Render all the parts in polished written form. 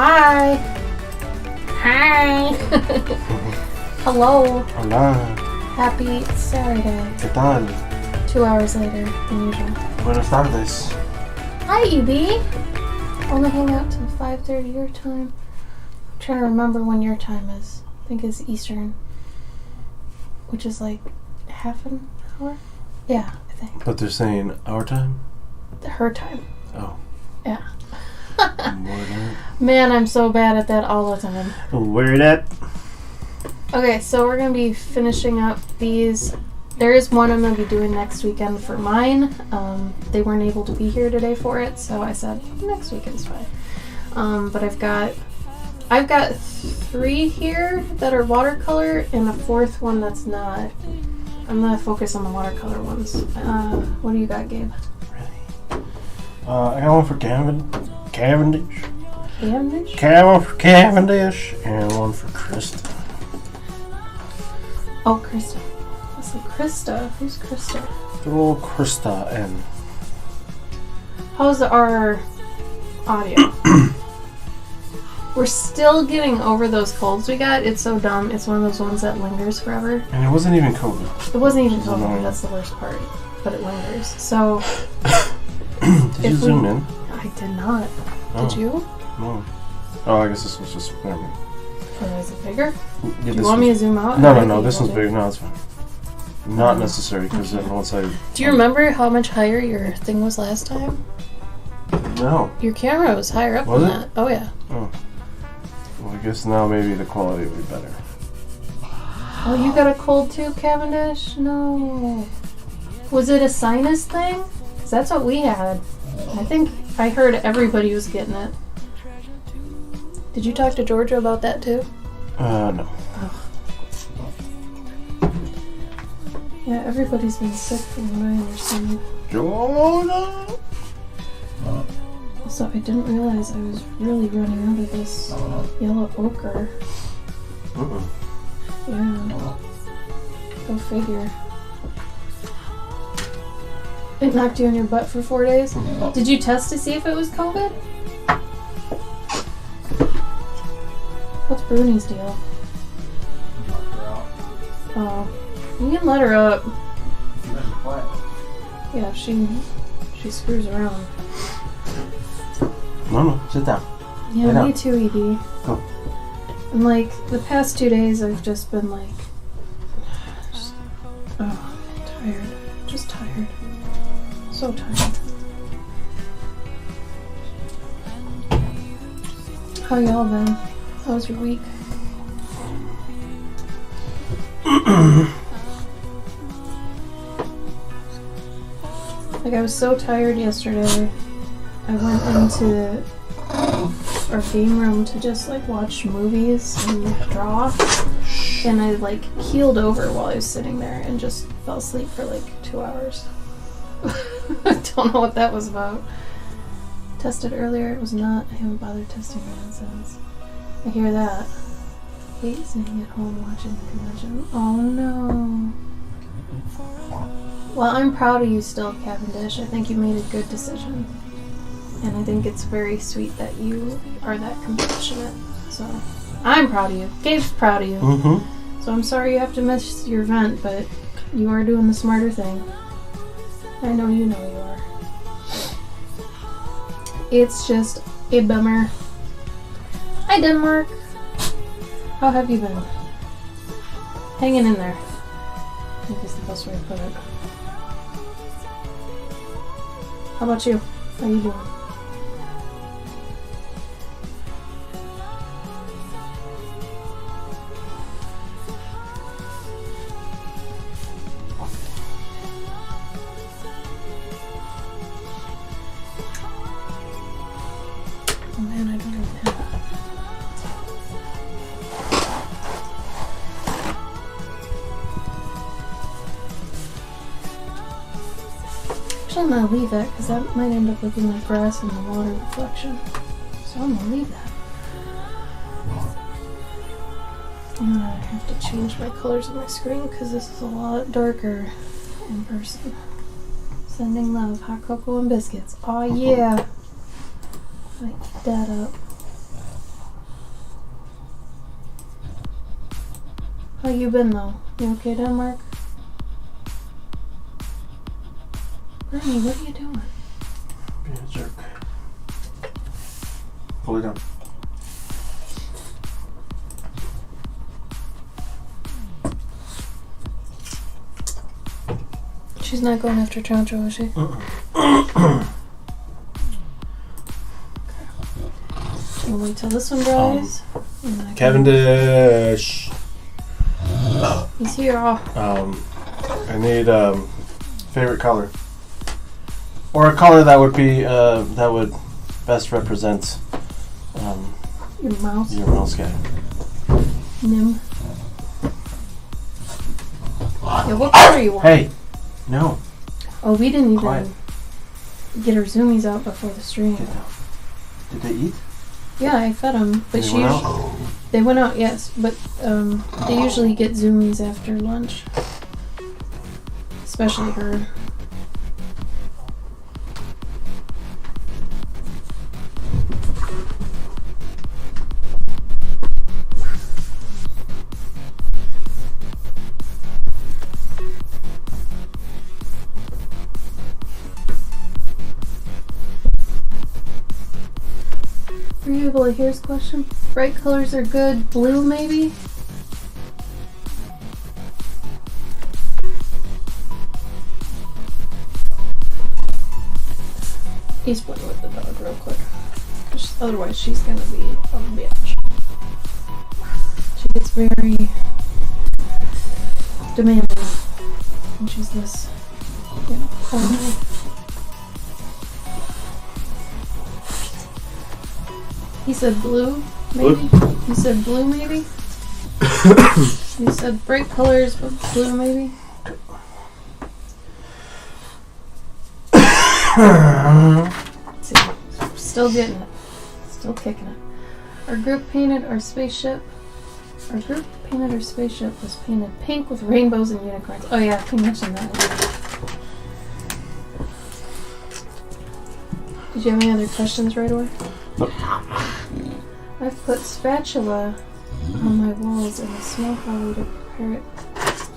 Hi. Hi. Hello. Hola. Happy Saturday. ¿Qué tal? 2 hours later than usual. Buenas tardes. Hi, EB. Only hang out till 5:30 your time. I'm trying to remember when your time is. I think it's Eastern. Which is like half an hour? Yeah, I think. But they're saying our time? Her time. Oh. Yeah. Word Man, I'm so bad at that all the time. Word at? Okay, so we're going to be finishing up these. There is one I'm going to be doing next weekend for mine. They weren't able to be here today for it, so I said next weekend's fine. But I've got 3 here that are watercolor and a 4th one that's not. I'm going to focus on the watercolor ones. What do you got, Gabe? Really? I got one for Cavendish. Cavendish? One for Cavendish and one for Krista. Oh, Krista. I said Krista. Who's Krista? Good old Krista and... How's our audio? We're still getting over those colds we got. It's so dumb. It's one of those ones that lingers forever. And it wasn't even COVID. It wasn't even COVID. That's the worst part. But it lingers. So... Did you zoom in? I did not. Oh. Did you? No. Oh, I guess this was just... Never mind. Or is it bigger? Yeah, Do you want me to zoom out? No. This one's bigger. No, it's fine. Not necessary, because then once I... Do you remember how much higher your thing was last time? No. Your camera was higher up Was than it? that. Oh, yeah. Oh. Well, I guess now maybe the quality will be better. Oh, you got a cold too, Cavendish? No. Was it a sinus thing? 'Cause that's what we had. I think I heard everybody was getting it. Did you talk to Georgia about that too? No. Oh. Yeah, everybody's been sick from what I understand. Georgia! Also, I didn't realize I was really running out of this yellow ochre. Yeah. Go figure. It knocked you on your butt for 4 days? Did you test to see if it was COVID? What's Bruni's deal? Oh. You can let her up. Yeah, she screws around. No, sit down. Yeah, Lay me down. too, ED. Go. And like, the past 2 days I've just been like, tired. Just tired. So tired. How y'all been? How was your week? Like, I was so tired yesterday. I went into our game room to just like watch movies and draw. And I like keeled over while I was sitting there and just fell asleep for like 2 hours. I don't know what that was about. Tested earlier, it was not. I haven't bothered testing nonsense. I hear that. Kate sitting at home watching the convention. Oh no. Well, I'm proud of you still, Cavendish. I think you made a good decision. And I think it's very sweet that you are that compassionate. So, I'm proud of you. Gabe's proud of you. Mm-hmm. So I'm sorry you have to miss your event, but you are doing the smarter thing. I know you know you are. It's just a bummer. Hi, Denmark. How have you been? Hanging in there. I think is the best way to put it. How about you? How you doing? Oh man, I don't even have that. Actually, I'm gonna leave that because that might end up looking like grass in the water reflection. So I'm gonna leave that. I'm gonna have to change my colors on my screen because this is a lot darker in person. Sending love, hot cocoa and biscuits. Aw, yeah. Might eat that up. How you been though? You okay, Denmark? Bernie, what are you doing? Being a jerk. Pull it down. She's not going after Chancho, is she? Can we wait till this one dries? Cavendish. He's here. I need favorite color, or a color that would be that would best represent Your mouse. your mouse guy. Nim. Yeah, what color you want? Hey, no. Oh, we didn't even Quiet. get our zoomies out before the stream. Get down. Did they eat? Yeah, I fed them, but They went out? they went out. Yes, but they usually get zoomies after lunch, especially her. Were you able to hear his question? Bright colors are good. Blue, maybe? He's playing with the dog real quick. 'Cause otherwise she's gonna be a bitch. She gets very demanding. And she's this, horrible. He said blue, maybe? You said blue, maybe? You said bright colors, but blue, maybe? See, still getting it. Still kicking it. Our group painted our spaceship. Our group painted our spaceship was painted pink with rainbows and unicorns. Oh yeah, he mentioned that. Did you have any other questions right away? Nope. I've put spatula on my walls in a small hallway to prepare it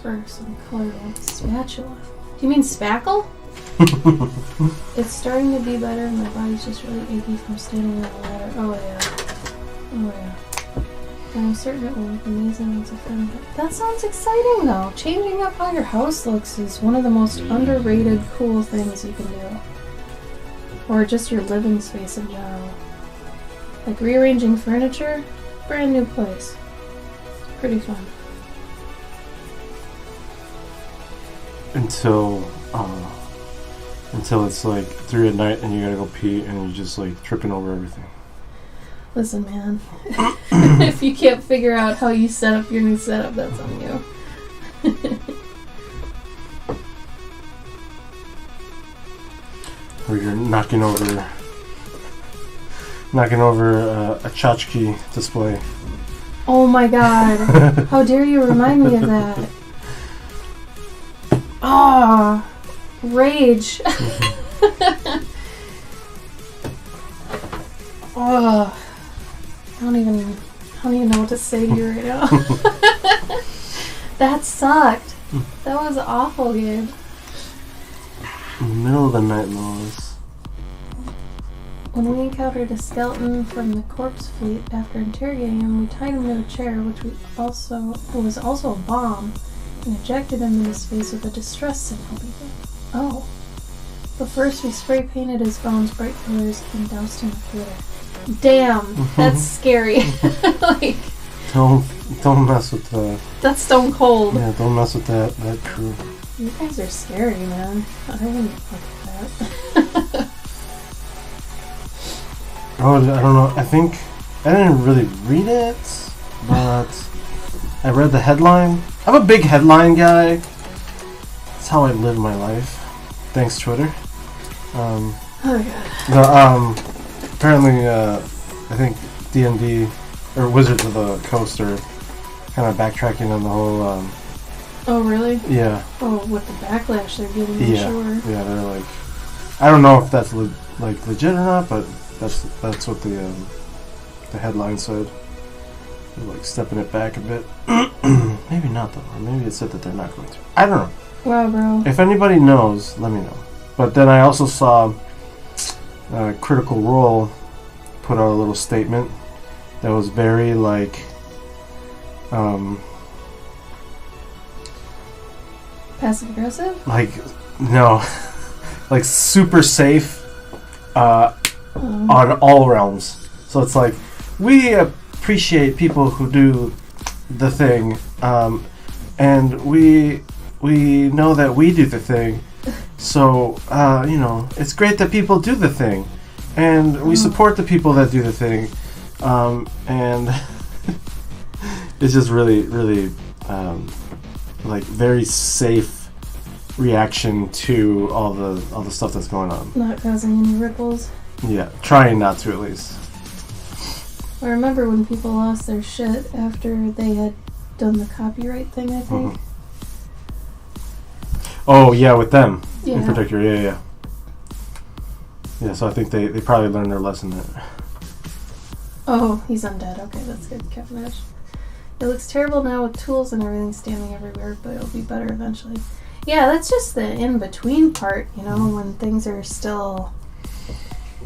for some color. Spatula? Do you mean spackle? It's starting to be better and my body's just really achy from standing on the ladder. Oh yeah. Oh yeah. And I'm certain it will look amazing once it's done. That sounds exciting though. Changing up how your house looks is one of the most underrated cool things you can do. Or just your living space in general. Like rearranging furniture, brand new place. It's pretty fun. Until it's like 3 at night and you gotta go pee and you're just like tripping over everything. Listen, man. If you can't figure out how you set up your new setup, that's on you. Or you're knocking over a tchotchke display. Oh my god. How dare you remind me of that? Ah, rage. Oh, I don't even know what to say to you right now. That sucked. That was awful, Gabe. In the middle of the night, Lois. When we encountered a skeleton from the corpse fleet after interrogating him, we tied him to a chair, which was also a bomb, and ejected him into space with a distress signal beacon. Oh. But first we spray painted his bones bright colors and doused him with glitter. Damn, that's scary. Like, Don't mess with the. that's stone cold. Yeah, don't mess with that crew. You guys are scary, man. I wouldn't fuck with that. Oh, I don't know. I think I didn't really read it, but I read the headline. I'm a big headline guy. That's how I live my life. Thanks, Twitter. Oh god. Apparently, I think D&D or Wizards of the Coast are kind of backtracking on the whole. Oh really? Yeah. Oh, with the backlash they're getting, I'm Yeah. sure. Yeah, they're like. I don't know if that's legit or not, but that's what the headline said. They're like stepping it back a bit. Maybe not though. Or maybe it said that they're not going to. I don't know. Wow, bro. If anybody knows, let me know. But then I also saw Critical Role put out a little statement that was very like Passive aggressive? like no like super safe on all realms. So it's like we appreciate people who do the thing, and we know that we do the thing. So it's great that people do the thing, and we support the people that do the thing, and it's just really, really like very safe reaction to all the stuff that's going on. Not causing any ripples. Yeah, trying not to at least. I remember when people lost their shit after they had done the copyright thing, I think. Mm-hmm. Oh yeah, with them in Yeah. particular. Yeah. Yeah, so I think they probably learned their lesson there. Oh, he's undead. Okay, that's good. Kevin Edge. It looks terrible now with tools and everything standing everywhere, but it'll be better eventually. Yeah, that's just the in-between part, when things are still...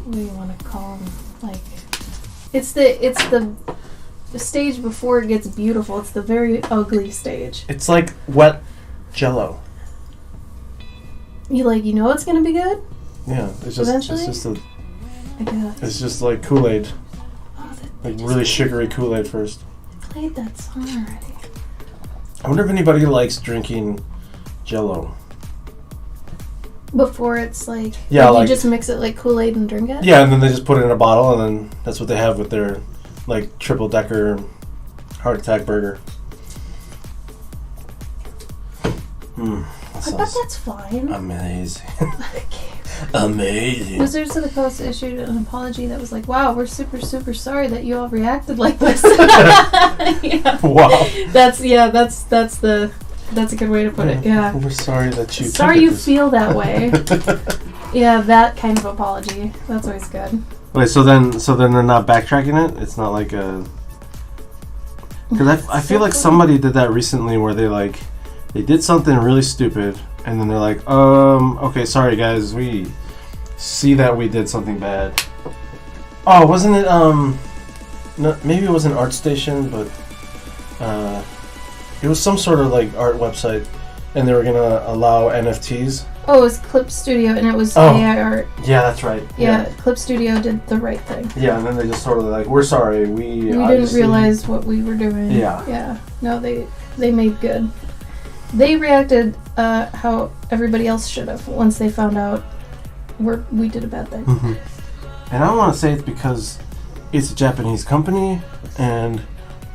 What do you want to call them? Like... It's the stage before it gets beautiful. It's the very ugly stage. It's like wet Jello. You know it's gonna be good? Yeah, it's just Eventually? I guess. it's just like Kool-Aid, Oh, like really sugary Kool-Aid first. played that song already. I wonder if anybody likes drinking Jello. Before it's like... Yeah, you like- just mix it like Kool-Aid and drink it? Yeah, and then they just put it in a bottle, and then that's what they have with their like triple decker heart attack burger. That I bet sounds that's fine. amazing. Okay. Amazing. Wizards of the Coast issued an apology that was like, wow, we're super, super sorry that you all reacted like this. Yeah. Wow. That's a good way to put it, yeah. We're sorry that you. Sorry took it you this- feel that way. Yeah, that kind of apology. That's always good. Wait, so then they're not backtracking it? It's not like a. Because I feel like somebody did that recently where they did something really stupid and then they're like, okay, sorry guys, we see that we did something bad. Oh, wasn't it, no, maybe it wasn't ArtStation, but, it was some sort of like art website and they were gonna allow NFTs. Oh, it was Clip Studio, and it was Oh. AI art. Yeah, that's right. Yeah, Clip Studio did the right thing. Yeah, and then they just sort of like, we're sorry, We didn't realize what we were doing. Yeah. Yeah. No, they made good. They reacted how everybody else should have once they found out we did a bad thing. Mm-hmm. And I don't want to say it's because it's a Japanese company and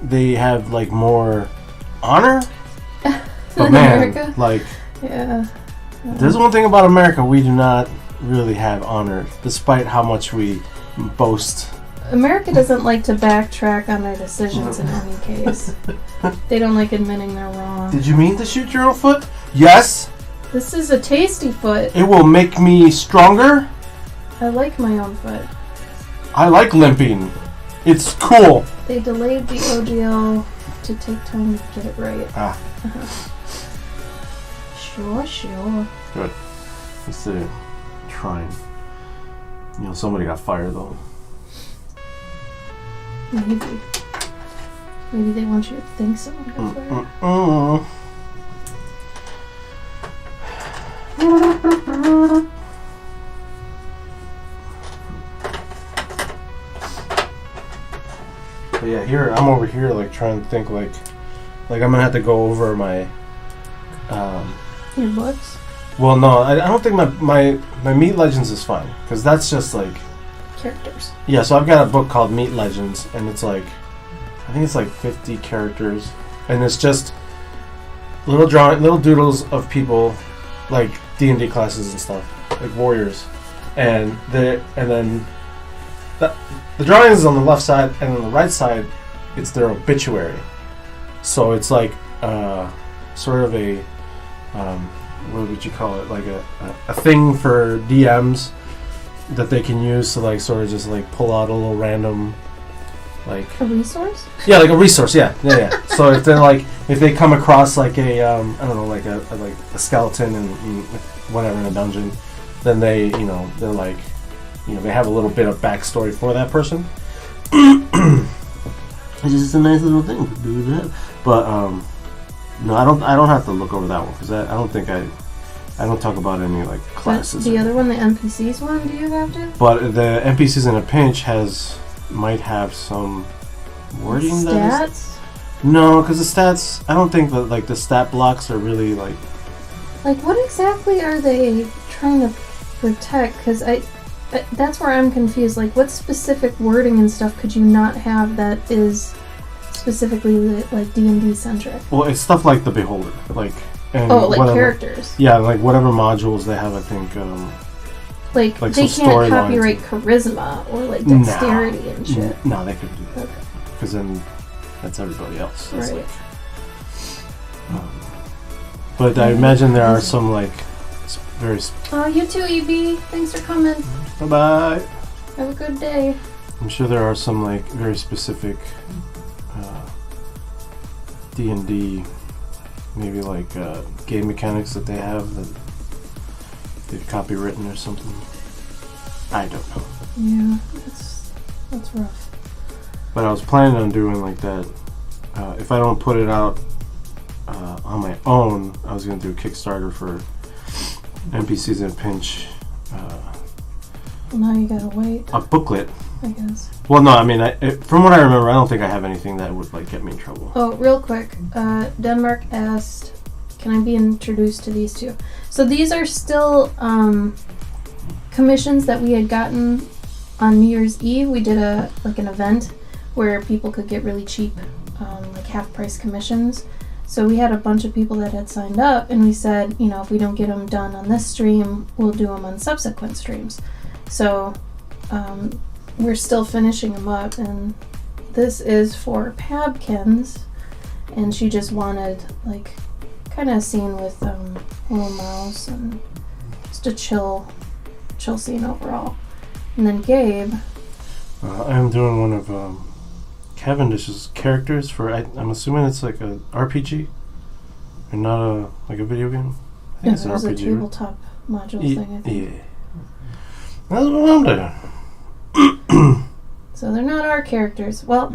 they have like more honor. But In man, America? like, Yeah. there's one thing about America, we do not really have honor, despite how much we boast. America doesn't like to backtrack on their decisions in any case. They don't like admitting they're wrong. Did you mean to shoot your own foot? Yes. This is a tasty foot. It will make me stronger. I like my own foot. I like limping. It's cool. They delayed the OGL to take time to get it right. Ah, Sure. good. Let's see. Trying. Somebody got fired though. Maybe. Maybe they want you to think someone got fired. But yeah, I'm over here like trying to think like I'm gonna have to go over my Your books? well no, I don't think my Meat Legends is fine because that's just like Characters. yeah, so I've got a book called Meat Legends and it's like I think it's like 50 characters and it's just little doodles of people like D&D classes and stuff, like warriors. And then the drawing is on the left side, and on the right side, it's their obituary. So it's like sort of a what would you call it? Like a thing for DMs that they can use to like sort of just like pull out a little random like A resource? yeah, like a resource. Yeah. So if they're like if they come across like a I don't know like a skeleton and whatever in a dungeon, then they they're like they have a little bit of backstory for that person. It's just a nice little thing to do that. But no, I don't have to look over that one because I don't think I don't talk about any like classes. But the other one, the NPCs one, do you have to? But the NPCs in a pinch might have some wording. Stats? No, because the stats. I don't think that like the stat blocks are really like. Like what exactly are they trying to protect? Because that's where I'm confused. Like what specific wording and stuff could you not have that is specifically like D&D centric? Well, it's stuff like the Beholder, like. And like whatever, characters. Yeah, like whatever modules they have, I think. Like they can't copyright charisma or like dexterity and shit. No, they couldn't do that. Because then that's everybody else. That's right. But I imagine there are some like very. Oh, you too, EB. Thanks for coming. Bye bye. Have a good day. I'm sure there are some like very specific D&D. Maybe like game mechanics that they have that they've copywritten or something. I don't know. Yeah, that's rough. But I was planning on doing like that. If I don't put it out on my own, I was going to do a Kickstarter for NPCs in a Pinch. Well, now you gotta wait. A booklet. I guess. Well, no, I mean, from what I remember, I don't think I have anything that would like get me in trouble. Oh, real quick, Denmark asked, "Can I be introduced to these two?" So these are still commissions that we had gotten on New Year's Eve. We did an event where people could get really cheap, like half price commissions. So we had a bunch of people that had signed up, and we said, if we don't get them done on this stream, we'll do them on subsequent streams. So. We're still finishing them up, and this is for Pabkins, and she just wanted like kind of a scene with little mouse and just a chill scene overall. And then Gabe, I'm doing one of Cavendish's characters for I'm assuming it's like a RPG and not like a video game. I think it's an there's RPG. a tabletop module thing, I think. Yeah, that's what I'm doing. So they're not our characters. Well,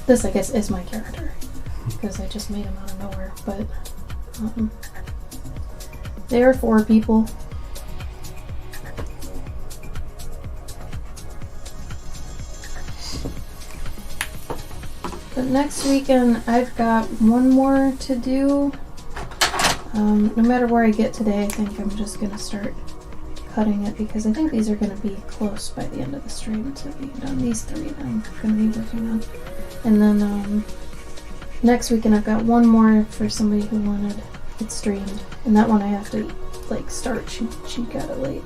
this I guess is my character because I just made him out of nowhere. But they are 4 people. But next weekend I've got one more to do. No matter where I get today, I think I'm just gonna start cutting it because I think these are going to be close by the end of the stream to be done. These 3 that I'm going to be working on. And then next weekend I've got one more for somebody who wanted it streamed. And that one I have to like start. She got it late.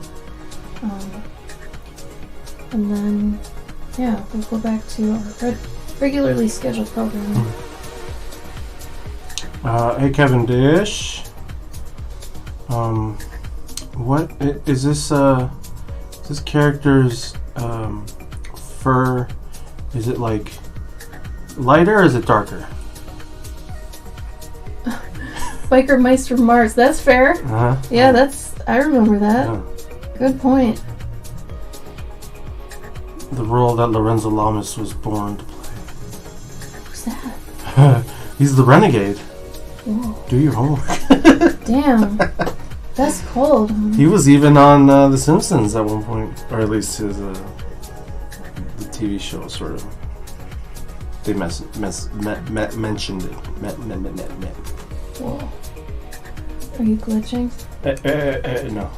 And then yeah, we'll go back to our regularly scheduled programming. Hey Cavendish. What is this? This character's fur? Is it like lighter or is it darker? Biker Mice from Mars. That's fair. Uh-huh. Yeah, I remember that. Yeah. Good point. The role that Lorenzo Lamas was born to play. Who's that? He's the renegade. Whoa. Do your homework. Damn. That's cold. He was even on The Simpsons at one point, or at least his the TV show sort of. They mentioned it. Whoa. Are you glitching? No.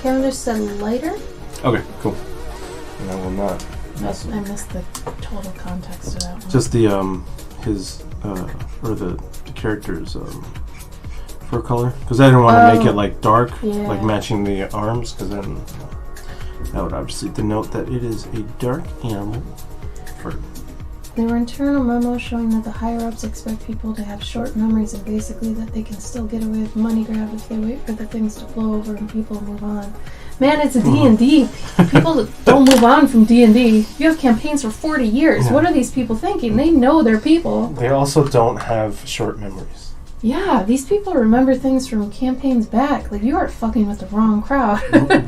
Kevin just said lighter? Okay, cool. And I will not mess I missed the total context of that one. Just the his or the character's fur color, because I didn't want to make it like dark, like matching the arms, because then that would obviously denote that it is a dark animal fur. There were internal memos showing that the higher-ups expect people to have short memories and basically that they can still get away with money grab if they wait for the things to blow over and people move on. Man, it's a D&D. People don't move on from D&D. You have campaigns for 40 years. Yeah. What are these people thinking? They know they're people. They also don't have short memories. Yeah, these people remember things from campaigns back. Like, you are fucking with the wrong crowd.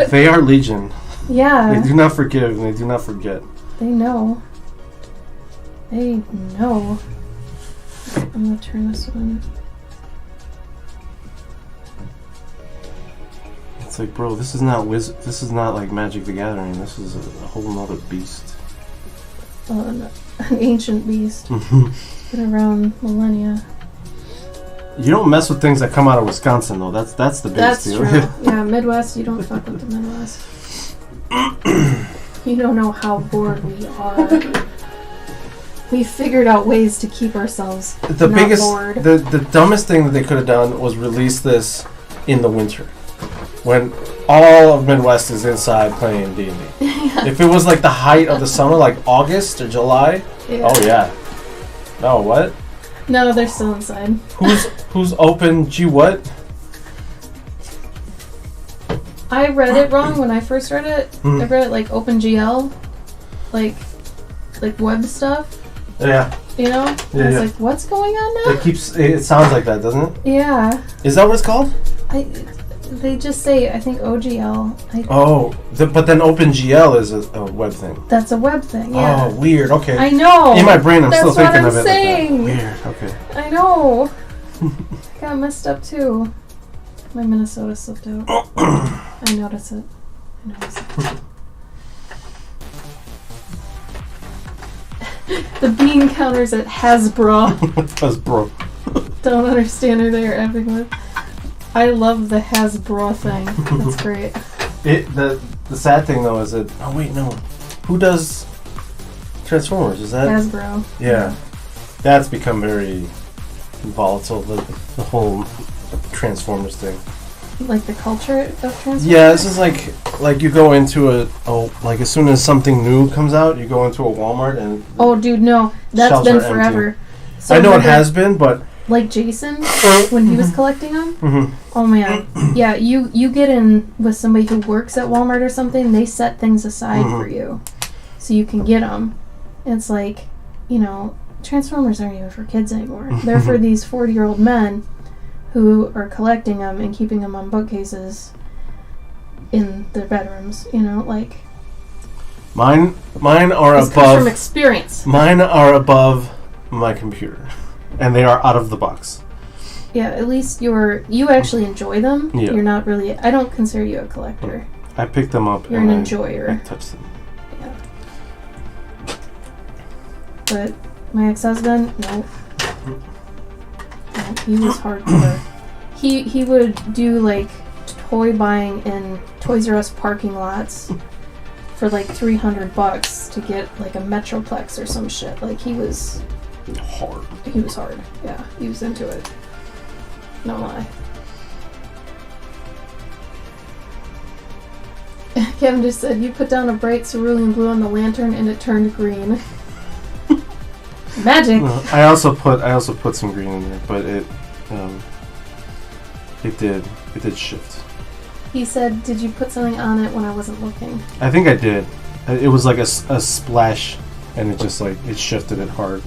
They are Legion. Yeah. They do not forgive and they do not forget. They know. They know. I'm gonna turn this one. It's like, bro, this is not this is not like Magic the Gathering. This is a whole nother beast. An ancient beast. It's been around millennia. You don't mess with things that come out of Wisconsin, though. That's the biggest deal. That's true. Yeah, Midwest, you don't fuck with the Midwest. You don't know how bored we are. We figured out ways to keep ourselves The not biggest, bored. the dumbest thing that they could have done was release this in the winter, when all of Midwest is inside playing D&D. If it was like the height of the summer, like August or July, oh yeah. No, what? No, they're still inside. Who's open? Gee, what? I read it wrong when I first read it. I read it like OpenGL, like web stuff. Yeah. You know? Yeah, I was yeah. like, what's going on now? It sounds like that, doesn't it? Yeah. Is that what it's called? They just say, I think OGL. But then OpenGL is a web thing. That's a web thing, yeah. Oh, weird. Okay. I know. In my brain, I'm That's still thinking what of I'm it saying. like that. Weird. Okay. I know. Got messed up too. My Minnesota slipped out. I notice it. The bean counters at Hasbro. Hasbro. Don't understand who they are effing with. I love the Hasbro thing. That's great. The sad thing though is that who does Transformers? Is that Hasbro? Yeah, that's become very volatile. The whole Transformers thing. Like the culture of Transformers. Yeah, this is like you go into like as soon as something new comes out, you go into a Walmart and Oh, dude, no, that's shelves been are forever. empty. So I know it remember, has been, but like Jason when he was collecting them. Mhm. Oh man, yeah. You get in with somebody who works at Walmart or something. They set things aside for you, so you can get them. It's like, Transformers aren't even for kids anymore. They're for these 40-year-old men who are collecting them and keeping them on bookcases in their bedrooms. Like mine are this comes above from experience. Mine are above my computer, and they are out of the box. Yeah, at least you actually enjoy them. Yeah. You're not really. I don't consider you a collector. I picked them up. You're and an I enjoyer. touched them. Yeah. But my ex-husband, no, he was hardcore. He would do like toy buying in Toys R Us parking lots for like $300 to get like a Metroplex or some shit. Like he was Hard. He was hard. Yeah, he was into it. No lie. Kevin just said, you put down a bright cerulean blue on the lantern and it turned green. Magic! I also put some green in there, but it did shift. He said, did you put something on it when I wasn't looking? I think I did. It was like a splash, and it just like, it shifted it hard.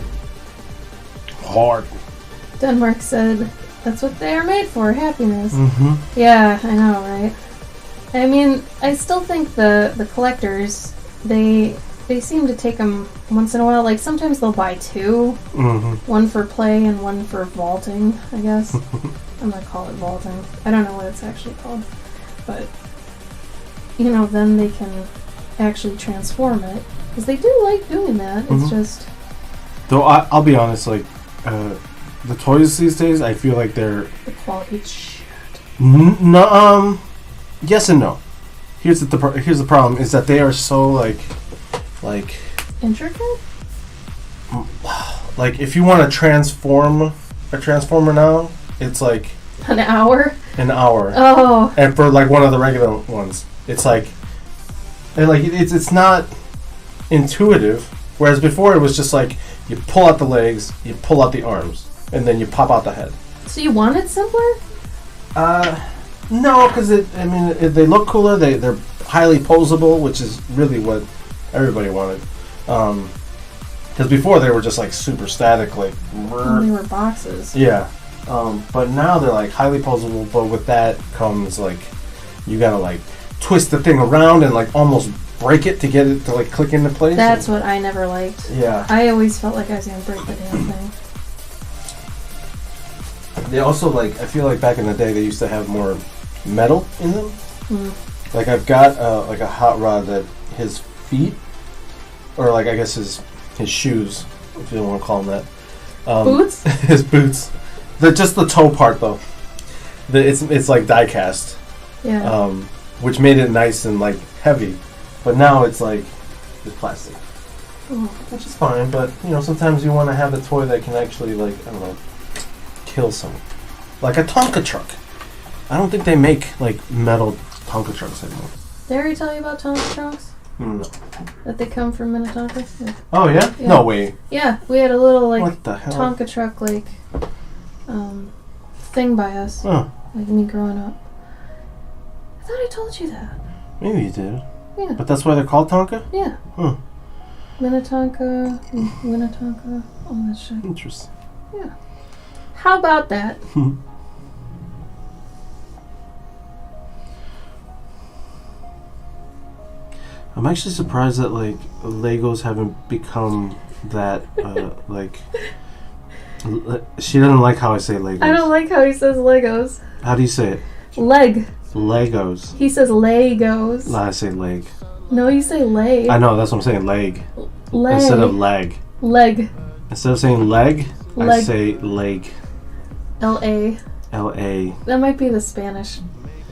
Denmark said, that's what they are made for, happiness. Mm-hmm. Yeah, I know, right? I mean, I still think the collectors, they seem to take them once in a while. Like, sometimes they'll buy two. Mm-hmm. One for play and one for vaulting, I guess. I'm gonna call it vaulting. I don't know what it's actually called. But, then they can actually transform it. Because they do like doing that. Mm-hmm. It's just... Though I'll be honest, like, the toys these days, I feel like they're... The quality shit. Yes and no. Here's the problem, is that they are so, like... Intricate? Like, if you want to transform a Transformer now, it's like... An hour? An hour. Oh. And for, like, one of the regular ones, it's like... And, like, it's not intuitive, Whereas before it was just like you pull out the legs, you pull out the arms, and then you pop out the head. So you want it simpler? No, because they look cooler. They're highly posable, which is really what everybody wanted. Because before they were just like super static, like. And they were boxes. Yeah, but now they're like highly posable. But with that comes like you gotta like twist the thing around and like almost break it to get it to like click into place. That's what I never liked. Yeah. I always felt like I was gonna break the damn thing. They also like I feel like back in the day they used to have more metal in them. Mm. Like I've got like a hot rod that his feet, or like I guess his shoes, if you don't want to call them that. Boots? His boots. Just the toe part though. It's like die cast. Yeah. Which made it nice and like heavy, but now it's like it's plastic, which is fine. But you know sometimes you want to have a toy that can actually like I don't know kill someone, like a Tonka truck. I don't think they make like metal Tonka trucks anymore. Did I already tell you about Tonka trucks? No. That they come from Minnetonka? Yeah. Oh yeah? No way. Yeah, we had a little like What the hell? Tonka truck like thing by us. Oh, Like me growing up. I thought I told you that. maybe you did. Yeah. But that's why they're called Tonka? Yeah. Huh. Minnetonka, Winnetonka, all that shit. Interesting. Yeah. How about that? I'm actually surprised that like Legos haven't become that like. She doesn't like how I say Legos. I don't like how he says Legos. How do you say it? Leg. Legos. He says Legos. No, I say leg. No, you say leg. I know, that's what I'm saying, leg. Leg. Instead of leg. Leg. Instead of saying leg, I Leg. say leg. L-A. L-A. That might be the Spanish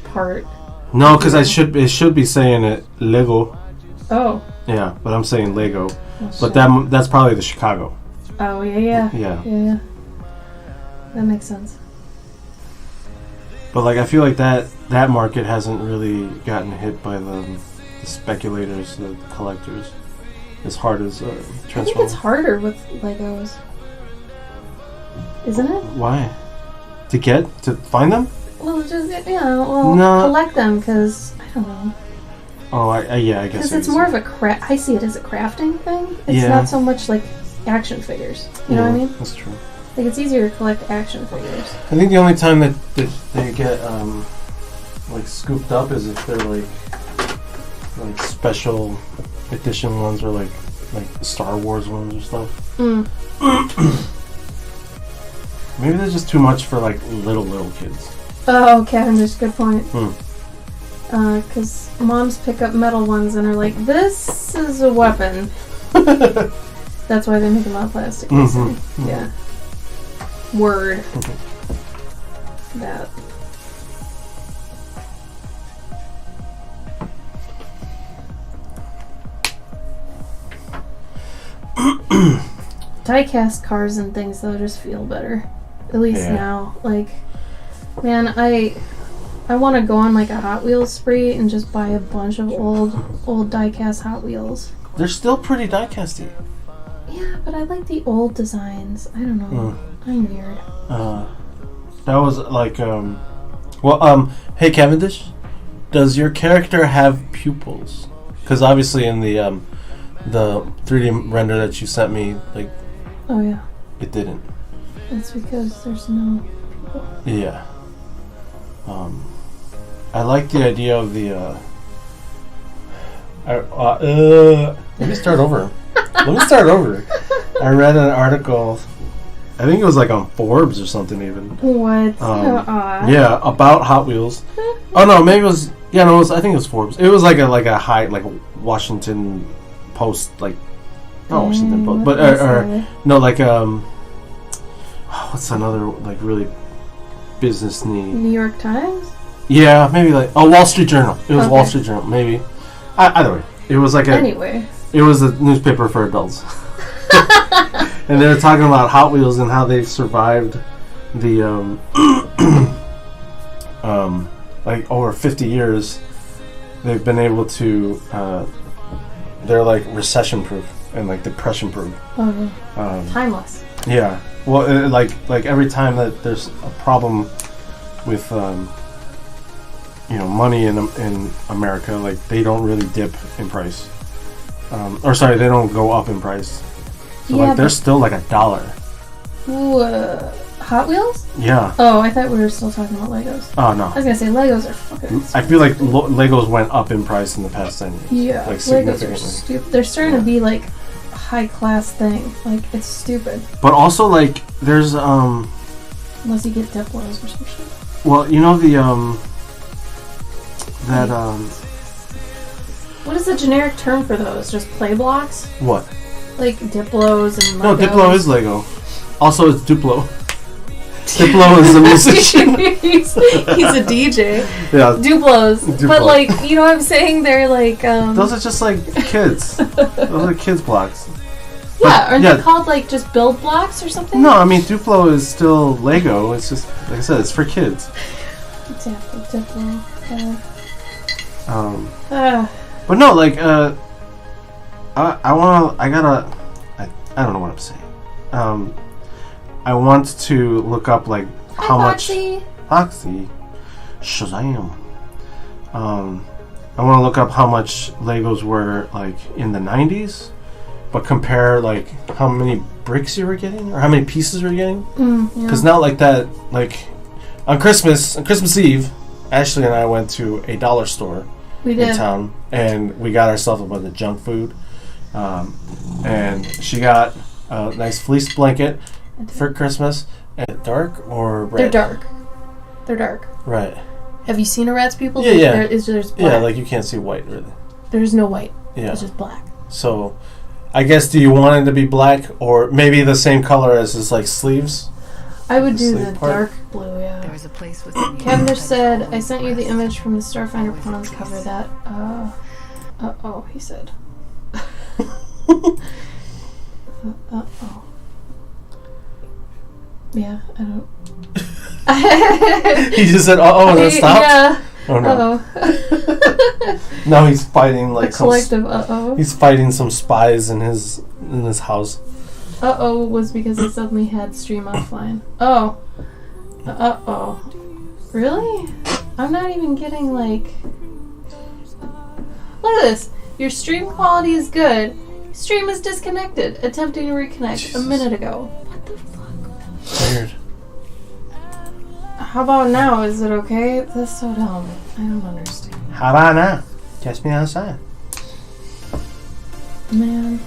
part. No, because it should be saying it Lego. Oh. Yeah, but I'm saying Lego. Oh, But shit. that's probably the Chicago. Oh, yeah. Yeah. Yeah. That makes sense. But like I feel like that market hasn't really gotten hit by the speculators, the collectors, as hard as I think Transformers. it's harder with Legos. Isn't it? Why? To find them? Well, just, well, No. collect them, because, I don't know. Oh, yeah, I guess. Because it's more of a I see it as a crafting thing. It's Yeah. not so much like action figures. You know what I mean? That's true. Like, it's easier to collect action figures. I think the only time that they get like scooped up is if they're like special edition ones or like Star Wars ones or stuff. Mm. Maybe they're just too much for like little kids. Oh, Cavendish, good point. Hmm. Because moms pick up metal ones and are like, this is a weapon. That's why they make them out of plastic. Mhm. Yeah. Word. That. Die-cast cars and things, though, just feel better. At least Yeah. now. Like, man, I want to go on like a Hot Wheels spree and just buy a bunch of old die-cast Hot Wheels. They're still pretty die-casty. Yeah, but I like the old designs. I don't know. I'm weird. That was like hey Cavendish, does your character have pupils? Because obviously in the 3D render that you sent me, like Oh yeah, it didn't. that's because there's no people. Yeah. I like the idea of the. Let me start over. I read an article. I think it was like on Forbes or something even. What? Yeah, about Hot Wheels. Oh no, maybe it was. Yeah, no, I think it was Forbes. It was like a high like a Washington Post like. Not Washington Post, but or no like what's another like really business need? New York Times? Yeah, maybe like Wall Street Journal. It was Okay. Wall Street Journal, maybe. Either way, it was like Anyway. it was a newspaper for adults, and they were talking about Hot Wheels and how they've survived the like over 50 years. They've been able to. They're like recession proof. and like depression proof. Oh, yeah. Timeless. Yeah. Well, like every time that there's a problem with money in America, like they don't really dip in price. Or sorry, they don't go up in price. So Yeah, like they're still like $1. Ooh, Hot Wheels? Yeah. Oh, I thought we were still talking about Legos. Oh no. I was gonna say Legos are fucking. I feel like Legos went up in price in the past 10 years. Yeah, Like Legos are significantly. stupid. They're starting to be like a high class thing. Like it's stupid. But also like there's Unless you get Diplos or some shit. well, you know the What is the generic term for those? Just play blocks? what? Like Diplos and Legos? No, Diplo is Lego. Also, it's Duplo. Diplo is a musician. he's a DJ. Yeah. Duplos. Duplo. But like, you know what I'm saying? They're like Those are just like kids. Those are kids blocks. yeah, aren't yeah. they called like just build blocks or something? No, I mean Duplo is still Lego. It's just like I said, it's for kids. Exactly, Diplo. But no, like I don't know what I'm saying. I want to look up like how much Foxy Shazam. I want to look up how much Legos were like in the 90s, but compare like how many bricks you were getting or how many pieces you were getting. Because now like that, like on Christmas Eve, Ashley and I went to a dollar store in town, and we got ourselves a bunch of junk food. And she got a nice fleece blanket for Christmas. And dark or red? They're dark. They're dark. Right. Have you seen a Rat's People? Yeah. There's black. Yeah, like you can't see white really. There's no white. Yeah. It's just black. So, I guess do you want it to be black or maybe the same color as his like sleeves? I would do sleeve the part? dark blue, yeah. There was a place within you Cavendish that said, always I sent you the was. image from the Starfinder Ponds cover that, uh-oh, he said. Uh-oh. Yeah, I don't... He just said, "Uh-oh," and then stopped. Yeah. Oh no! Uh-oh. Now he's fighting A like collective uh-oh. he's fighting some spies in his house. Uh-oh was because he suddenly had stream offline. Oh. Uh-oh. Really? I'm not even getting, like... Look at this. Your stream quality is good. Stream is disconnected. Attempting to reconnect a minute ago. What the fuck? Weird. How about now? Is it okay? That's so dumb. I don't understand. How about now? Catch me outside. Man.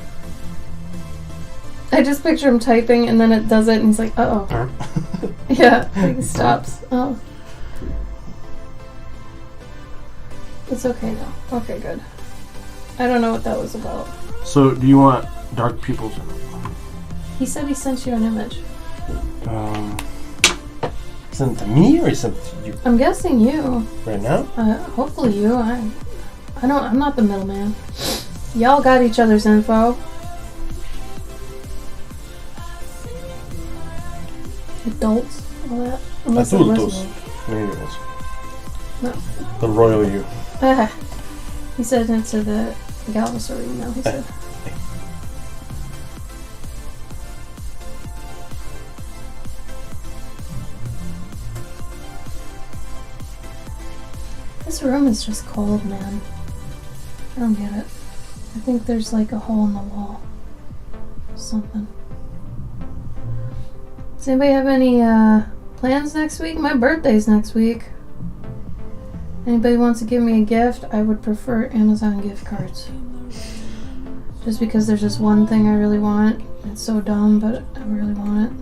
I just picture him typing and then it does it and he's like, uh-oh. Yeah, like he stops. Oh. It's okay now. Okay, good. I don't know what that was about. So, do you want dark people's? He said he sent you an image. Sent it to me or he sent it to you I'm guessing you. right now? Hopefully you. I'm not the middleman. Y'all got each other's info. Adults, all that. Unless it was Adultos. me. Maybe it was. No. The royal you. He said it to the Galvasaur email, he said. This room is just cold, man. I don't get it. I think there's like a hole in the wall. Something. Does anybody have any plans next week? My birthday's next week. Anybody wants to give me a gift? I would prefer Amazon gift cards. Just because there's this one thing I really want. It's so dumb, but I really want it.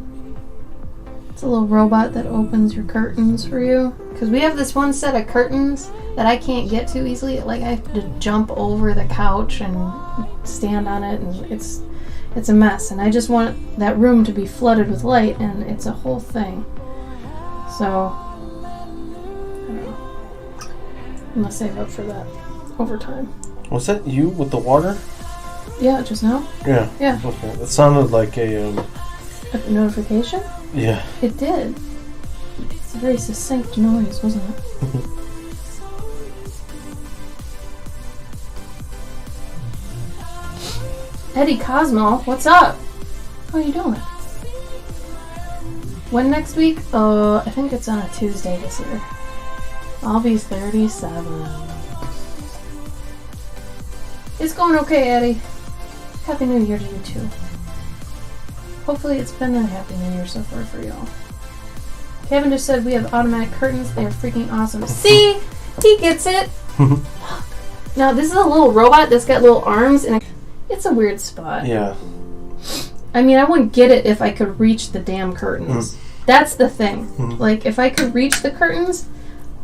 It's a little robot that opens your curtains for you. Because we have this one set of curtains that I can't get to easily. Like, I have to jump over the couch and stand on it, and it's a mess. And I just want that room to be flooded with light, and it's a whole thing. So, I don't know. I'm gonna save up for that over time. Was that you with the water? Yeah, just now? Yeah. Yeah. Okay. That sounded like a A notification? yeah. It did. It's a very succinct noise, wasn't it? Eddie Cosmo, what's up? How are you doing? When next week? I think it's on a Tuesday this year. I'll be 37. It's going okay, Eddie. Happy New Year to you too. Hopefully it's been a happy New Year so far for y'all. Kevin just said we have automatic curtains. They're freaking awesome. See? He gets it. Now this is a little robot that's got little arms and it's a weird spot. Yeah. I mean, I wouldn't get it if I could reach the damn curtains. That's the thing. Like, if I could reach the curtains,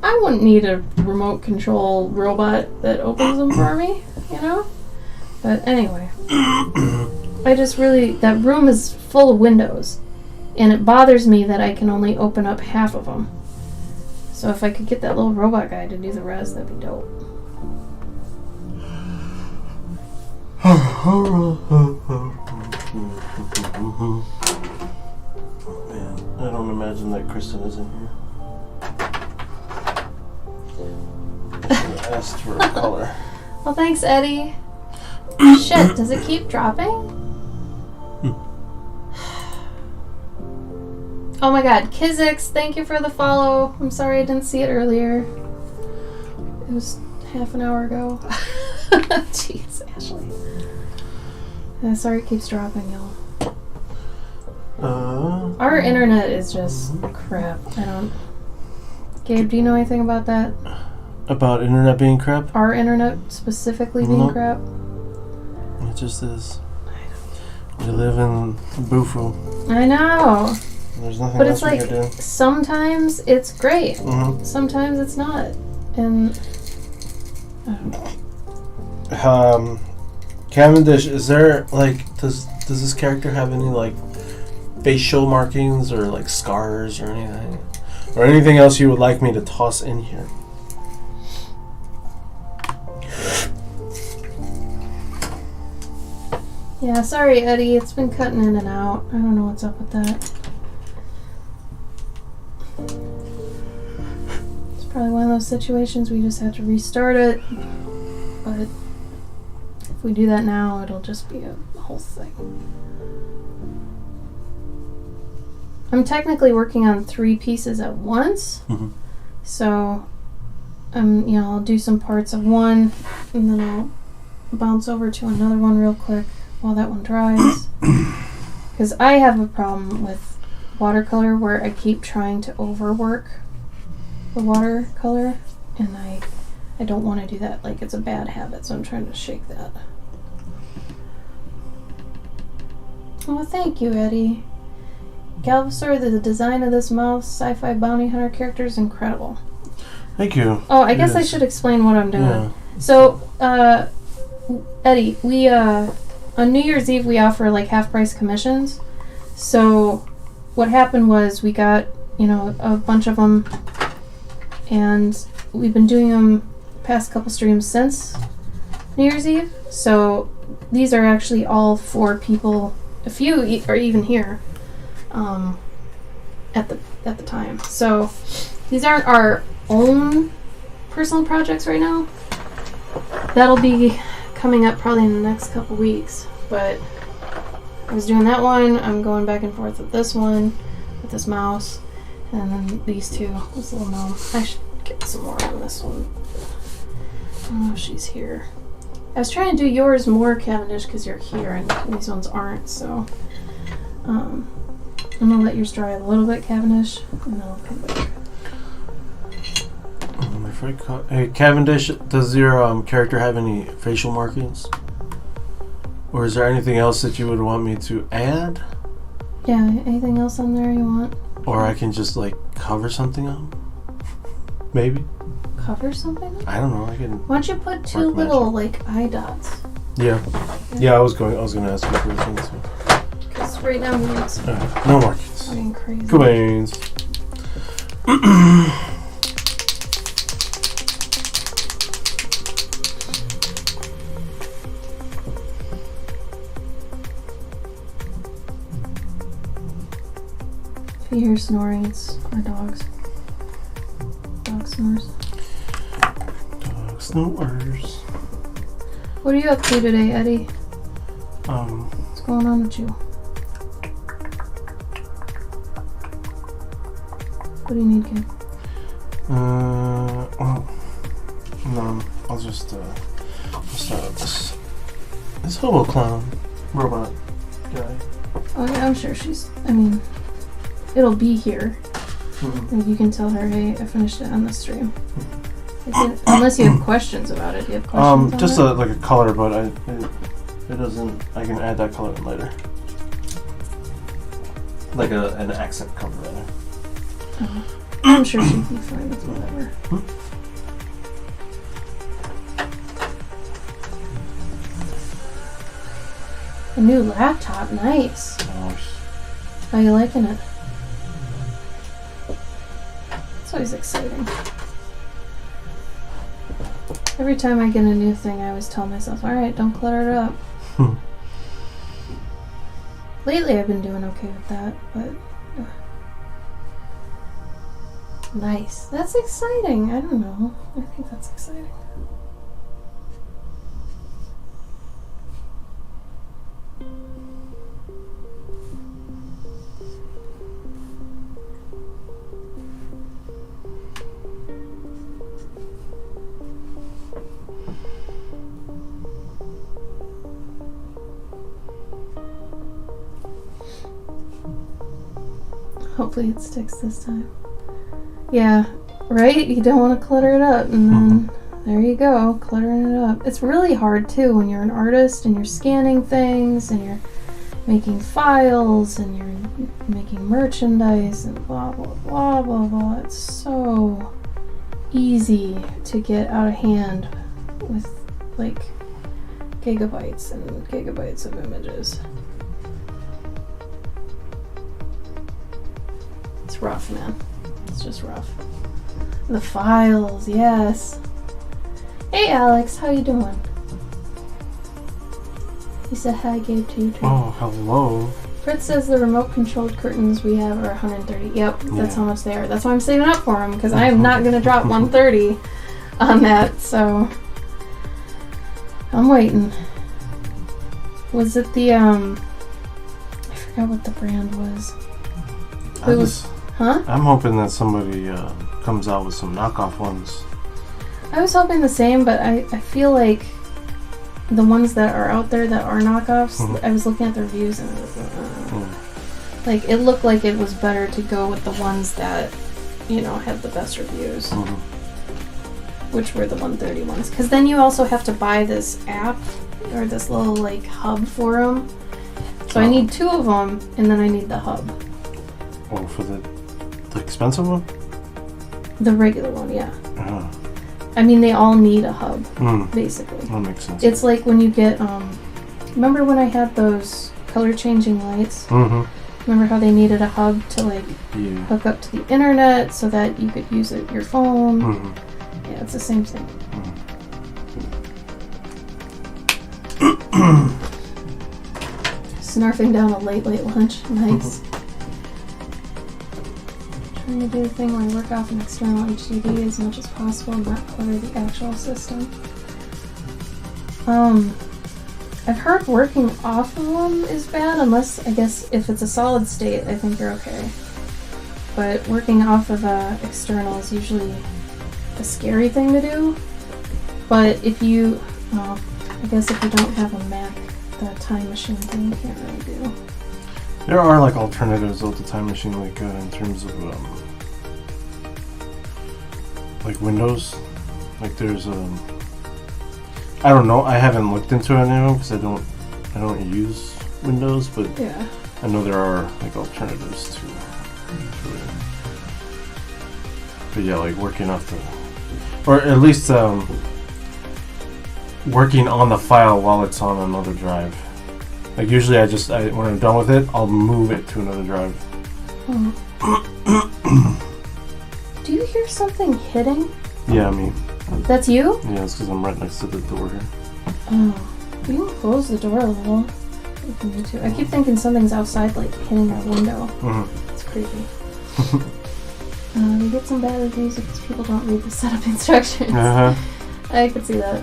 I wouldn't need a remote control robot that opens them for me, you know? But anyway. I just really... That room is full of windows. And it bothers me that I can only open up half of them. So if I could get that little robot guy to do the rest, that'd be dope. Oh man, I don't imagine that Kristen is in here. I asked for a color. Well, thanks, Eddie. Shit, does it keep dropping? Oh my god, Kizix, thank you for the follow. I'm sorry I didn't see it earlier. It was half an hour ago. Jeez, Ashley. Sorry it keeps dropping, y'all. Our internet is just crap. I don't... Gabe, do you know anything about that? About internet being crap? Our internet specifically being crap? It just is. We live in Bufu. I know. There's nothing but else it's we like, can do. sometimes it's great. Sometimes it's not. And... I don't know. Cavendish, is there, like, does this character have any, like, facial markings or, like, scars or anything? Or anything else you would like me to toss in here? Yeah, sorry, Eddie. It's been cutting in and out. I don't know what's up with that. It's probably one of those situations we just have to restart it. But if we do that now, it'll just be a whole thing. I'm technically working on 3 pieces at once. So, I'll do some parts of one, and then I'll bounce over to another one real quick while that one dries. Because I have a problem with watercolor where I keep trying to overwork the watercolor, and I don't want to do that. Like, it's a bad habit, so I'm trying to shake that. Oh, thank you, Eddie. Galvasaur, the design of this mouse sci-fi bounty hunter character is incredible. Thank you. Oh, I guess I should explain what I'm doing. Yeah. So, Eddie, we, on New Year's Eve, we offer, like, half-price commissions. So, what happened was we got, a bunch of them, and we've been doing them past couple streams since New Year's Eve. So, these are actually all for people, a few are even here, at the time. So, these aren't our own personal projects right now. That'll be coming up probably in the next couple weeks, but I was doing that one. I'm going back and forth with this one, with this mouse, and then these two, this little gnome. I should get some more on this one. I don't know if she's here. I was trying to do yours more, Cavendish, because you're here, and these ones aren't, so I'm gonna let yours dry a little bit, Cavendish, and then I'll come back. Hey, Cavendish, does your character have any facial markings? Or is there anything else that you would want me to add? Yeah, anything else on there you want? Or I can just, like, cover something up? Maybe? Cover something? I don't know, I can... Why don't you put 2 little, like, eye dots? Yeah. Yeah, I was gonna ask you for the thing, too. Because right now it's no markings. fucking crazy. Cobains. If you hear snoring, it's our dogs. Dog snores. Dog snores. What are you up to today, Eddie? What's going on with you? What do you need, kid? Well, no, I'll just start with this hobo clown robot guy. Oh yeah, I'm sure it'll be here. Mm-hmm. Like you can tell her, hey, I finished it on the stream. Unless you have questions about it. Do you have questions on just it? like a color, but it doesn't. I can add that color in later. Like an accent color, rather. Oh. I'm sure she'd be fine with whatever. A new laptop, nice. Oh, How you liking it? It's always exciting. Every time I get a new thing, I always tell myself, alright, don't clutter it up. Lately I've been doing okay with that, but... Nice. That's exciting. I don't know. I think that's exciting. Hopefully it sticks this time. Yeah, right? You don't want to clutter it up, and then there you go, cluttering it up. It's really hard too when you're an artist and you're scanning things and you're making files and you're making merchandise and blah blah blah blah blah. It's so easy to get out of hand with like gigabytes and gigabytes of images. It's rough, man. It's just rough. The files, yes. Hey Alex, how you doing? He said hi, Gabe too. Oh, hello. Fritz says the remote controlled curtains we have are 130. Yep, that's how much they are. That's why I'm saving up for them, because I am not going to drop 130 on that, so I'm waiting. Was it the, I forgot what the brand was. Huh? I'm hoping that somebody comes out with some knockoff ones. I was hoping the same, but I feel like the ones that are out there that are knockoffs, I was looking at the reviews and it was like it looked like it was better to go with the ones that, you know, had the best reviews, which were the 130 ones. Because then you also have to buy this app or this little like hub for them. So I need 2 of them, and then I need the hub. Oh, for the expensive one? The regular one, yeah. I mean, they all need a hub, basically. That makes sense. It's like when you get, remember when I had those color-changing lights? Remember how they needed a hub to, like, hook up to the internet so that you could use it your phone? Yeah, it's the same thing. Snarfing down a late lunch. Nice. Trying to do the thing where I work off an external HDD as much as possible and not clutter the actual system. I've heard working off of them is bad, unless, I guess, if it's a solid state, I think you're okay. But working off of external is usually a scary thing to do. But if you, well, I guess if you don't have a Mac, the Time Machine thing you can't really do. There are like alternatives to the Time Machine, like in terms of like Windows. Like there's I don't know. I haven't looked into any of them because I don't use Windows, but yeah, I know there are like alternatives to it. But yeah, like working off the, or at least working on the file while it's on another drive. Like usually when I'm done with it, I'll move it to another drive. Do you hear something hitting? Yeah, me. That's you? Yeah, it's because I'm right next to the door here. Oh, you can close the door a little if you need to. I keep thinking something's outside, like hitting that window. It's creepy. We get some bad reviews because people don't read the setup instructions. I could see that.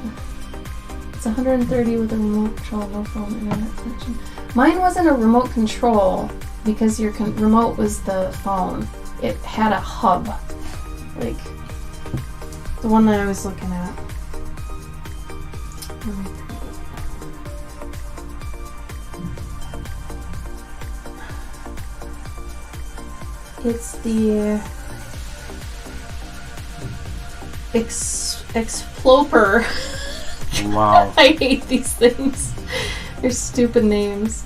It's 130 with a remote control, no phone internet connection. Mine wasn't a remote control because your remote was the phone. It had a hub, like the one that I was looking at. It's the Exploper. Wow. I hate these things. They're stupid names.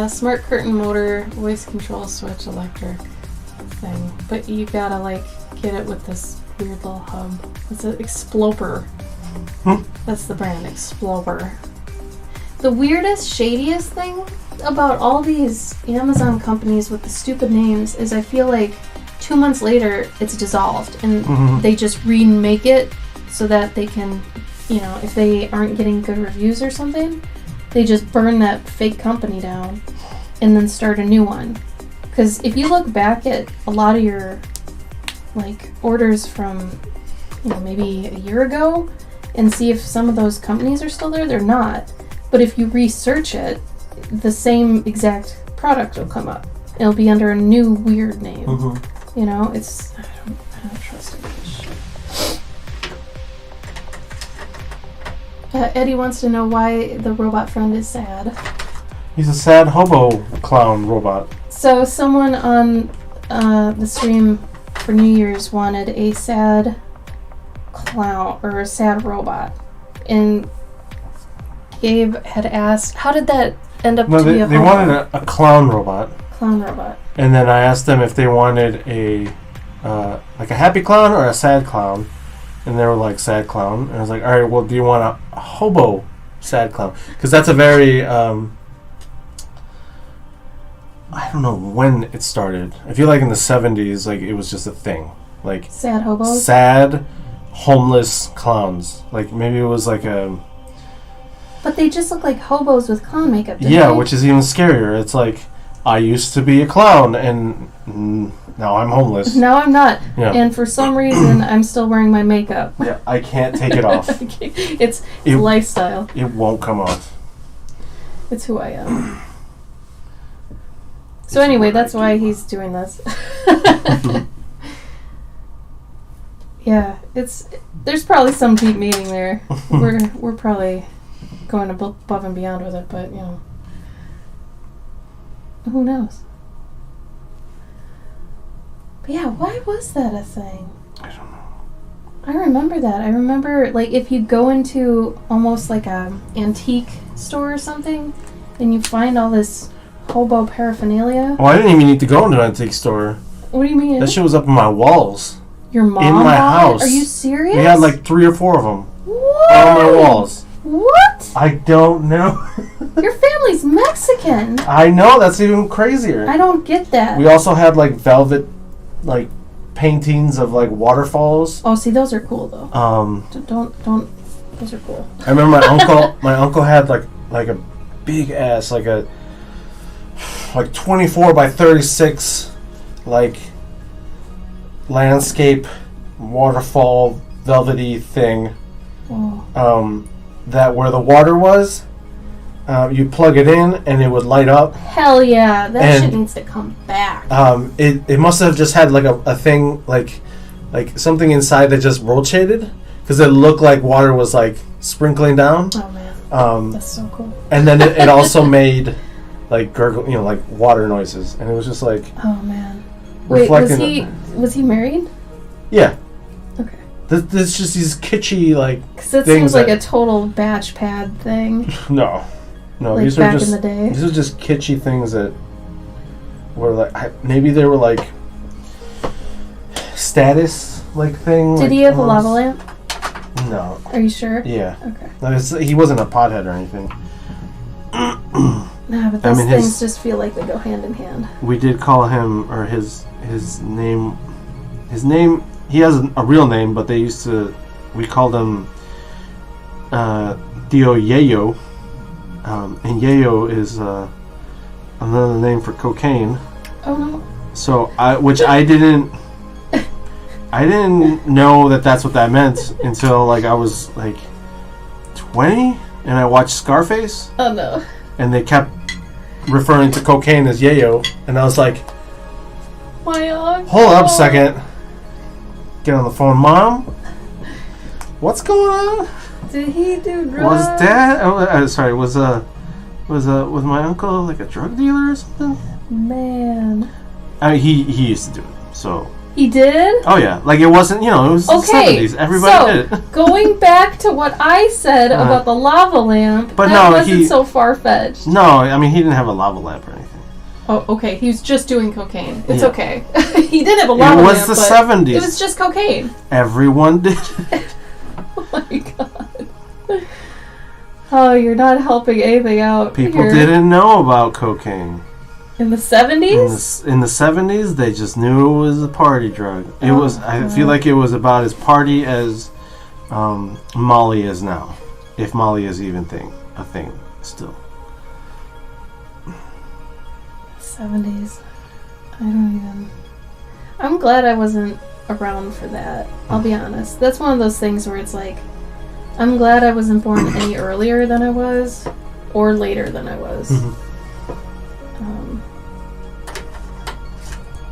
Smart curtain motor, voice control switch, electric thing. But you gotta like get it with this weird little hub. It's an Exploper. That's the brand, Exploper. The weirdest, shadiest thing about all these Amazon companies with the stupid names is I feel like 2 months later it's dissolved and they just remake it so that they can, you know, if they aren't getting good reviews or something, they just burn that fake company down and then start a new one. Because if you look back at a lot of your like orders from, you know, maybe a year ago and see if some of those companies are still there, they're not. But if you research it, the same exact product will come up. It'll be under a new weird name. You know, it's I don't trust it. Eddie wants to know why the robot friend is sad. He's a sad hobo clown robot. So someone on the stream for New Year's wanted a sad clown or a sad robot, and Gabe had asked, "How did that end up to be a they hobo?" wanted a clown robot. Clown robot. And then I asked them if they wanted a like a happy clown or a sad clown, and they were like sad clown. And I was like, all right, well, do you want a hobo sad clown? Because that's a very I don't know when it started. I feel like in the 70s, like it was just a thing, like Sad hobos. sad homeless clowns. Like maybe it was like a But they just look like hobos with clown makeup. Didn't yeah, they? which is even scarier. It's like I used to be a clown and now I'm homeless. Now I'm not. Yeah. And for some reason, I'm still wearing my makeup. Yeah, I can't take it off. It's lifestyle. It won't come off. It's who I am. So anyway, that's why he's doing this. Yeah, there's probably some deep meaning there. We're probably going above and beyond with it, but you know, who knows? But yeah, why was that a thing? I don't know. I remember that. I remember, like, if you go into almost like a antique store or something, and you find all this hobo paraphernalia. Oh, I didn't even need to go into an antique store. What do you mean? That shit was up on my walls. Your mom in my bought house. it? Are you serious? We had like 3 or 4 of them What? on my walls. What? I don't know. Your family's Mexican. I know, that's even crazier. I don't get that. We also had like velvet, like paintings of like waterfalls. Oh, see, those are cool though. Don't. Those are cool. I remember my uncle. My uncle had like a big ass like 24 by 36 like landscape waterfall velvety thing. Oh. That where the water was, you plug it in and it would light up. Hell yeah, that And, shit needs to come back. It must have just had like a thing like something inside that just rotated because it looked like water was like sprinkling down. Oh man, that's so cool. And then it also made like gurgle, you know, like water noises, and it was just like Oh man. Wait, was he married? Yeah. Okay. There's just these kitschy like. Because it things seems like that- a total batch pad thing. No, Like these back are just in the day. these are just kitschy things that were like maybe they were like status like thing. Did like, he have a almost. lava lamp? No. Are you sure? Yeah. Okay. No, he wasn't a pothead or anything. Nah, but those mean, things just feel like they go hand in hand. We did call him, or his name. He has a real name, but we called him Dio Yayo, and Yayo is another name for cocaine. Oh no. So I didn't know that that's what that meant until like I was like 20 and I watched Scarface, Oh no. and they kept referring to cocaine as yayo, and I was like, My uncle. hold up a second. Get on the phone, Mom. What's going on? Did he do drugs? Was Dad? Was my uncle like a drug dealer or something? Man. I mean, he used to do it. So. He did? Oh yeah, like it wasn't. It was the Okay. 70s. Everybody did it. Going back to what I said about the lava lamp, but that no, wasn't so far-fetched. No, I mean he didn't have a lava lamp or anything. Oh, okay. He was just doing cocaine. It's Yeah. okay. He did have a lava lamp. It was the 70s. It was just cocaine. Everyone did. Oh my god. Oh, you're not helping anything out. People here. didn't know about cocaine. In the 70s? In the 70s, they just knew it was a party drug. It was. I feel like it was about as party as Molly is now, if Molly is even a thing still. 70s. I don't even. I'm glad I wasn't around for that. I'll be honest. That's one of those things where it's like, I'm glad I wasn't born any earlier than I was, or later than I was.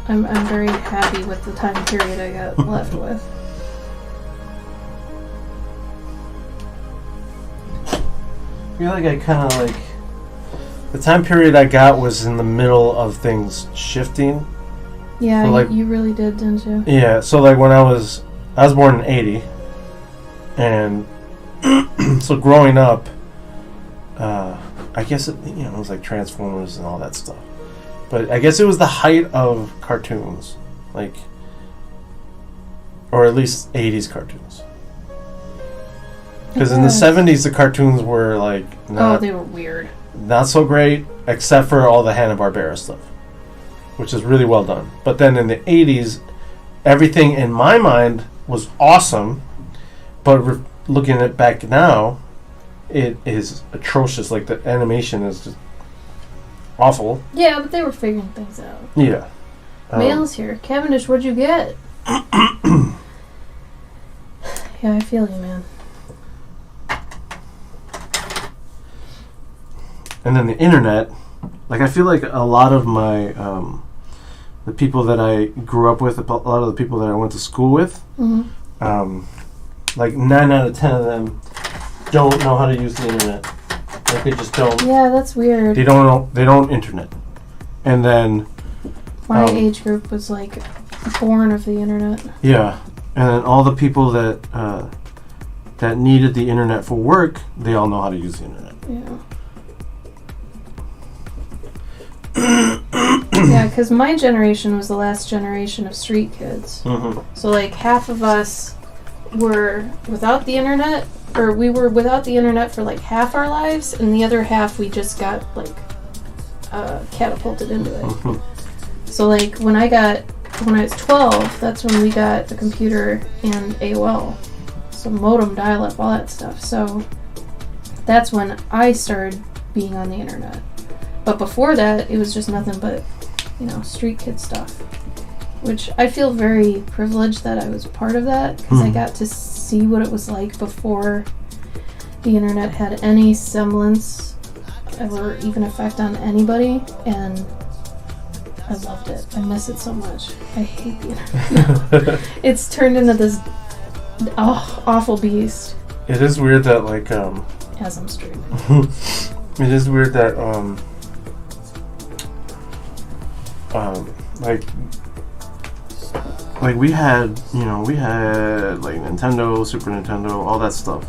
I'm very happy with the time period I got left with. I feel like I kind of like the time period I got was in the middle of things shifting. Yeah, So, like- you really did, didn't you? Yeah, so like when I was born in 80, and so growing up, I guess it was like Transformers and all that stuff. But I guess it was the height of cartoons, like, or at least 80s cartoons. Because in the 70s, the cartoons were like they were weird. not so great, except for all the Hanna-Barbera stuff, which is really well done. But then in the 80s, everything in my mind was awesome, but looking at back now, it is atrocious. Like the animation is just awful. Yeah, but they were figuring things out. Yeah. Mail's here. Cavendish, what'd you get? Yeah, I feel you, man. And then the internet, like I feel like a lot of my the people that I grew up with, a lot of the people that I went to school with, like 9 out of 10 of them don't know how to use the internet. Like they just don't. Yeah, that's weird. They don't internet. And then My age group was like born of the internet. yeah, and then all the people that that needed the internet for work, they all know how to use the internet. Yeah. Yeah, because my generation was the last generation of street kids. So like half of us were without the internet, or we were without the internet for like half our lives, and the other half we just got like catapulted into it. So like when I was 12, that's when we got the computer and AOL. So modem, dial-up, all that stuff. So that's when I started being on the internet. But before that, it was just nothing but, street kid stuff. Which I feel very privileged that I was part of that, because I got to see what it was like before the internet had any semblance or even effect on anybody, and I loved it. I miss it so much. I hate the internet. It's turned into this awful beast. It is weird that like As I'm streaming. it is weird that like we had like Nintendo, Super Nintendo, all that stuff.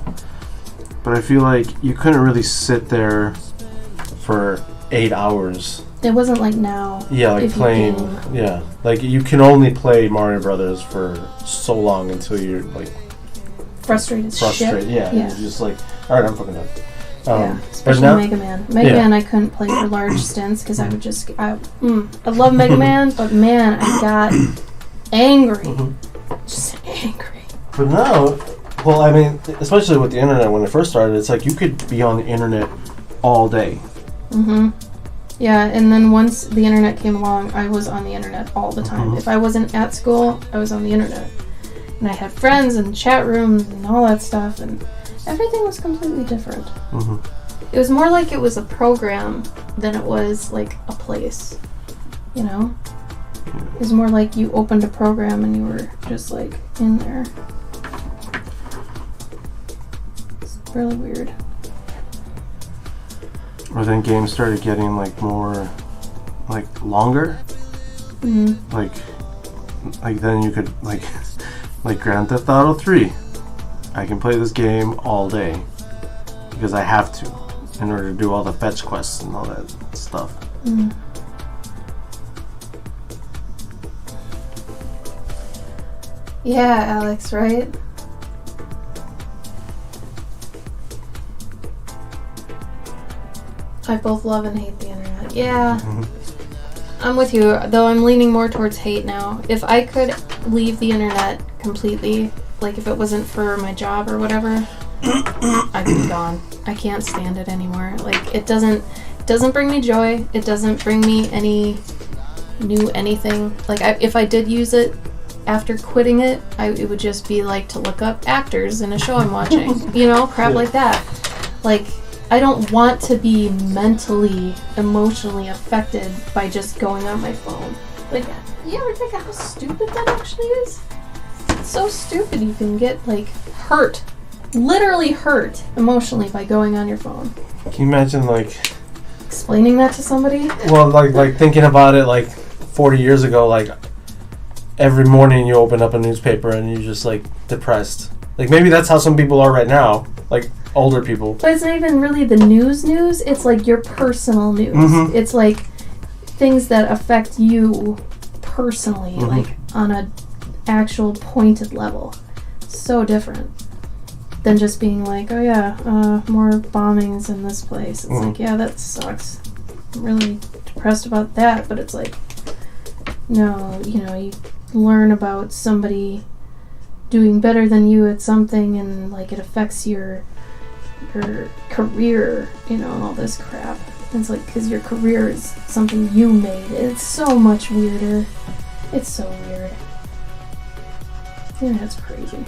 But I feel like you couldn't really sit there for 8 hours. It wasn't like now. Yeah, like if you playing. game. Yeah, like you can only play Mario Brothers for so long until you're like Frustrated. Yeah, Yeah. you're just like, all right, I'm fucking done. Yeah, but especially now, Mega Man. Mega Man I couldn't play for large stints because I would just... I love Mega Man, but man, I got angry. Just angry. But now, well, I mean, especially with the internet, when it first started, it's like you could be on the internet all day. Yeah, and then once the internet came along, I was on the internet all the time. If I wasn't at school, I was on the internet. And I had friends and chat rooms and all that stuff, and Everything was completely different. Mm-hmm. It was more like it was a program than it was like a place, you know? It was more like you opened a program and you were just like in there. It's really weird. Or then games started getting like more like longer. Mm-hmm. Like then you could like Grand Theft Auto 3. I can play this game all day because I have to in order to do all the fetch quests and all that stuff. Mm. Yeah, Alex, right? I both love and hate the internet. Yeah. Mm-hmm. I'm with you, though I'm leaning more towards hate now. If I could leave the internet completely, like if it wasn't for my job or whatever, I'd be gone. I can't stand it anymore. Like it doesn't bring me joy. It doesn't bring me any new anything. Like if I did use it after quitting it, it would just be like to look up actors in a show I'm watching. You know, crap like that. Like I don't want to be mentally, emotionally affected by just going on my phone. Like, you ever think of how stupid that actually is? It's so stupid you can get, like, hurt. Literally hurt emotionally by going on your phone. Can you imagine, like... Explaining that to somebody? Well, like thinking about it, like, 40 years ago, like, every morning you open up a newspaper and you're just, like, depressed. Like, maybe that's how some people are right now. Like, older people. But it's not even really the news. It's like your personal news. Mm-hmm. It's like things that affect you personally, mm-hmm. like on a actual pointed level. So different than just being like, oh yeah, more bombings in this place. It's mm-hmm. like, yeah, that sucks. I'm really depressed about that. But it's like, no, you know, you learn about somebody doing better than you at something and like it affects your career, you know, and all this crap. And it's like, because your career is something you made. It's so much weirder. It's so weird. Yeah, it's crazy.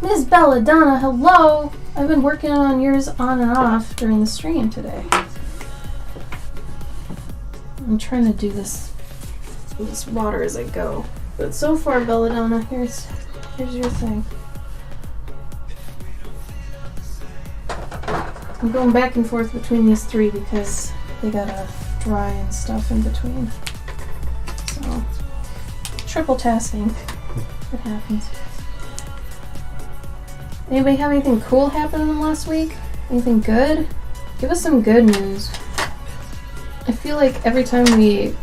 Miss Belladonna, hello! I've been working on yours on and off during the stream today. I'm trying to do this water as I go. But so far, Belladonna, here's your thing. I'm going back and forth between these three because they gotta dry and stuff in between. So, triple tasking. It happens. Anybody have anything cool happen in the last week? Anything good? Give us some good news. I feel like every time we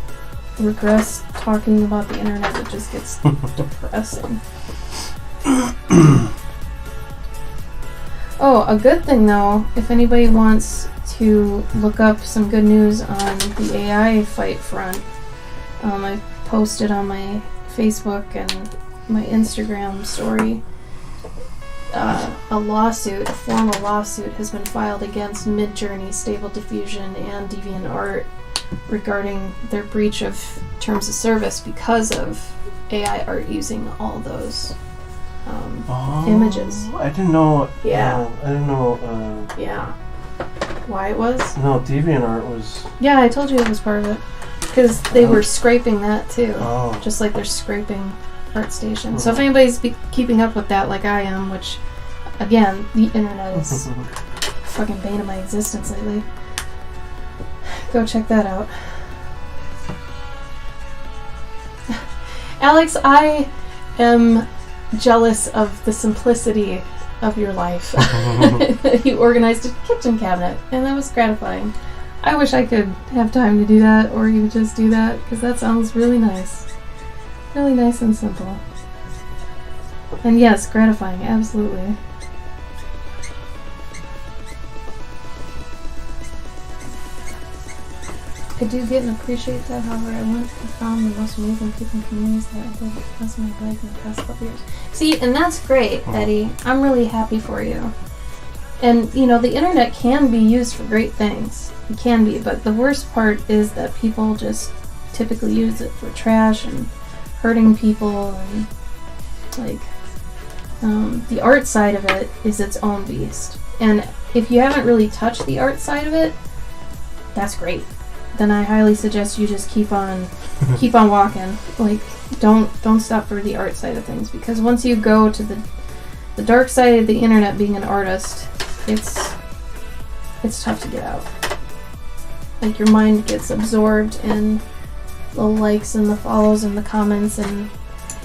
regress talking about the internet, it just gets depressing. Oh, a good thing though, if anybody wants to look up some good news on the AI fight front, I posted on my Facebook and my Instagram story a formal lawsuit has been filed against Midjourney, Stable Diffusion, and DeviantArt regarding their breach of terms of service because of AI art using all those images. I didn't know. Yeah. I didn't know. Yeah. Why it was? No, DeviantArt was. Yeah, I told you it was part of it. Because they were scraping that too. Oh. Just like they're scraping ArtStation. So if anybody's keeping up with that like I am, which, again, the internet is fucking bane of my existence lately, go check that out. Alex, I am jealous of the simplicity of your life. You organized a kitchen cabinet, and that was gratifying. I wish I could have time to do that, or even just do that, because that sounds really nice. Really nice and simple. And yes, gratifying, absolutely. I do get and appreciate that, however, I went and found the most amazing people and communities that I did most of my life in the past couple years. See, and that's great, Eddie. I'm really happy for you. And, you know, the internet can be used for great things. It can be, but the worst part is that people just typically use it for trash and hurting people and Like, the art side of it is its own beast. And if you haven't really touched the art side of it, that's great. Then I highly suggest you just keep on walking. Like, don't stop for the art side of things, because once you go to the dark side of the internet, being an artist, it's tough to get out. Like, your mind gets absorbed in the likes and the follows and the comments, and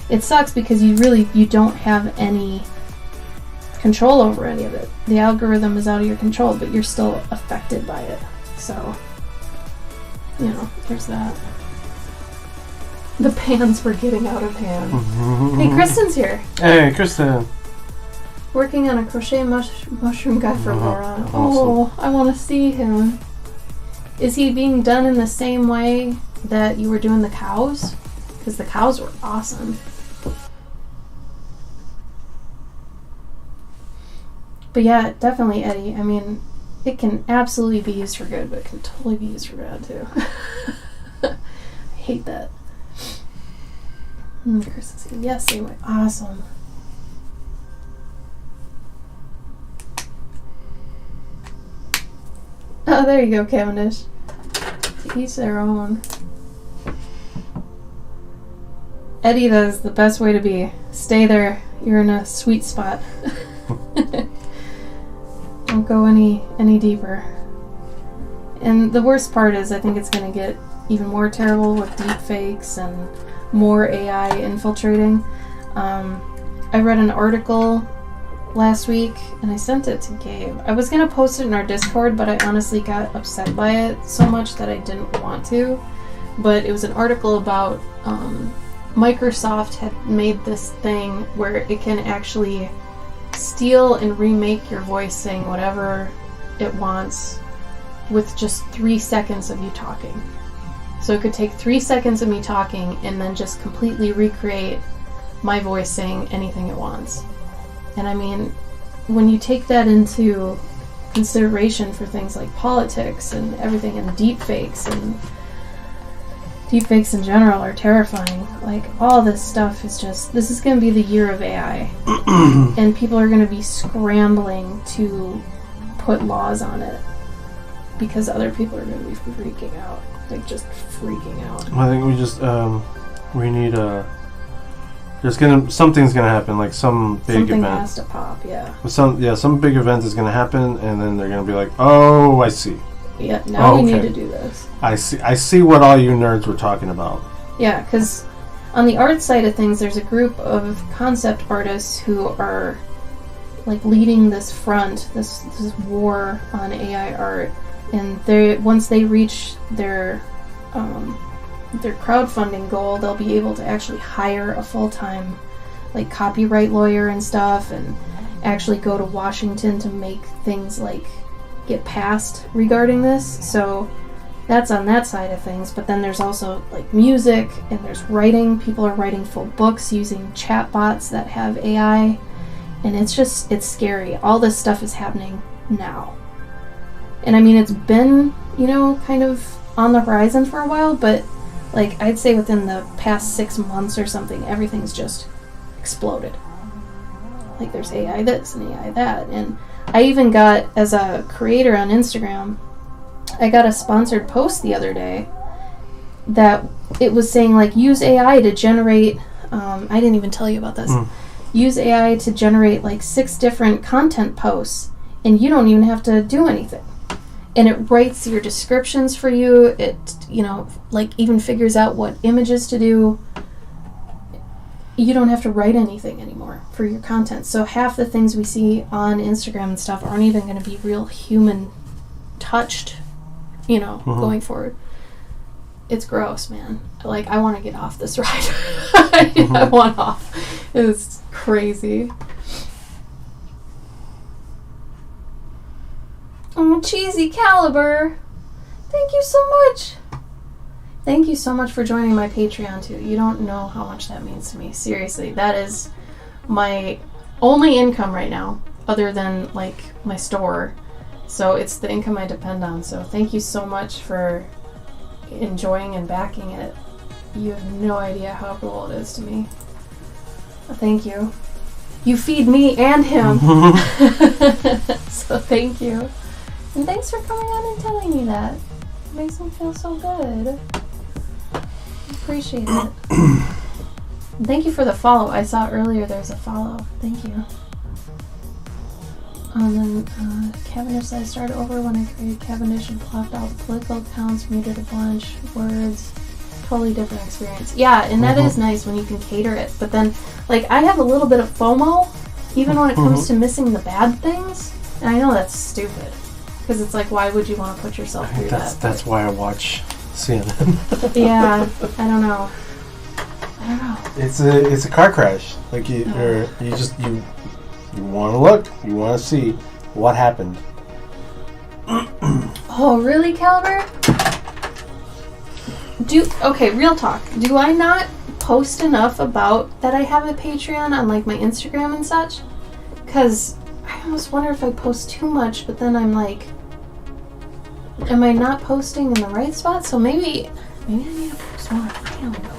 it sucks because you don't have any control over any of it. The algorithm is out of your control, but you're still affected by it. So, there's that. The pans were getting out of hand. Hey, Kristen's here. Hey, Kristen. Working on a crochet mushroom guy for Laura. Awesome. Oh, I want to see him. Is he being done in the same way that you were doing the cows? Because the cows were awesome. But yeah, definitely, Eddie. I mean, it can absolutely be used for good, but it can totally be used for bad too. I hate that. Kristen's here. Yes, same way. Awesome. Oh, there you go, Cavendish. To each their own. Eddie, that is the best way to be. Stay there. You're in a sweet spot. Don't go any deeper. And the worst part is, I think it's going to get even more terrible with deep fakes and more AI infiltrating. I read an article last week, and I sent it to Gabe. I was going to post it in our Discord, but I honestly got upset by it so much that I didn't want to. But it was an article about Microsoft had made this thing where it can actually steal and remake your voice saying whatever it wants with just 3 seconds of you talking. So it could take 3 seconds of me talking and then just completely recreate my voice saying anything it wants. And I mean, when you take that into consideration for things like politics and everything, and deepfakes in general are terrifying. Like, all this stuff is just, this is going to be the year of AI. And people are going to be scrambling to put laws on it because other people are going to be freaking out. Like, just freaking out. I think we just, we need something's gonna happen, like some big Something event. has to pop, yeah. Some big event is gonna happen, and then they're gonna be like, "Oh, I see. Yeah, now we need okay. to do this. I see what all you nerds were talking about." Yeah, because on the art side of things, there's a group of concept artists who are like leading this front, this war on AI art, and once they reach their crowdfunding goal, they'll be able to actually hire a full-time like copyright lawyer and stuff, and actually go to Washington to make things like get passed regarding this. So that's on that side of things. But then there's also like music, and there's writing. People are writing full books using chatbots that have AI, and it's scary. All this stuff is happening now. And I mean, it's been, kind of on the horizon for a while, but like, I'd say within the past 6 months or something, everything's just exploded. Like, there's AI this and AI that. And I even got, as a creator on Instagram, I got a sponsored post the other day that it was saying, like, use AI to generate, I didn't even tell you about this, use AI to generate like 6 different content posts, and you don't even have to do anything. And it writes your descriptions for you. It, like, even figures out what images to do. You don't have to write anything anymore for your content. So half the things we see on Instagram and stuff aren't even going to be real human touched, going forward. It's gross, man. Like, I want to get off this ride. I want off. It's crazy. Oh, Cheesy Caliber. Thank you so much. Thank you so much for joining my Patreon, too. You don't know how much that means to me. Seriously, that is my only income right now, other than, like, my store. So it's the income I depend on. So thank you so much for enjoying and backing it. You have no idea how cool it is to me. Thank you. You feed me and him. So thank you. And thanks for coming on and telling me that. It makes me feel so good. I appreciate it. Thank you for the follow. I saw earlier there's a follow. Thank you. Then Cavendish said I started over when I created Cavendish and plopped all the political accounts, muted a bunch, words. Totally different experience. Yeah, and that is nice when you can cater it. But then, like, I have a little bit of FOMO, even when it comes to missing the bad things. And I know that's stupid. Because it's like, why would you want to put yourself through that? That's why I watch CNN. Yeah, I don't know. It's a car crash. Like you want to look, you want to see what happened. Oh, really, Caliber? Okay, real talk. Do I not post enough about that I have a Patreon on like my Instagram and such? Because I almost wonder if I post too much, but then I'm like, am I not posting in the right spot? So maybe I need to post more. I don't know.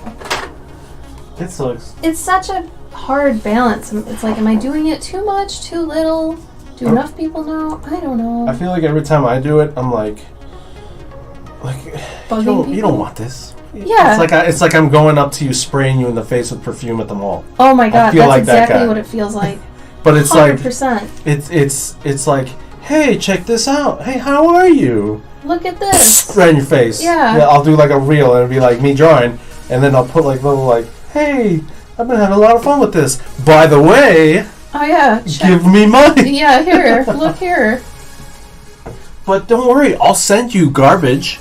It sucks. It's such a hard balance. It's like, am I doing it too much, too little? Do enough people know? I don't know. I feel like every time I do it, I'm like you don't want this. Yeah. It's like I'm going up to you, spraying you in the face with perfume at the mall. Oh my god, feel that's like that exactly guy. what it feels like. But it's 100%. like it's like, hey, check this out. Hey, how are you? Look at this. Right in your face. Yeah. I'll do like a reel and it'll be like me drawing, and then I'll put like little like, hey, I've been having a lot of fun with this. By the way, Oh yeah. give me money. Yeah, here. Look here. But don't worry, I'll send you garbage.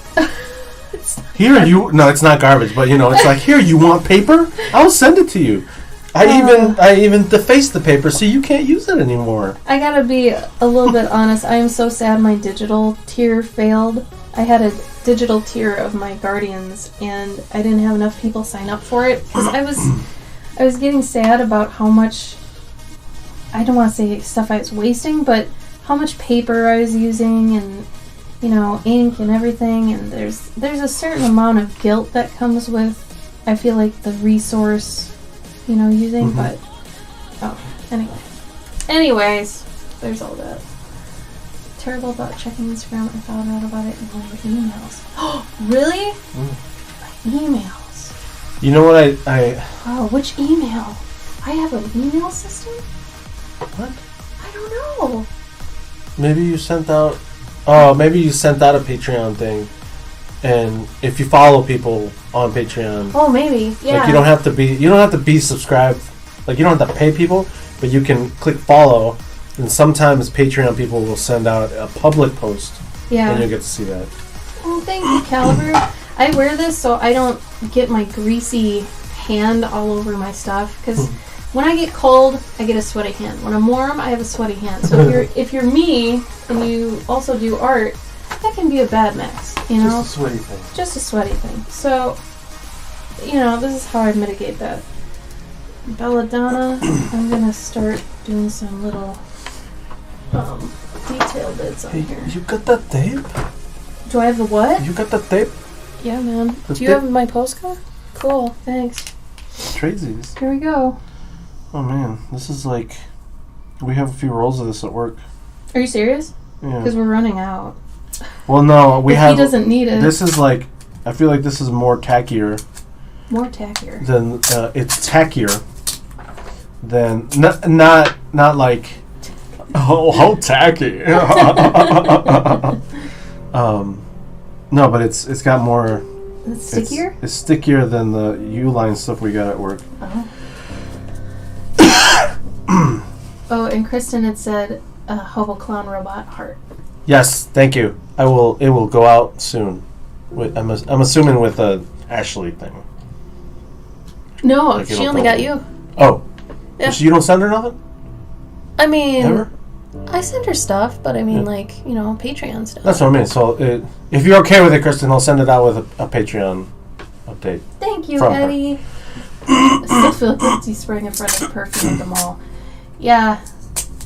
No, it's not garbage, but it's like, here, you want paper? I'll send it to you. I even defaced the paper so you can't use it anymore. I gotta be a little bit honest. I am so sad my digital tier failed. I had a digital tier of my Guardians, and I didn't have enough people sign up for it because I was getting sad about how much, I don't want to say stuff I was wasting, but how much paper I was using and ink and everything, and there's a certain amount of guilt that comes with, I feel like, the resource using, but anyways, there's all that. Terrible about checking Instagram. I found out about it in one of the emails. Really? Emails. You know what I Oh, which email? I have an email system? what? I don't know. Maybe you sent out a Patreon thing, and if you follow people on Patreon, Oh, maybe. Yeah. like you don't have to be subscribed, like you don't have to pay people, but you can click follow, and sometimes Patreon people will send out a public post, and you'll get to see that. Oh, thank you, Caliber. I wear this so I don't get my greasy hand all over my stuff, because when I get cold, I get a sweaty hand. When I'm warm, I have a sweaty hand. So if you're me and you also do art, that can be a bad mix, Just a sweaty thing. Just a sweaty thing. So, this is how I mitigate that. Belladonna, I'm gonna start doing some little detail bits on here. You got that tape? Do I have the what? You got that tape? Yeah, man. The Do you have my postcard? Cool, thanks. Tradesies. Here we go. Oh man, this is like, we have a few rolls of this at work. Are you serious? Yeah. Because we're running out. Well, no, He doesn't need it. This is like, I feel like this is more tackier More tackier. than it's tackier than not like, oh, how tacky. No, but it's got more. It's stickier? It's stickier than the Uline stuff we got at work. Oh. Oh, and Kristen had said Hobo Clown Robot Heart. Yes, thank you. It will go out soon. I'm assuming with a Ashley thing. No, Like she only got you. Oh. Yeah. So you don't send her nothing? I mean, Ever? I send her stuff, but I mean, Yeah. like, Patreon stuff. That's what I mean. So if you're okay with it, Kristen, I'll send it out with a Patreon update. Thank you, From her. Eddie. I still feel guilty spraying in front of perfume at the mall. Yeah,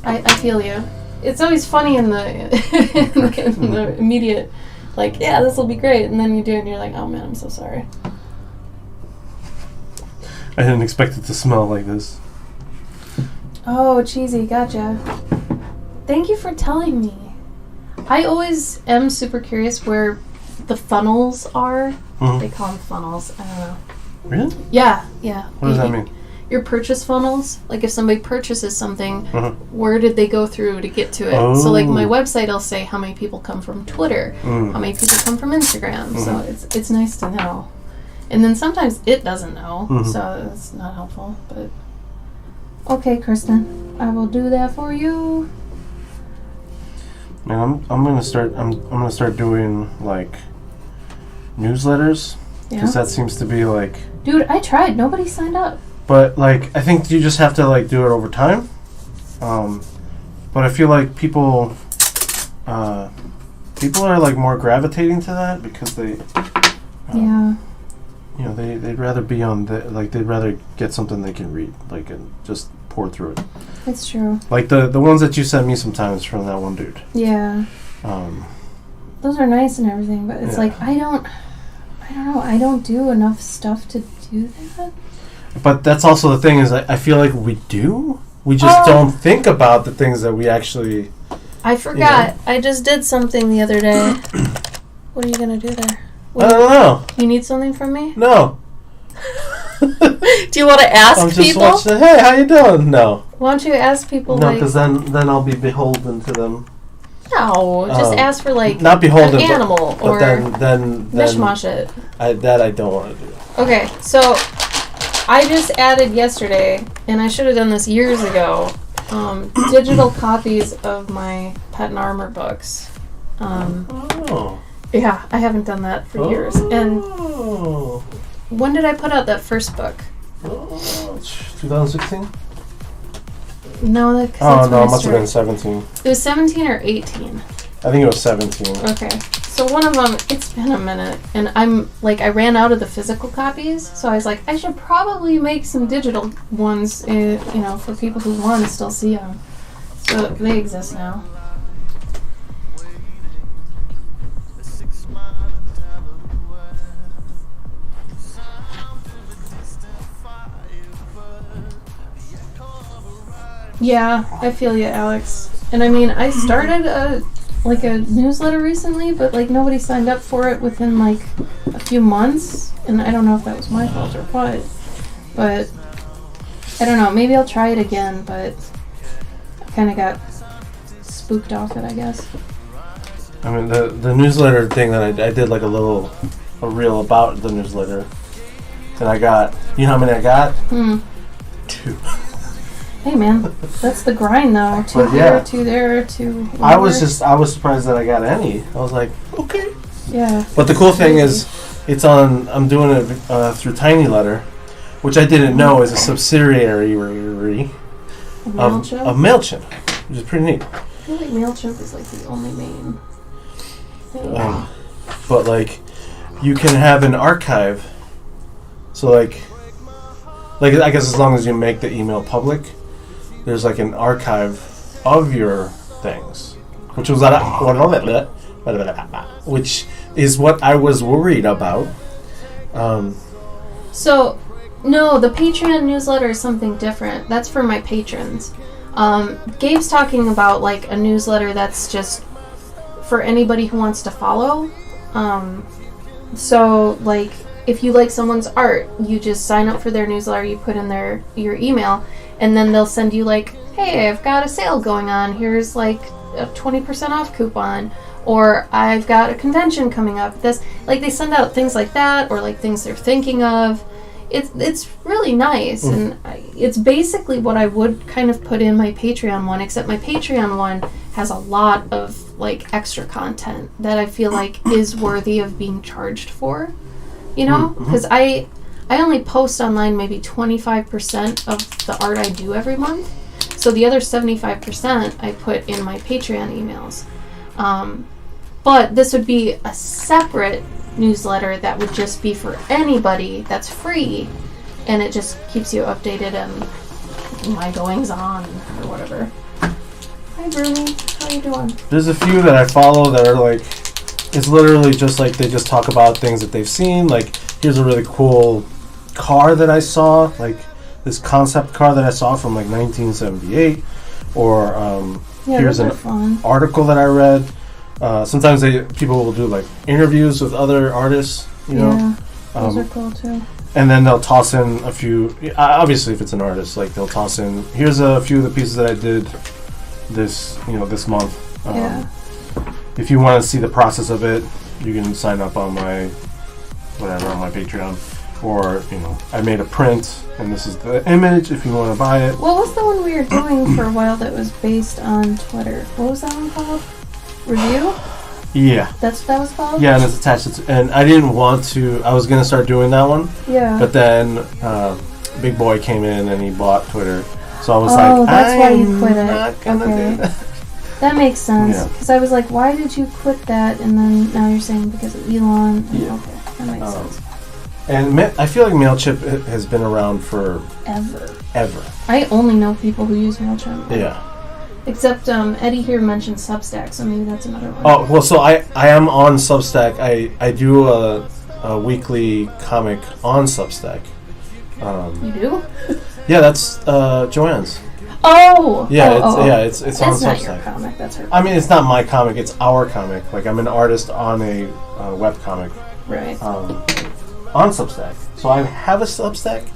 I feel you. It's always funny in the, in the immediate, like, yeah, this will be great, and then you do it and you're like, oh man, I'm so sorry. I didn't expect it to smell like this. Oh, cheesy. Gotcha. Thank you for telling me. I always am super curious where the funnels are. Mhm. They call them funnels. I don't know. Really? Yeah. What does that mean? Your purchase funnels. Like if somebody purchases something, Mhm. where did they go through to get to it? Oh. So like my website, I'll say how many people come from Twitter, Mm. how many people come from Instagram. So Mhm. it's nice to know. And then sometimes it doesn't know, Mhm. so it's not helpful. But okay, Kristen, I will do that for you. Man, I'm gonna start doing like newsletters Yeah, because that seems to be like. dude, I tried. Nobody signed up. But like, I think you just have to like do it over time. But I feel like people are like more gravitating to that because they, Yeah. you know, they'd rather be on they'd rather get something they can read, like, and just pour through it. It's true. Like the ones that you sent me sometimes from that one dude. Yeah. Those are nice and everything, but it's Yeah. like I don't know. I don't do enough stuff to do that. But that's also the thing is I feel like we do. We just don't think about the things that we actually. I forgot. I just did something the other day. What are you gonna do there? I don't know. You need something from me? No. Do you want to ask I'm just people? watching. Hey, how you doing? No. Why don't you ask people No, like? because then I'll be beholden to them. No, just ask for like Not beholden, an animal but or then mishmash it. I don't want to do. Okay, so I just added yesterday, and I should have done this years ago. Digital copies of my Pet and Armor books. Oh. Yeah, I haven't done that for years. And Oh. when did I put out that first book? 2016? No, that's Oh when no, I it must have been started. 17. It was 17 or 18. I think it was 17. Okay, so one of them, it's been a minute, and I'm like, I ran out of the physical copies, so I was like, I should probably make some digital ones, for people who want to still see them. So they exist now. Yeah, I feel you, Alex. And I mean, I started a newsletter recently, but like nobody signed up for it within like a few months, and I don't know if that was my fault or what. But I don't know. Maybe I'll try it again, but I kind of got spooked off it, I guess. I mean, the newsletter thing that I did like a reel about the newsletter, and I got, you know how many I got? 2. Hey man, that's the grind though. 2 But here, yeah. 2 there, 2. I was surprised that I got any. I was like, okay. Yeah. But the cool thing is, I'm doing it through Tiny Letter, which I didn't know is a subsidiary MailChimp? of MailChimp, which is pretty neat. I feel like MailChimp is like the only main thing. But like, you can have an archive. So like I guess as long as you make the email public, there's like an archive of your things, which is what I was worried about. So, no, the Patreon newsletter is something different. That's for my patrons. Gabe's talking about like a newsletter that's just for anybody who wants to follow. So like if you like someone's art, you just sign up for their newsletter, you put in your email, and then they'll send you like, hey, I've got a sale going on, here's like a 20% off coupon, or I've got a convention coming up. This, like, they send out things like that, or like things they're thinking of. It's really nice, and it's basically what I would kind of put in my Patreon one, except my Patreon one has a lot of like extra content that I feel like is worthy of being charged for, you know, because I only post online maybe 25% of the art I do every month, so the other 75% I put in my Patreon emails. But this would be a separate newsletter that would just be for anybody, that's free, and it just keeps you updated on my goings on or whatever. Hi Bruni, how you doing? There's a few that I follow that are like, it's literally just like they just talk about things that they've seen. Like, here's a really cool car that I saw. Like, this concept car that I saw from like 1978, or here's those are an fun. article that I read. Sometimes people will do like interviews with other artists, you know. Yeah, those are cool too. And then they'll toss in a few. Obviously, if it's an artist, like they'll toss in. Here's a few of the pieces that I did this month. Yeah. If you want to see the process of it, you can sign up on my Patreon, or I made a print, and this is the image if you want to buy it. What was the one we were doing for a while that was based on Twitter? What was that one called? Review? Yeah. That's what that was called? Yeah, and it's attached to, and I didn't want to. I was gonna start doing that one. Yeah. But then Big Boy came in and he bought Twitter, so I was oh, like, that's why you quit it. Not gonna Okay. do that. That makes sense. Yeah. Because I was like, why did you quit that? And then now you're saying because of Elon. And Yeah. Okay, that makes sense. And I feel like MailChimp has been around for Ever. I only know people who use MailChimp. Yeah. Except Eddie here mentioned Substack, so maybe that's another one. Oh, well, so I am on Substack. I do a weekly comic on Substack. You do? Yeah, that's Joanne's. Oh! Yeah, oh. it's That's on not Substack. your comic, that's her. I mean, it's not my comic, it's our comic. Like, I'm an artist on a webcomic Right. on Substack. So I have a Substack,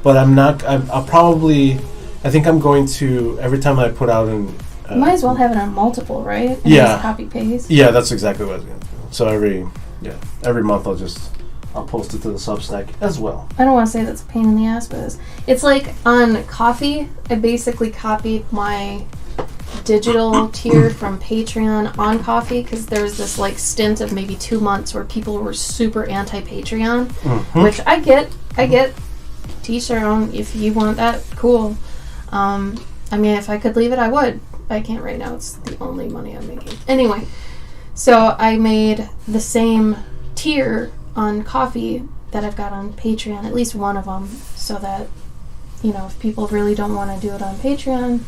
but I'll probably, I think I'm going to, every time I put out an... You might as well have it on multiple, right? And Yeah. just copy paste. Yeah, that's exactly what I was going to do. So every month I'll post it to the Substack as well. I don't want to say that's a pain in the ass, but it's like on Coffee, I basically copied my digital tier from Patreon on Coffee because there was this like stint of maybe 2 months where people were super anti-Patreon, Mm-hmm. which I get. Teach their own. If you want that, cool. I mean, if I could leave it, I would. I can't right now. It's the only money I'm making. Anyway, so I made the same tier on Coffee that I've got on Patreon, at least one of them, so that, if people really don't want to do it on Patreon,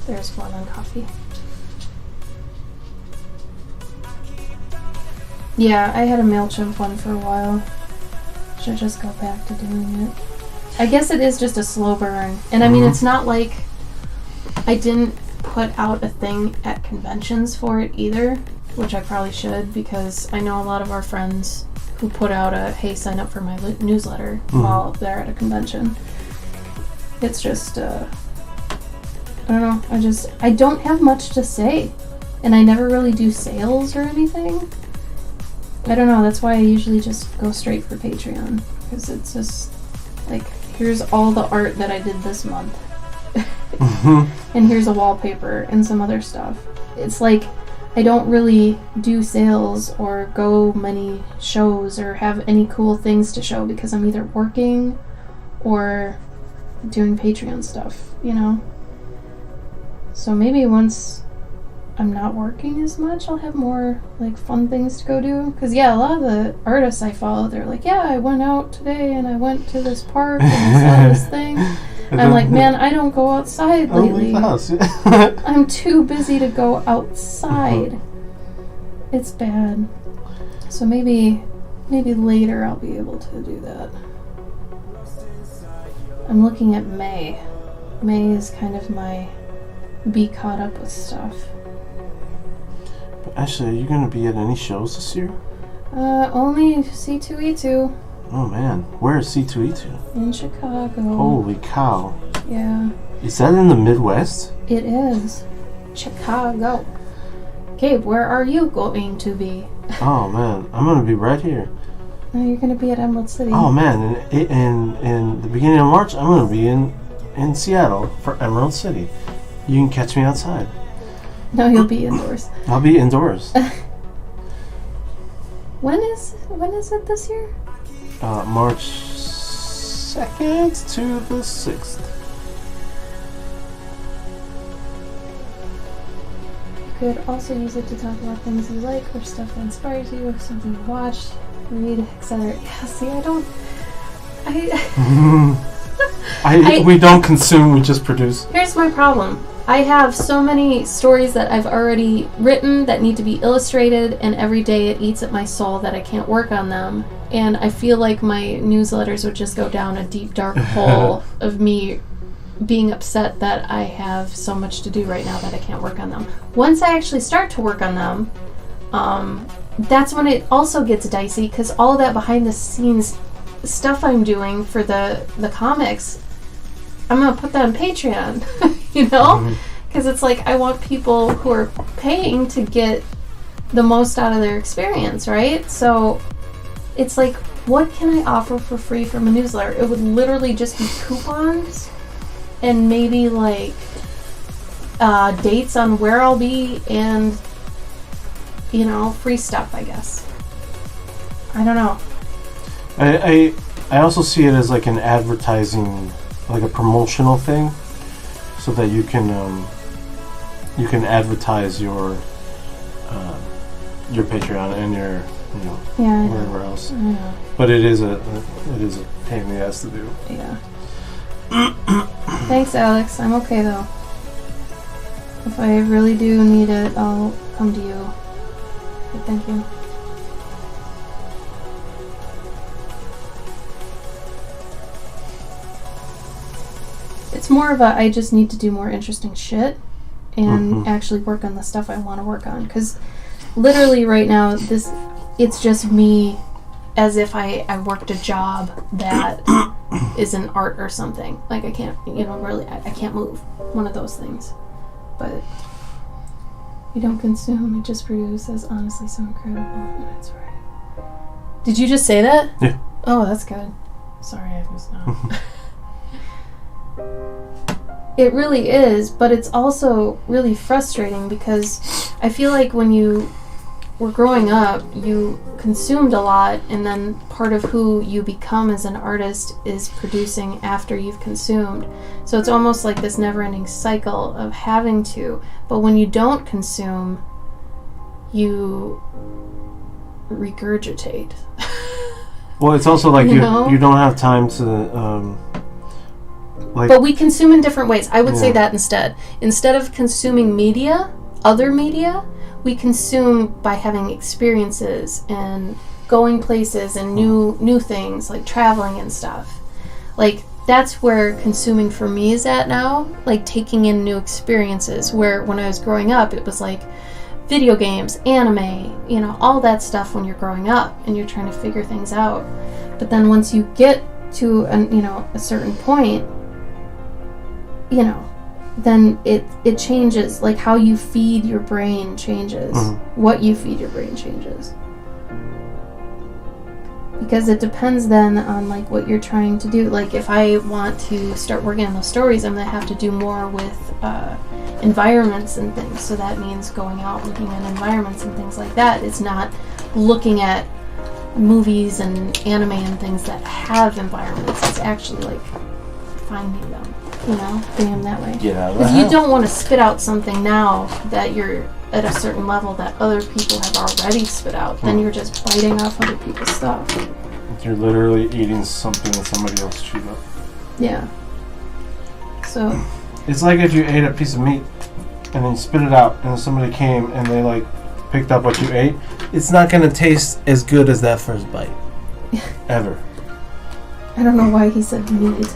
there's one on Coffee. Yeah, I had a MailChimp one for a while. Should just go back to doing it. I guess it is just a slow burn. And I mean, it's not like I didn't put out a thing at conventions for it either, which I probably should, because I know a lot of our friends who put out a, hey, sign up for my newsletter while they're at a convention. It's just, I don't know, I don't have much to say. And I never really do sales or anything. I don't know, that's why I usually just go straight for Patreon. Because it's just, like, here's all the art that I did this month. And here's a wallpaper and some other stuff. It's like, I don't really do sales or go many shows or have any cool things to show because I'm either working or doing Patreon stuff, So maybe once I'm not working as much, I'll have more like fun things to go do. Because a lot of the artists I follow, they're like, yeah, I went out today and I went to this park and I saw this thing. And I'm like, man, I don't go outside lately. I'm too busy to go outside. It's bad. So maybe later I'll be able to do that. I'm looking at May. May is kind of my be caught up with stuff. Ashley, are you going to be at any shows this year? Only C2E2. Oh man, where is C2E2? In Chicago. Holy cow. Yeah. Is that in the Midwest? It is. Chicago. Gabe, where are you going to be? Oh man, I'm going to be right here. No, you're going to be at Emerald City. Oh man, in the beginning of March, I'm going to be in Seattle for Emerald City. You can catch me outside. No, you'll be indoors. I'll be indoors. When is it this year? March 2nd to the 6th. You could also use it to talk about things you like or stuff that inspires you, something you watched, read, etc. Yeah, see, we don't consume, we just produce. Here's my problem. I have so many stories that I've already written that need to be illustrated, and every day it eats at my soul that I can't work on them. And I feel like my newsletters would just go down a deep, dark hole of me being upset that I have so much to do right now that I can't work on them. Once I actually start to work on them, that's when it also gets dicey, because all of that behind the scenes stuff I'm doing for the comics, I'm going to put that on Patreon, you know? Because it's like I want people who are paying to get the most out of their experience, right? So it's like, what can I offer for free from a newsletter? It would literally just be coupons and maybe like dates on where I'll be and, you know, free stuff, I guess. I don't know. I also see it as like an advertising, like a promotional thing, so that you can advertise your Patreon and your, you know, wherever else. Yeah. But it is a pain in the ass to do. Yeah. Thanks, Alex. I'm okay though. If I really do need it, I'll come to you. But thank you. It's more of a, I just need to do more interesting shit and actually work on the stuff I want to work on. Because literally right now, it's just me as if I worked a job that is an art or something. Like I can't, you know, really, I can't move. One of those things. But you don't consume, you just produce. That's honestly so incredible. That's right. Did you just say that? Yeah. Oh, that's good. Sorry, I was not. It really is, but it's also really frustrating because I feel like when you were growing up, you consumed a lot, and then part of who you become as an artist is producing after you've consumed. So it's almost like this never-ending cycle of having to, but when you don't consume, you regurgitate. Well, it's also like you don't have time to... but we consume in different ways. I would say that instead. Instead of consuming media, other media, we consume by having experiences and going places and new things, like traveling and stuff. Like, that's where consuming for me is at now. Like, taking in new experiences. Where when I was growing up, it was like video games, anime, you know, all that stuff when you're growing up and you're trying to figure things out. But then once you get to a certain point, you know, then it changes. Like how you feed your brain changes. What you feed your brain changes. Because it depends then on like what you're trying to do. Like if I want to start working on those stories, I'm going to have to do more with environments and things. So that means going out looking at environments and things like that. It's not looking at movies and anime and things that have environments. It's actually like finding them. You know, doing them that way. Because you don't want to spit out something now that you're at a certain level that other people have already spit out. Then you're just biting off other people's stuff. You're literally eating something that somebody else chewed up. Yeah. So. It's like if you ate a piece of meat and then you spit it out, and then somebody came and they like picked up what you ate. It's not going to taste as good as that first bite. Ever. I don't know why he said meat.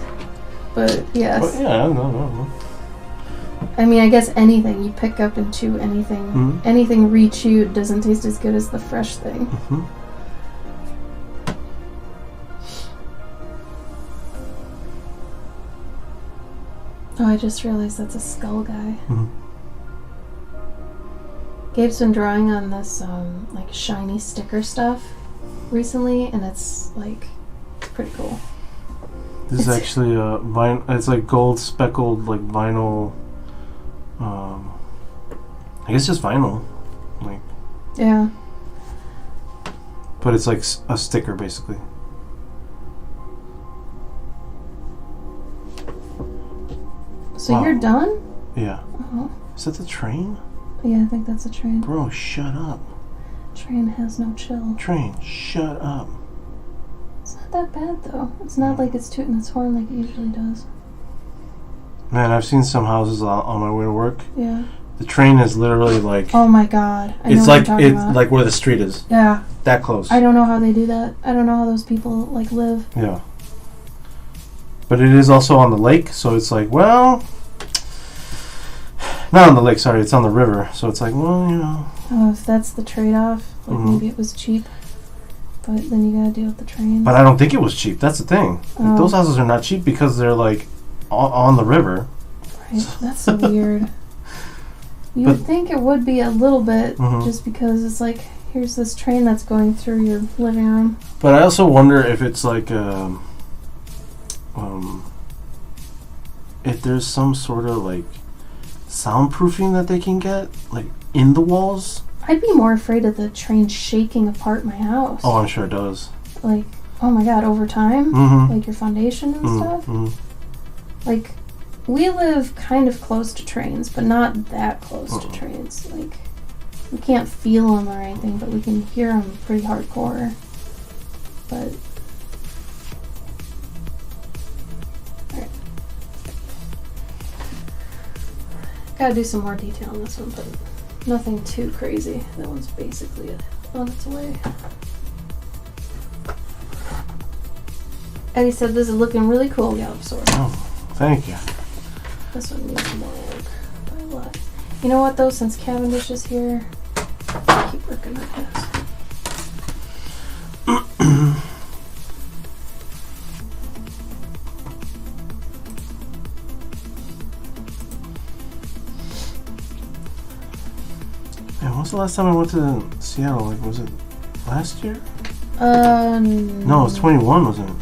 But yes. Well, yeah, no. I mean, I guess anything you pick up and chew, anything re-chewed doesn't taste as good as the fresh thing. Oh, I just realized that's a skull guy. Gabe's been drawing on this like shiny sticker stuff recently, and it's like pretty cool. This is actually a vinyl. It's like gold speckled, like vinyl. I guess just vinyl, like. Yeah. But it's like a sticker, basically. So you're done? Yeah. Is that the train? Yeah, I think that's a train. Bro, shut up. Train has no chill. Train, shut up. It's not that bad though. It's not like it's tooting its horn like it usually does. Man, I've seen some houses on my way to work. Yeah. The train is literally like... Oh my god. I know it's what like you're talking about. like where the street is. Yeah. That close. I don't know how they do that. I don't know how those people like live. Yeah. But it is also on the lake, so it's like, well... Not on the lake, sorry, it's on the river. So it's like, well, you know... Oh, if that's the trade-off, like maybe it was cheap. But then you gotta deal with the trains. But I don't think it was cheap. That's the thing. Oh. Like, those houses are not cheap because they're like on the river. Right. That's so weird. You would think it would be a little bit, just because it's like, here's this train that's going through your living room. But I also wonder if it's like, if there's some sort of like soundproofing that they can get, like in the walls. I'd be more afraid of the train shaking apart my house. Oh, I'm sure it does. Like, oh my god, over time? Like your foundation and stuff? Like, we live kind of close to trains, but not that close to trains. Like, we can't feel them or anything, but we can hear them pretty hardcore. But... Alright. Gotta do some more detail on this one, but... Nothing too crazy. That one's basically on its way. Eddie said this is looking really cool, Galbasaur. Oh, thank you. This one needs more work by a lot. You know what though, since Cavendish is here, I'll keep working on this. Man, when was the last time I went to Seattle? Like, was it last year? No, it was 21, wasn't it?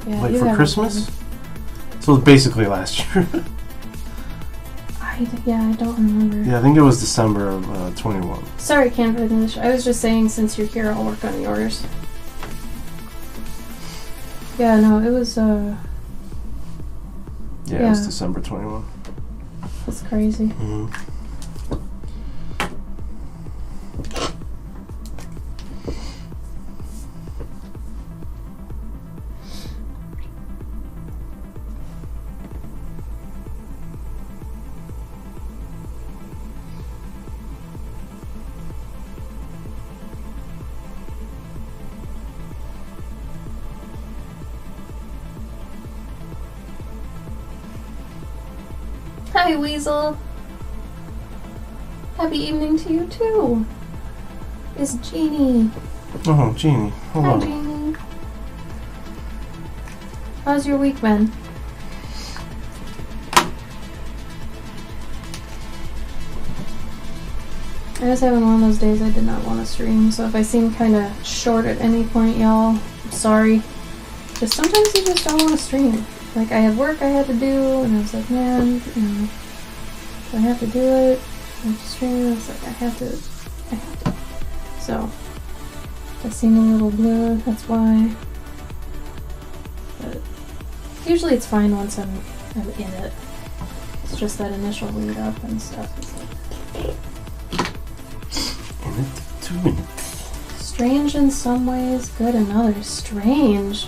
Yeah, like you for haven't Christmas? been. So it was basically last year. I don't remember. Yeah, I think it was December of 21. Sorry, Cavendish. I was just saying, since you're here, I'll work on yours. Yeah, no, it was, Yeah, it was December 21. That's crazy. Hi, Weasel. Happy evening to you, too. It's Jeannie. Oh, Jeannie. Hello. Hi, Jeannie. How's your week been? I was having one of those days I did not want to stream, so if I seem kind of short at any point, y'all, I'm sorry. Just sometimes you just don't want to stream. Like, I had work I had to do, and I was like, man, do I have to do it? I have to stream. I was like, I have to. So, if I seem a little blue, that's why. But usually it's fine once I'm in it. It's just that initial lead up and stuff. It's like, In it, 2 minutes. strange in some ways, good in others. Strange?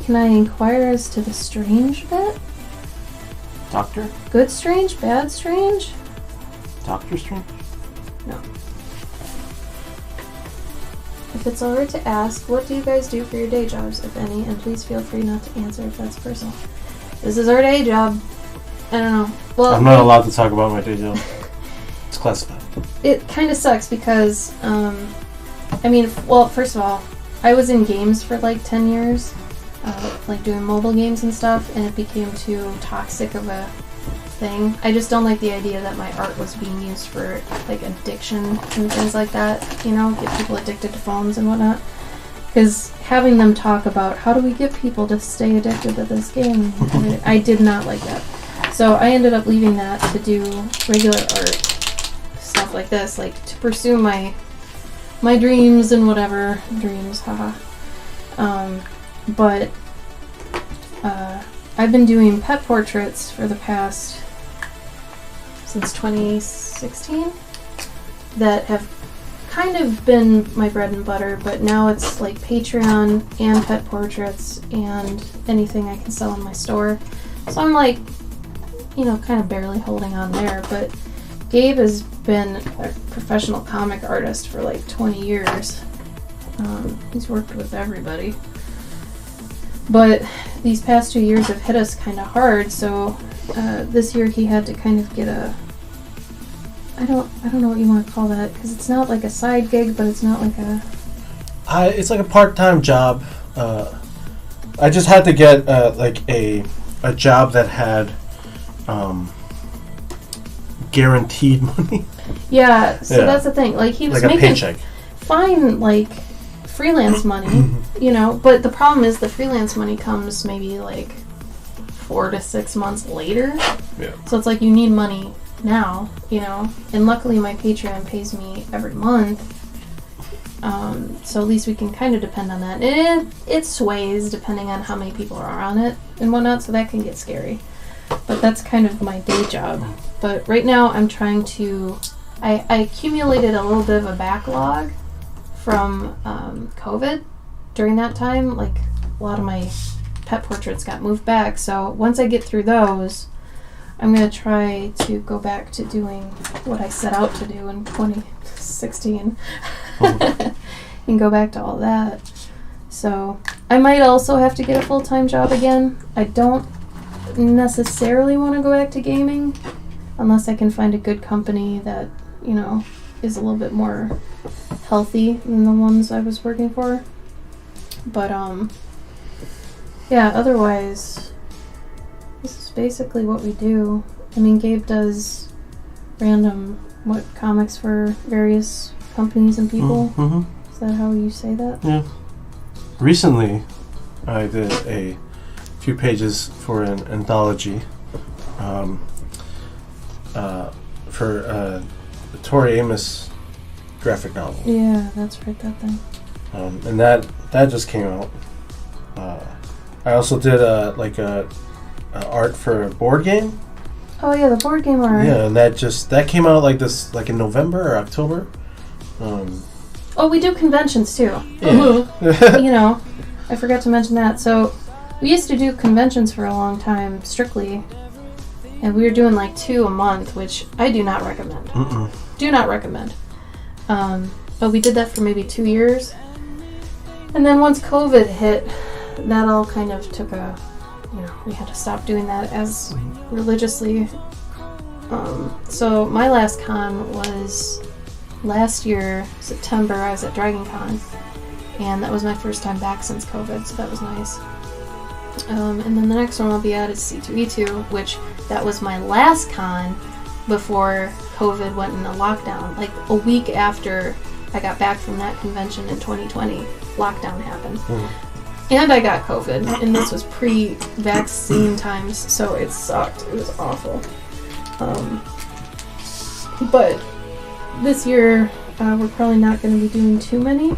Can I inquire as to the strange bit? Doctor? Good strange? Bad strange? Doctor Strange? No. If it's alright to ask, what do you guys do for your day jobs, if any? And please feel free not to answer if that's personal. This is our day job. I don't know. Well, I'm not allowed to talk about my day job. It's classified. It kind of sucks because, well, first of all, I was in games for like 10 years. Like doing mobile games and stuff, and it became too toxic of a thing. I just don't like the idea that my art was being used for like addiction and things like that, get people addicted to phones and whatnot. Because having them talk about how do we get people to stay addicted to this game, I did not like that. So I ended up leaving that to do regular art, stuff like this, like to pursue my dreams and whatever. Dreams, haha. But I've been doing pet portraits for the past, since 2016, that have kind of been my bread and butter, but now it's like Patreon and pet portraits and anything I can sell in my store. So I'm like kind of barely holding on there. But Gabe has been a professional comic artist for like 20 years. He's worked with everybody. But these past 2 years have hit us kind of hard, so this year he had to kind of get a... I don't know what you want to call that, because it's not like a side gig, but it's not like a... It's like a part-time job. I just had to get like a job that had guaranteed money. Yeah, so that's the thing. Like, he was like a making paycheck. fine, like, freelance money, but the problem is the freelance money comes maybe like 4 to 6 months later. Yeah. So it's like you need money now, and luckily my Patreon pays me every month. So at least we can kind of depend on that. And it sways depending on how many people are on it and whatnot, so that can get scary. But that's kind of my day job. But right now I'm trying to... I accumulated a little bit of a backlog from COVID during that time. Like, a lot of my pet portraits got moved back. So once I get through those, I'm going to try to go back to doing what I set out to do in 2016. And go back to all that. So I might also have to get a full-time job again. I don't necessarily want to go back to gaming unless I can find a good company that, is a little bit more healthy than the ones I was working for. But otherwise this is basically what we do. I mean, Gabe does random comics for various companies and people. Mm-hmm. Is that how you say that? Yeah. Recently, I did a few pages for an anthology for the Tori Amos graphic novel. Yeah, that's right, that thing. And that just came out. I also did a art for a board game. Oh yeah, the board game art. Yeah, and that came out like in November or October. Oh, we do conventions too. Yeah. I forgot to mention that. So we used to do conventions for a long time, strictly, and we were doing like 2 a month, which I do not recommend. Mm-mm. Do not recommend. But we did that for maybe 2 years, and then once COVID hit, that all kind of took we had to stop doing that as religiously. So my last con was last year, September. I was at Dragon Con, and that was my first time back since COVID, so that was nice. And then the next one I'll be at is C2E2, which that was my last con before COVID went into lockdown. Like a week after I got back from that convention in 2020, lockdown happened. And I got COVID, and this was pre-vaccine times, so it sucked. It was awful. But this year, we're probably not going to be doing too many.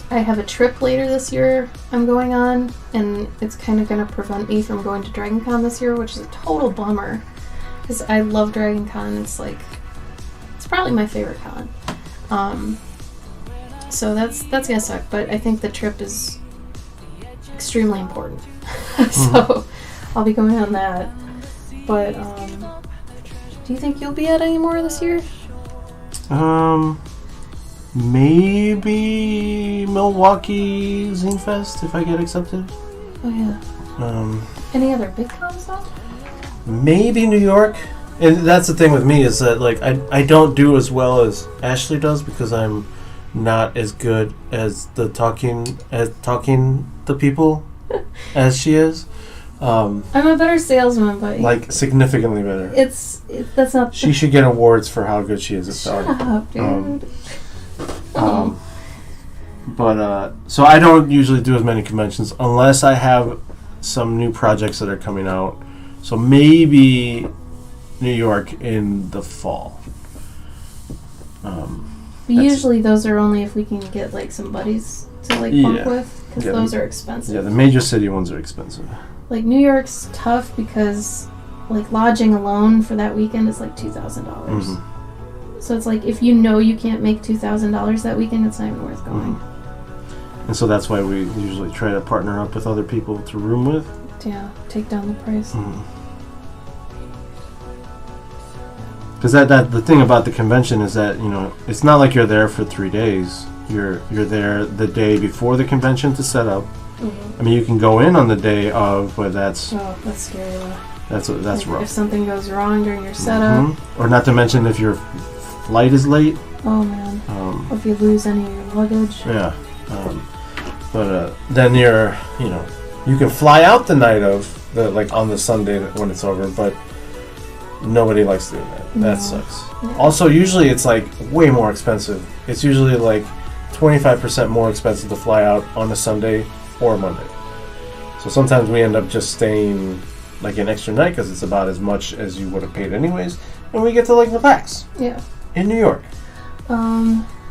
I have a trip later this year I'm going on, and it's kind of going to prevent me from going to Dragon Con this year, which is a total bummer, because I love Dragon Con. It's probably my favorite con. So that's going to suck, but I think the trip is extremely important. So I'll be going on that. But do you think you'll be at any more this year? Maybe Milwaukee Zine Fest if I get accepted. Oh yeah. Any other big cons though? Maybe New York. And that's the thing with me is that like I don't do as well as Ashley does because I'm not as good as talking to people as she is. I'm a better salesman, but like significantly better. That's not. She should get awards for how good she is at selling. Shut up, dude. But so I don't usually do as many conventions unless I have some new projects that are coming out. So maybe New York in the fall. Usually those are only if we can get like some buddies to like bunk with, because those are expensive. Yeah, the major city ones are expensive. Like New York's tough because like lodging alone for that weekend is like $2,000. Mm-hmm. So it's like if you know you can't make $2,000 that weekend, it's not even worth going. Mm-hmm. And so that's why we usually try to partner up with other people to room with. Yeah, take down the price. Mm-hmm. Because that the thing about the convention is that, you know, it's not like you're there for 3 days. You're there the day before the convention to set up. I mean, you can go in on the day of, but that's scary though. That's Like, rough. if something goes wrong during your setup, or not to mention if your flight is late. oh man, or if you lose any of your luggage. Yeah. But then you can fly out the night of like on the Sunday when it's over, but nobody likes doing that. No. That sucks. Yeah. Also, usually it's like way more expensive. It's usually like 25% more expensive to fly out on a Sunday or a Monday. So sometimes we end up just staying like an extra night because it's about as much as you would have paid anyways, and we get to like relax. Yeah. In New York.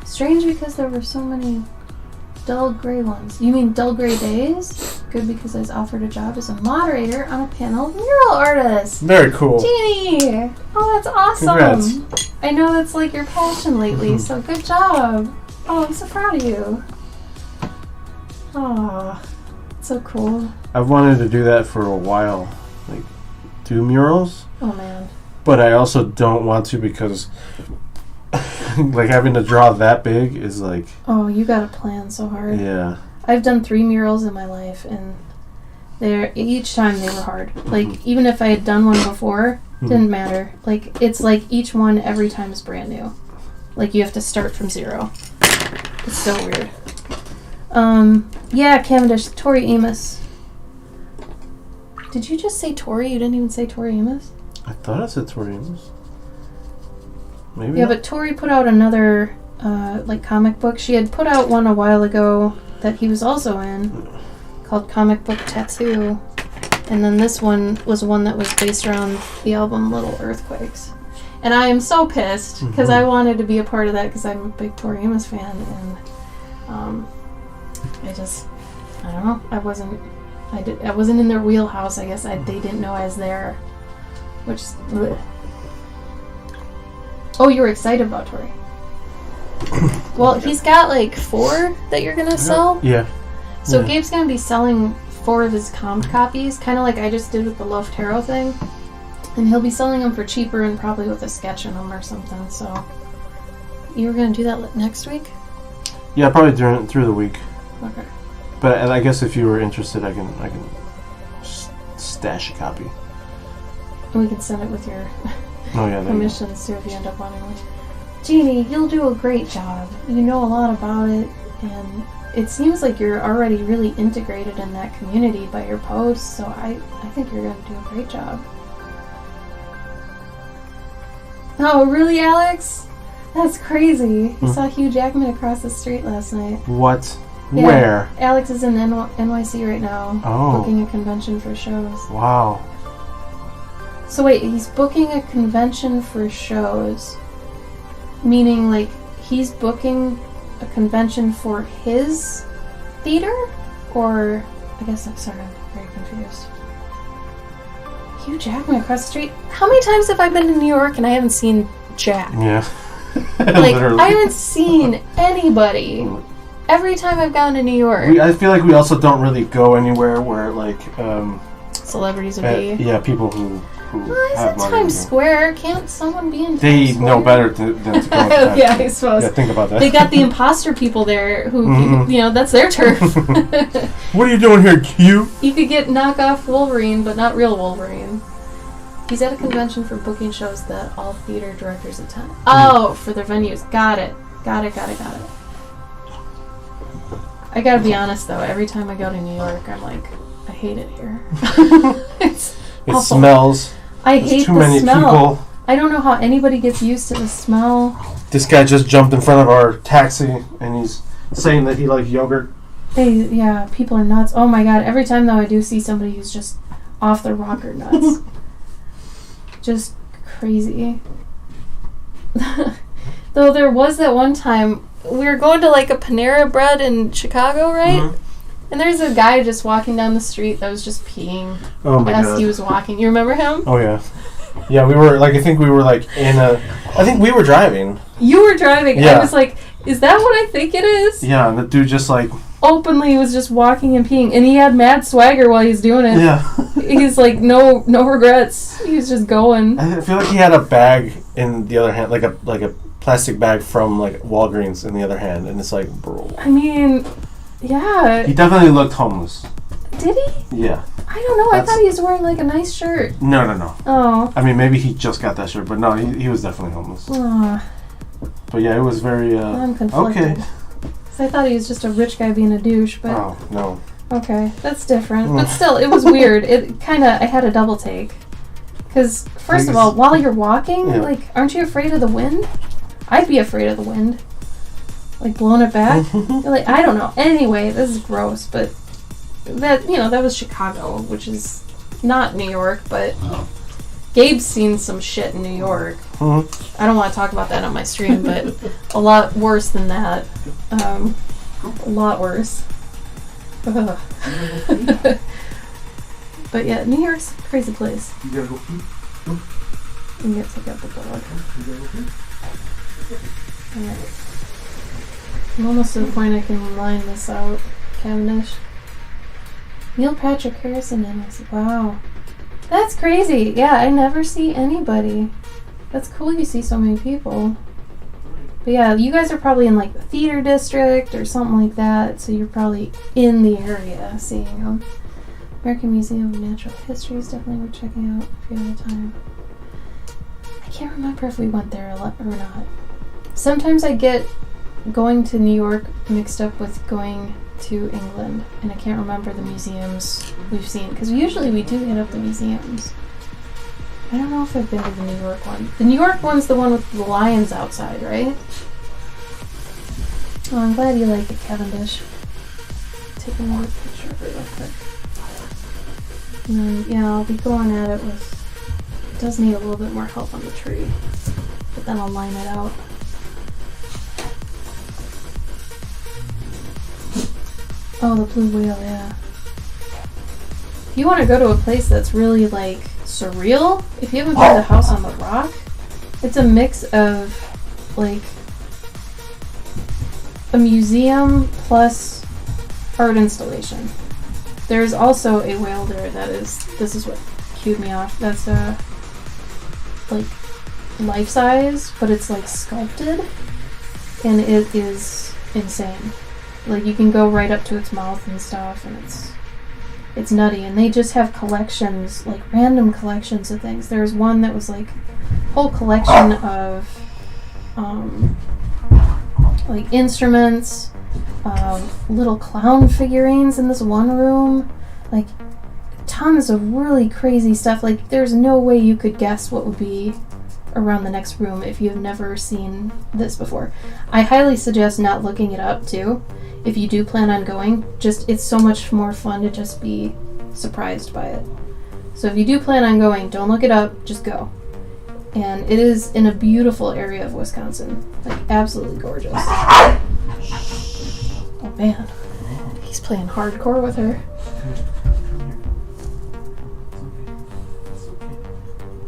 Strange because there were so many dull gray ones. You mean dull gray days? Good, because I was offered a job as a moderator on a panel of mural artists. Very cool. Jeannie! Oh, that's awesome. Congrats. I know that's like your passion lately, so good job. Oh, I'm so proud of you. Oh, so cool. I've wanted to do that for a while, like do murals, Oh man. but I also don't want to because like having to draw that big is like, Oh, you gotta plan so hard. yeah. I've done 3 murals in my life, and each time they were hard. Like, even if I had done one before, didn't matter. Like, it's like each one every time is brand new. Like, you have to start from 0. It's so weird. Yeah, Cavendish, Tori Amos. Did you just say Tori? You didn't even say Tori Amos? I thought I said Tori Amos. Maybe. Yeah, not. but Tori put out another, like, comic book. She had put out one a while ago that he was also in, called Comic Book Tattoo. And then this one was one that was based around the album Little Earthquakes. And I am so pissed, because I wanted to be a part of that, because I'm a big Tori Amos fan, and I don't know, I wasn't in their wheelhouse, I guess. They didn't know I was there, which is, bleh. Oh, you were excited about Tori. Well, he's got like 4 that you're gonna sell. Yeah. So Yeah. Gabe's gonna be selling 4 of his comped copies, kind of like I just did with the Love Tarot thing. And he'll be selling them for cheaper and probably with a sketch in them or something. So you were gonna do that next week? Yeah, probably through the week. Okay. But I guess if you were interested, I can stash a copy. And we can send it with your Oh yeah. There you go. commissions too if you end up wanting one. Jeannie, you'll do a great job. You know a lot about it, and it seems like you're already really integrated in that community by your posts, so I think you're going to do a great job. Oh, really, Alex? That's crazy. I saw Hugh Jackman across the street last night. What? Yeah. Where? Alex is in NYC right now, Oh. booking a convention for shows. Wow. So wait, he's booking a convention for shows, meaning like he's booking a convention for his theater? Or, I guess I'm sorry, I'm very confused. Hugh Jackman across the street? How many times have I been to New York and I haven't seen Jack? Yeah. Like, Literally. I haven't seen anybody every time I've gone to New York. I feel like we also don't really go anywhere where like Celebrities would be. yeah, people who Well, it's have in money. Times Square. Can't someone be in They Times know Square? better than to go to Times Yeah, I Square. suppose. Yeah, think about that. They got the imposter people there who, Mhm. you know, that's their turf. What are you doing here, Q? You could get knockoff Wolverine, but not real Wolverine. He's at a convention for booking shows that all theater directors attend. Oh, for their venues. Got it. Got it. I gotta be honest, though. Every time I go to New York, I'm like, I hate it here. It's It awful. smells. I There's hate too the many smell. people. I don't know how anybody gets used to the smell. This guy just jumped in front of our taxi and he's saying that he likes yogurt. Yeah, people are nuts. Oh my god, every time though I do see somebody who's just off their rocker nuts. Just crazy. Though there was that one time, we were going to like a Panera Bread in Chicago, right? Mhm. And there's a guy just walking down the street that was just peeing Oh my as god. he was walking. You remember him? Oh yeah. Yeah, we were like, I think we were driving. You were driving. Yeah. I was like, is that what I think it is? Yeah, and the dude just like, Openly was just walking and peeing, and he had mad swagger while he's doing it. yeah. He's like, no regrets. He was just going. I feel like he had a bag in the other hand, like a plastic bag from like Walgreens in the other hand, and it's like, bro. I mean, yeah. He definitely looked homeless. Did he? Yeah. I don't know. I thought he was wearing like a nice shirt. No. Oh. I mean, maybe he just got that shirt, but no, he was definitely homeless. But yeah, it was very. I'm conflicted. Okay. So I thought he was just a rich guy being a douche, but. Oh no. Okay, that's different. But still, it was weird. It kind of, I had a double take. Because, first of all, while you're walking, like, aren't you afraid of the wind? I'd be afraid of the wind. Like, blowing it back. Like, I don't know. Anyway, this is gross, but that, that was Chicago, which is not New York, but Gabe's seen some shit in New York. I don't want to talk about that on my stream, but a lot worse than that. A lot worse. But yeah, New York's a crazy place. You gotta go pee? You can get take out the dog. You gotta go pee? Alright. I'm almost to the point I can line this out. Cavendish. Neil Patrick Harrison in this. Wow. That's crazy. Yeah, I never see anybody. That's cool you see so many people. But yeah, you guys are probably in like the theater district or something like that, so you're probably in the area seeing them. American Museum of Natural History is definitely worth checking out if you have the time. I can't remember if we went there or not. Sometimes I get going to New York mixed up with going to England, and I can't remember the museums we've seen, because usually we do hit up the museums. I don't know if I've been to the New York one. The New York one's the one with the lions outside, right? Oh, I'm glad you like it, Cavendish. Take another picture of it real quick. And then, yeah, I'll be going at it with... It does need a little bit more help on the tree. But then I'll line it out. Oh, the blue whale, yeah. If you want to go to a place that's really, like, surreal, if you haven't been to House on the Rock, it's a mix of, like, a museum plus art installation. There's also a whale there that is, this is what cued me off, that's like life-size, but it's like sculpted, and it is insane. Like, you can go right up to its mouth and stuff, and it's nutty. And they just have collections, like random collections of things. There's one that was like a whole collection of like instruments, little clown figurines in this one room, like tons of really crazy stuff. Like, there's no way you could guess what would be around the next room if you've never seen this before. I highly suggest not looking it up too. If you do plan on going, it's so much more fun to just be surprised by it. So if you do plan on going, don't look it up, just go. And it is in a beautiful area of Wisconsin. Like, absolutely gorgeous. Oh man, he's playing hardcore with her.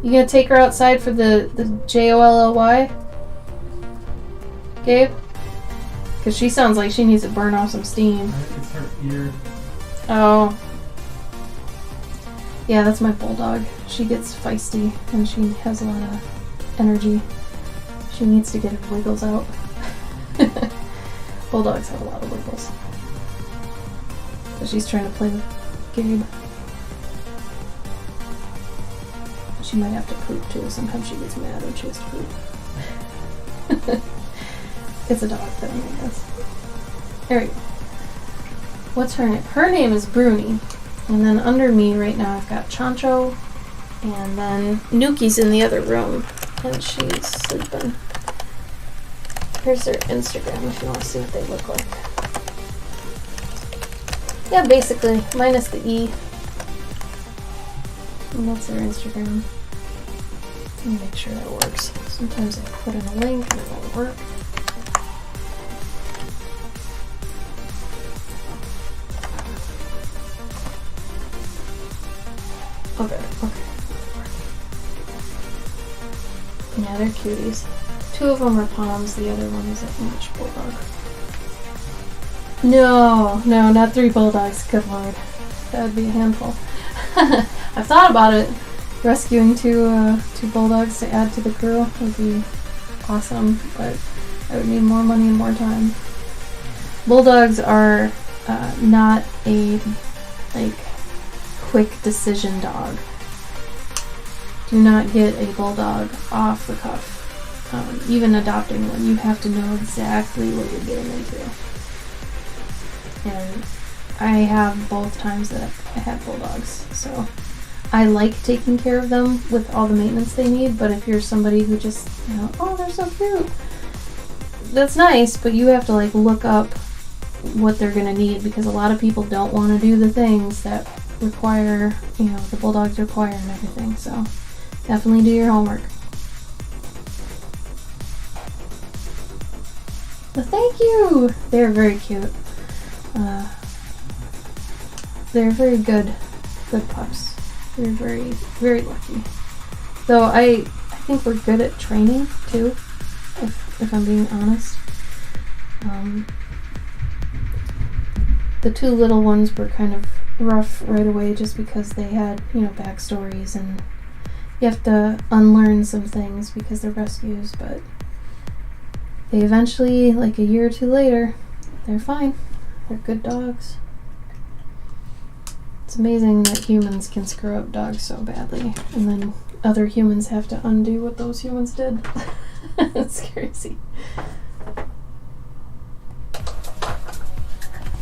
You gonna take her outside for the JOLLY? Gabe? Because she sounds like she needs to burn off some steam. It's her ear. Oh. Yeah, that's my bulldog. She gets feisty and she has a lot of energy. She needs to get her wiggles out. Bulldogs have a lot of wiggles. So she's trying to play with Gabe. She might have to poop too. Sometimes she gets mad when she has to poop. It's a dog thing, I guess. There we go. What's her name? Her name is Bruni. And then under me right now I've got Chancho. And then Nuki's in the other room. And she's sleeping. Here's their Instagram if you want to see what they look like. Yeah, basically. Minus the E. And that's their Instagram. Let me make sure that works. Sometimes I put in a link and it won't work. Okay. Yeah, they're cuties. 2 of them are Poms, the other one is a English Bulldog. No, not 3 Bulldogs, good lord. That would be a handful. I've thought about it. rescuing two bulldogs to add to the crew would be awesome, but I would need more money and more time. Bulldogs are not a like quick decision dog. Do not get a bulldog off the cuff. Even adopting one, you have to know exactly what you're getting into. And I have both times that I had bulldogs, so I like taking care of them with all the maintenance they need. But if you're somebody who just, oh, they're so cute, that's nice, but you have to like look up what they're gonna need, because a lot of people don't want to do the things that require, the bulldogs require and everything. So definitely do your homework. But thank you! They're very cute. They're very good pups. They're very, very lucky. Though I think we're good at training too, if I'm being honest. The two little ones were kind of rough right away just because they had, backstories, and you have to unlearn some things because they're rescues, but they eventually, like a year or two later, they're fine. They're good dogs. It's amazing that humans can screw up dogs so badly, and then other humans have to undo what those humans did. It's crazy.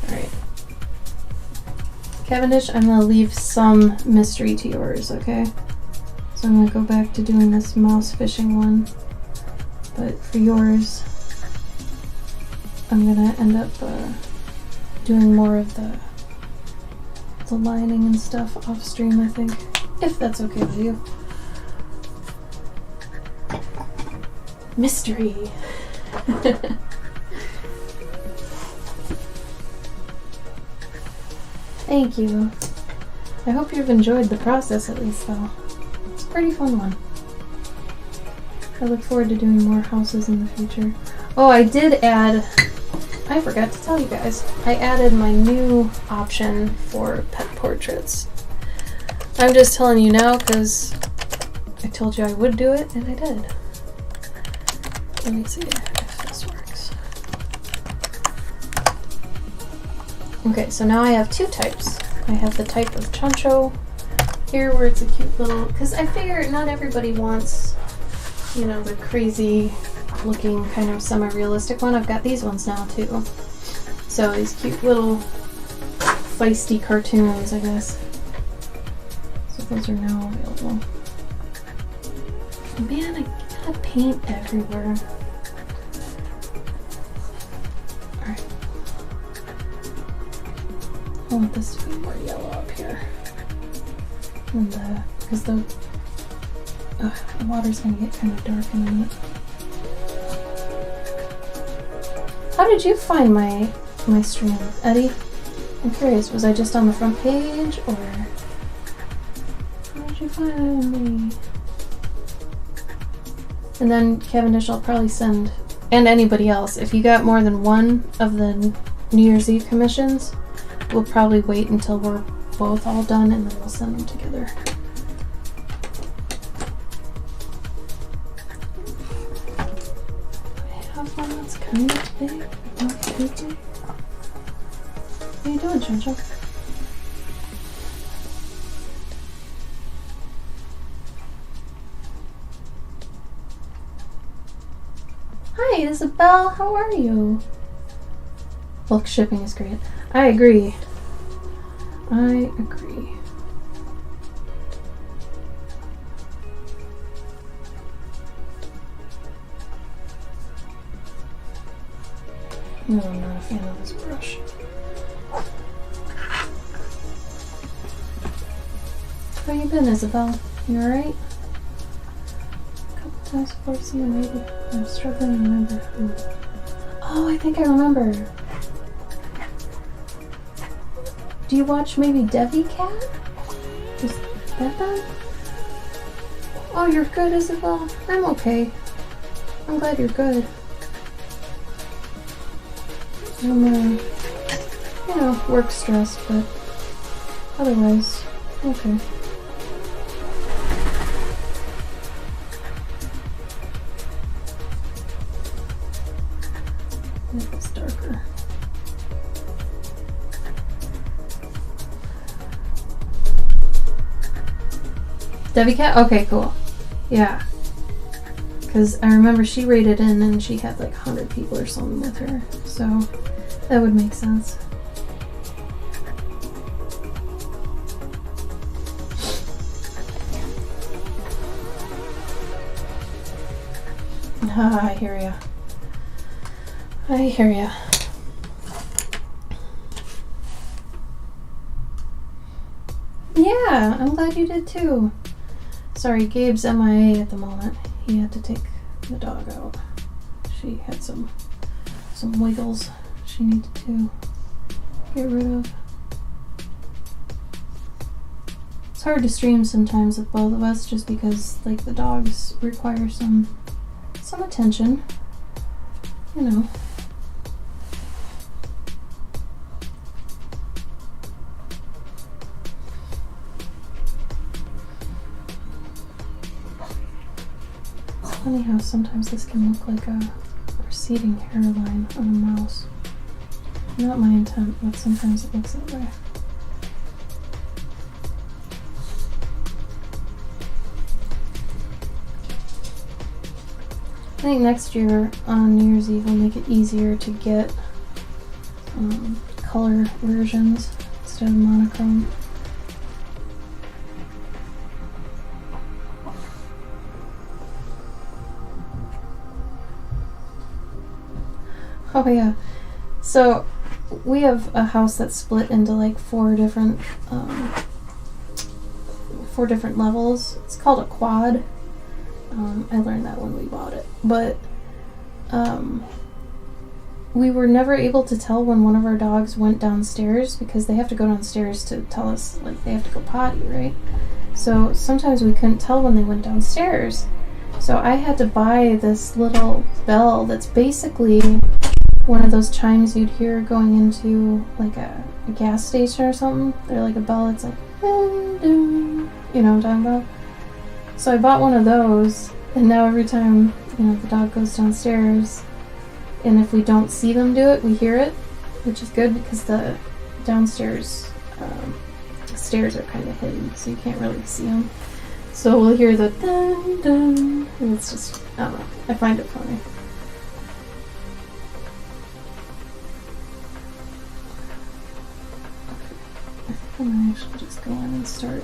Alright. Cavendish, I'm going to leave some mystery to yours, okay? So I'm going to go back to doing this mouse fishing one. But for yours, I'm going to end up doing more of the lining and stuff off stream, I think. If that's okay with you. Mystery. Thank you. I hope you've enjoyed the process at least, though. It's a pretty fun one. I look forward to doing more houses in the future. Oh, I did add... I forgot to tell you guys. I added my new option for pet portraits. I'm just telling you now because I told you I would do it, and I did. Let me see if this works. Okay, so now I have two types. I have the type of Chancho here where it's a cute little... Because I figure not everybody wants, the crazy looking kind of semi-realistic one. I've got these ones now too. So these cute little feisty cartoons, I guess. So those are now available. Man, I got paint everywhere. Alright. I want this to be more yellow up here. And because the water's gonna get kind of dark in a minute. How did you find my stream, Eddie? I'm curious, was I just on the front page, or how did you find me? And then Cavendish, I'll probably send, and anybody else, if you got more than one of the New Year's Eve commissions, we'll probably wait until we're both all done and then we'll send them together. One that's kind of big, not too big. What are you doing, Chancho? Hi, Isabel. How are you? Bulk shipping is great. I agree. I agree. No, I'm not a fan of this brush. How you been, Isabel? You alright? A couple times before someone maybe. I'm struggling to remember who. Oh, I think I remember. Do you watch maybe Devi Cat? Is that them? Oh, you're good, Isabel? I'm okay. I'm glad you're good. I'm, work stress, but otherwise, okay. It's darker. Debbie Cat? Okay, cool. Yeah. Because I remember she rated in and she had like 100 people or something with her. So that would make sense. I hear ya. I hear ya. Yeah, I'm glad you did too. Sorry, Gabe's MIA at the moment. He had to take the dog out. She had some wiggles she needed to get rid of. It's hard to stream sometimes with both of us just because like the dogs require some attention, you know. It's funny how sometimes this can look like a receding hairline on a mouse. Not my intent, but sometimes it looks that way. I think next year on New Year's Eve we'll make it easier to get color versions instead of monochrome. Oh yeah, so we have a house that's split into like four different levels. It's called a quad. I learned that when we bought it, but we were never able to tell when one of our dogs went downstairs because they have to go downstairs to tell us like they have to go potty, right? So sometimes we couldn't tell when they went downstairs. So I had to buy this little bell that's basically one of those chimes you'd hear going into like a gas station or something. They're like a bell that's like, dun, dun, you know what I'm talking about? So I bought one of those, and now every time, you know, the dog goes downstairs, and if we don't see them do it, we hear it, which is good because the downstairs stairs are kind of hidden, so you can't really see them. So we'll hear the dun dun, and it's just, I don't know, I find it funny. I think I'm gonna actually just go in and start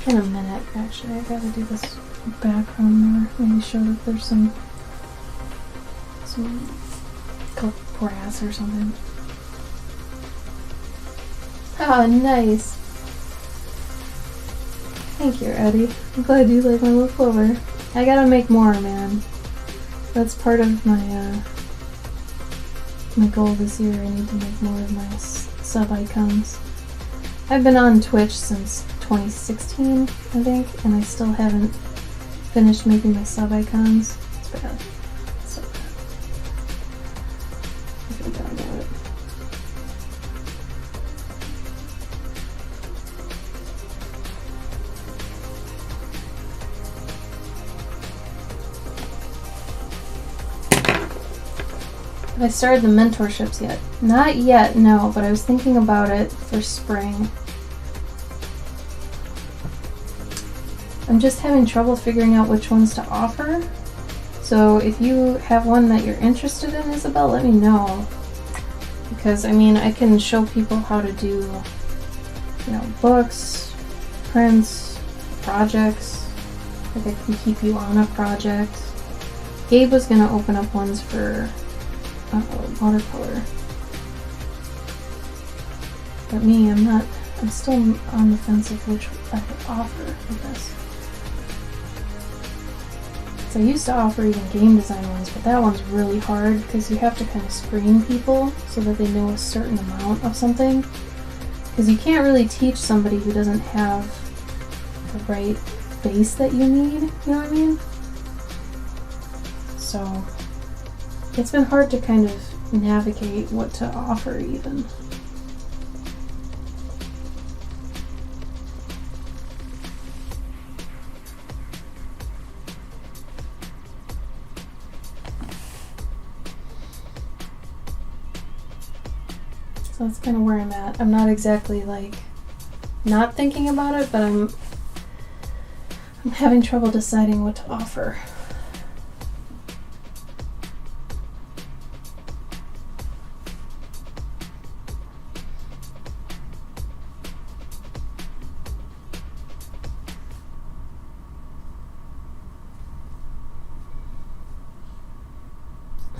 in a minute. Actually, I gotta do this background more. Maybe show that there's some grass or something. Ah, nice. Thank you, Eddie. I'm glad you like my little clover. I gotta make more, man. That's part of my my goal this year. I need to make more of my sub icons. I've been on Twitch since 2016, I think, and I still haven't finished making my sub icons. It's bad. It's so bad. I feel bad about it. Have I started the mentorships yet? Not yet, no, but I was thinking about it for spring. I'm just having trouble figuring out which ones to offer. So if you have one that you're interested in, Isabel, let me know. Because, I mean, I can show people how to do, you know, books, prints, projects. Like I can keep you on a project. Gabe was going to open up ones for watercolor. But me, I'm still on the fence of which I could offer with this. So I used to offer even game design ones, but that one's really hard because you have to kind of screen people so that they know a certain amount of something. Because you can't really teach somebody who doesn't have the right base that you need, you know what I mean? So it's been hard to kind of navigate what to offer even. So that's kind of where I'm at. I'm not exactly like not thinking about it, but I'm having trouble deciding what to offer.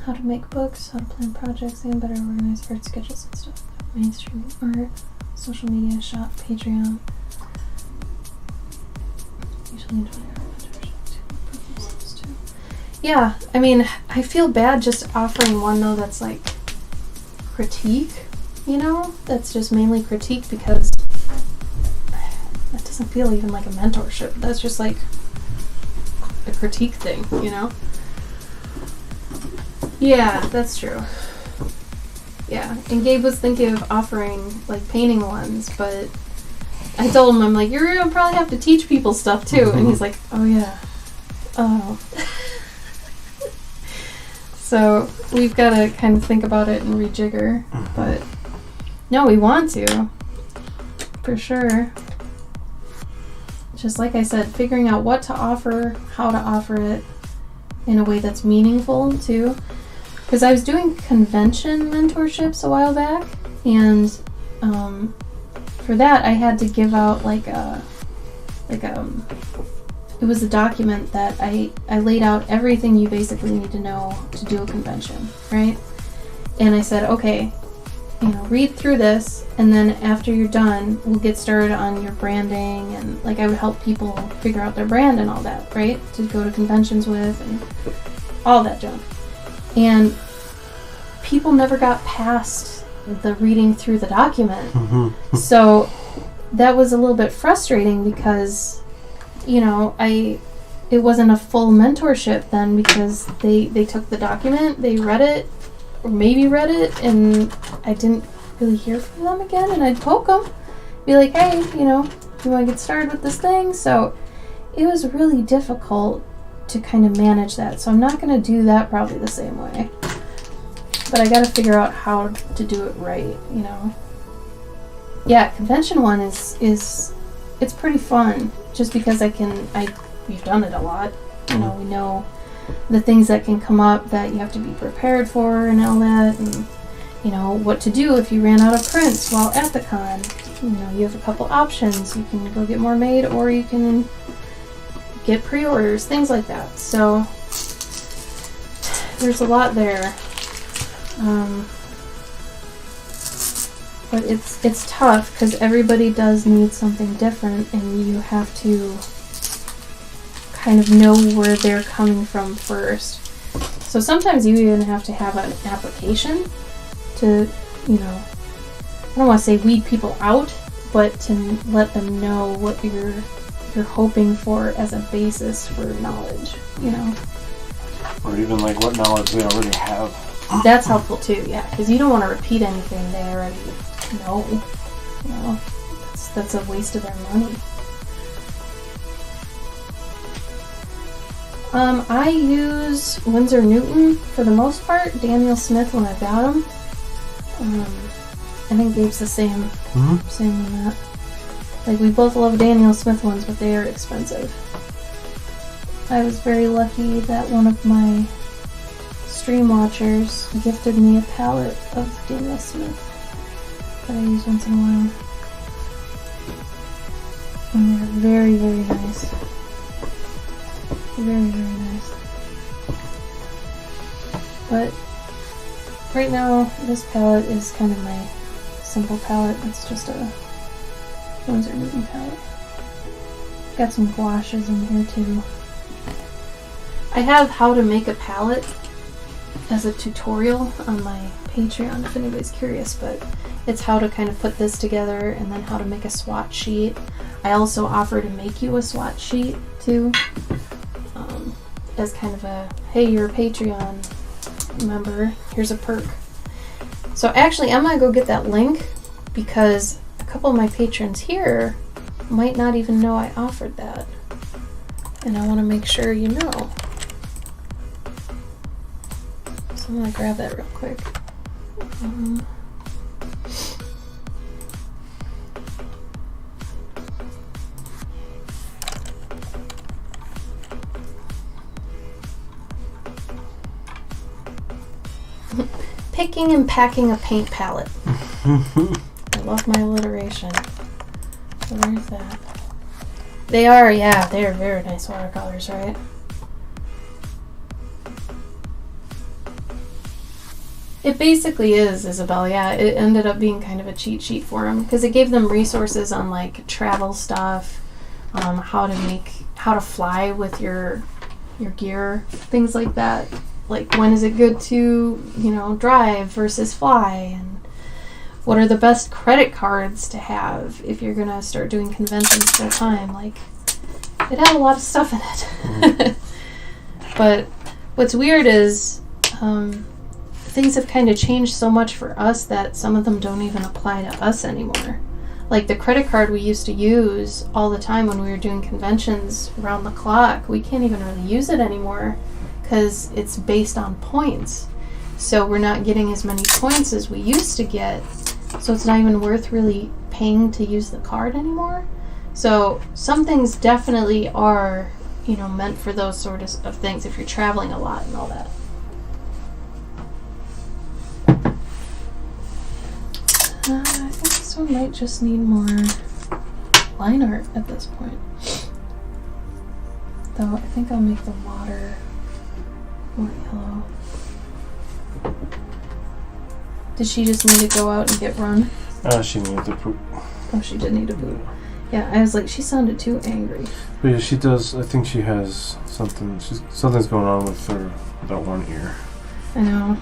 How to make books, how to plan projects, and better organize art schedules and stuff. Mainstream art, social media, shop, Patreon. Usually yeah, I mean, I feel bad just offering one though that's like critique, you know? That's just mainly critique because that doesn't feel even like a mentorship. That's just like a critique thing, you know? Yeah, that's true. Yeah, and Gabe was thinking of offering like painting ones, but I told him, I'm like, you're gonna probably have to teach people stuff too. And he's like, oh yeah. Oh. So we've got to kind of think about it and rejigger. But no, we want to. For sure. Just like I said, figuring out what to offer, how to offer it in a way that's meaningful too. Because I was doing convention mentorships a while back, and for that I had to give out it was a document that I laid out everything you basically need to know to do a convention, right? And I said, okay, read through this, and then after you're done, we'll get started on your branding, and like I would help people figure out their brand and all that, right? To go to conventions with and all that junk. And people never got past the reading through the document. So that was a little bit frustrating because, it wasn't a full mentorship then because they took the document, they read it, or maybe read it, and I didn't really hear from them again, and I'd poke them, be like, hey, you want to get started with this thing? So it was really difficult to kind of manage that. So I'm not going to do that probably the same way. But I got to figure out how to do it right, Yeah, convention one is it's pretty fun just because we've done it a lot. We know the things that can come up that you have to be prepared for and all that, and what to do if you ran out of prints while at the con. You have a couple options. You can go get more made, or you can get pre-orders, things like that. So there's a lot there. But it's tough because everybody does need something different, and you have to kind of know where they're coming from first. So sometimes you even have to have an application to, I don't want to say weed people out, but to let them know what you're hoping for as a basis for knowledge, Or even like what knowledge they already have. That's helpful too, yeah, because you don't want to repeat anything they already know. That's a waste of their money. I use Winsor Newton for the most part. Daniel Smith when I got him. I think Gabe's the same. Same on that. Like, we both love Daniel Smith ones, but they are expensive. I was very lucky that one of my stream watchers gifted me a palette of Daniel Smith that I use once in a while. And they're very, very nice. Very, very nice. But right now, this palette is kind of my simple palette. It's just a Winsor Newton palette. Got some gouaches in here too. I have how to make a palette as a tutorial on my Patreon if anybody's curious, but it's how to kind of put this together and then how to make a swatch sheet. I also offer to make you a swatch sheet too, as kind of a, hey, you're a Patreon member, here's a perk. So actually I'm gonna go get that link because a couple of my patrons here might not even know I offered that, and I want to make sure you know. So I'm gonna grab that real quick. Picking and packing a paint palette. I love my alliteration. So there's that. They are, yeah, they're very nice watercolors, right? It basically is, Isabel, yeah. It ended up being kind of a cheat sheet for them because it gave them resources on like travel stuff, how to fly with your gear, things like that. Like when is it good to, drive versus fly, and what are the best credit cards to have if you're gonna start doing conventions full time. Like, it had a lot of stuff in it. But what's weird is things have kind of changed so much for us that some of them don't even apply to us anymore. Like the credit card we used to use all the time when we were doing conventions around the clock, we can't even really use it anymore because it's based on points. So we're not getting as many points as we used to get. So it's not even worth really paying to use the card anymore. So some things definitely are, meant for those sort of things if you're traveling a lot and all that. I think this one might just need more line art at this point. Though I think I'll make the water more yellow. Did she just need to go out and get run? She needed to poop. Oh, she did need to poop. Yeah, I was like, she sounded too angry. But yeah, she does. I think she has something. Something's going on with her, that one ear. I know.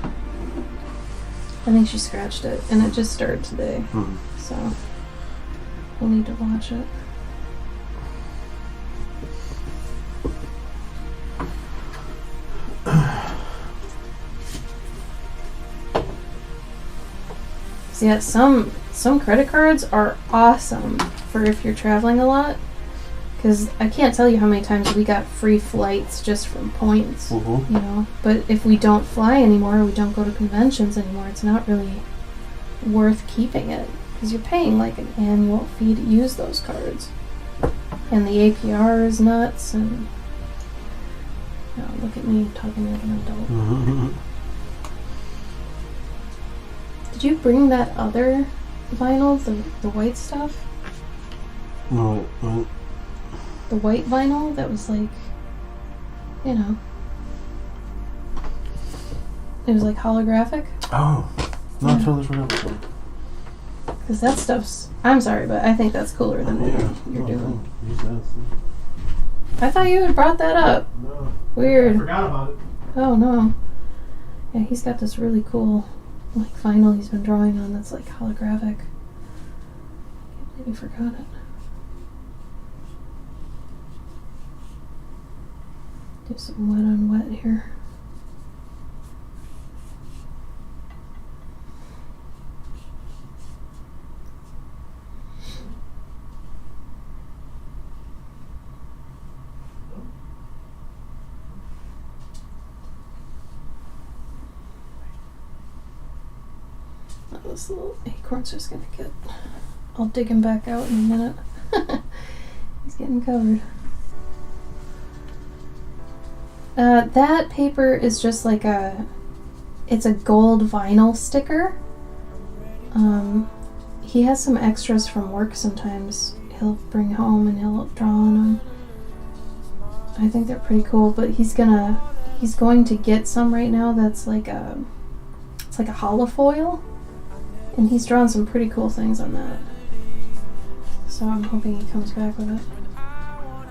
I think she scratched it, and it just started today. Mm-hmm. So we'll need to watch it. So yeah, some credit cards are awesome for if you're traveling a lot. Because I can't tell you how many times we got free flights just from points, But if we don't fly anymore, we don't go to conventions anymore, it's not really worth keeping it. Because you're paying like an annual fee to use those cards. And the APR is nuts, and look at me talking like an adult. Mm-hmm. Did you bring that other vinyl, the white stuff? No, what? The white vinyl that was like, it was like holographic. Oh, no, I totally forgot about that. Because that stuff's, I'm sorry, but I think that's cooler than what you're doing. I thought you had brought that up. No. Weird. I forgot about it. Oh no. Yeah, he's got this really cool like vinyl he's been drawing on that's like holographic. Can't believe he forgot it. Do some wet on wet here. Oh, this little acorn's just gonna get... I'll dig him back out in a minute. He's getting covered. That paper is just like it's a gold vinyl sticker. He has some extras from work sometimes he'll bring home and he'll draw on them. I think they're pretty cool, but he's going to get some right now that's like it's like a holofoil, and he's drawn some pretty cool things on that. So I'm hoping he comes back with it,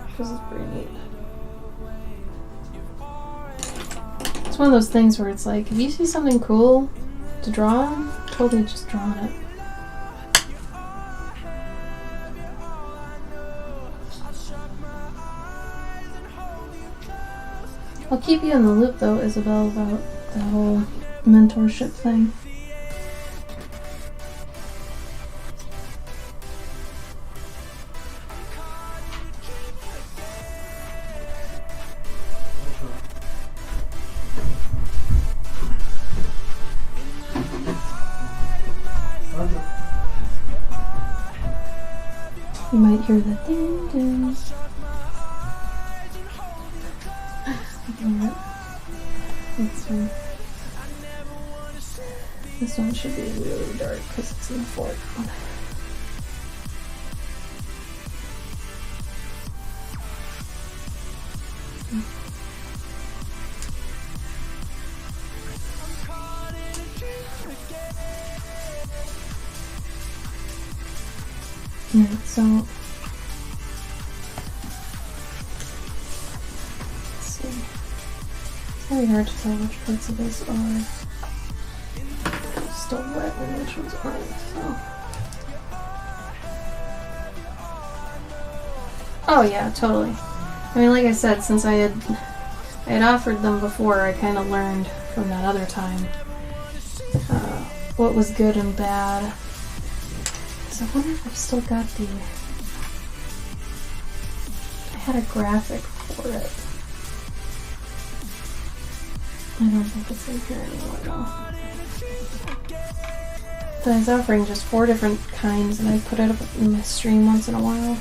because it's pretty neat. It's one of those things where it's like, if you see something cool to draw on, totally just draw on it. I'll keep you in the loop though, Isabel, about the whole mentorship thing. You might hear the ding ding. That's right. This one should be really dark because it's in the fort. Yeah, so let's see. It's very hard to tell which parts of this are still wet and which ones aren't. So. Oh yeah, totally. I mean, like I said, since I had offered them before, I kind of learned from that other time what was good and bad. So I wonder if I've still got the... I had a graphic for it. I don't think it's in here anymore though. But I was offering just 4 different kinds and I put it up in my stream once in a while.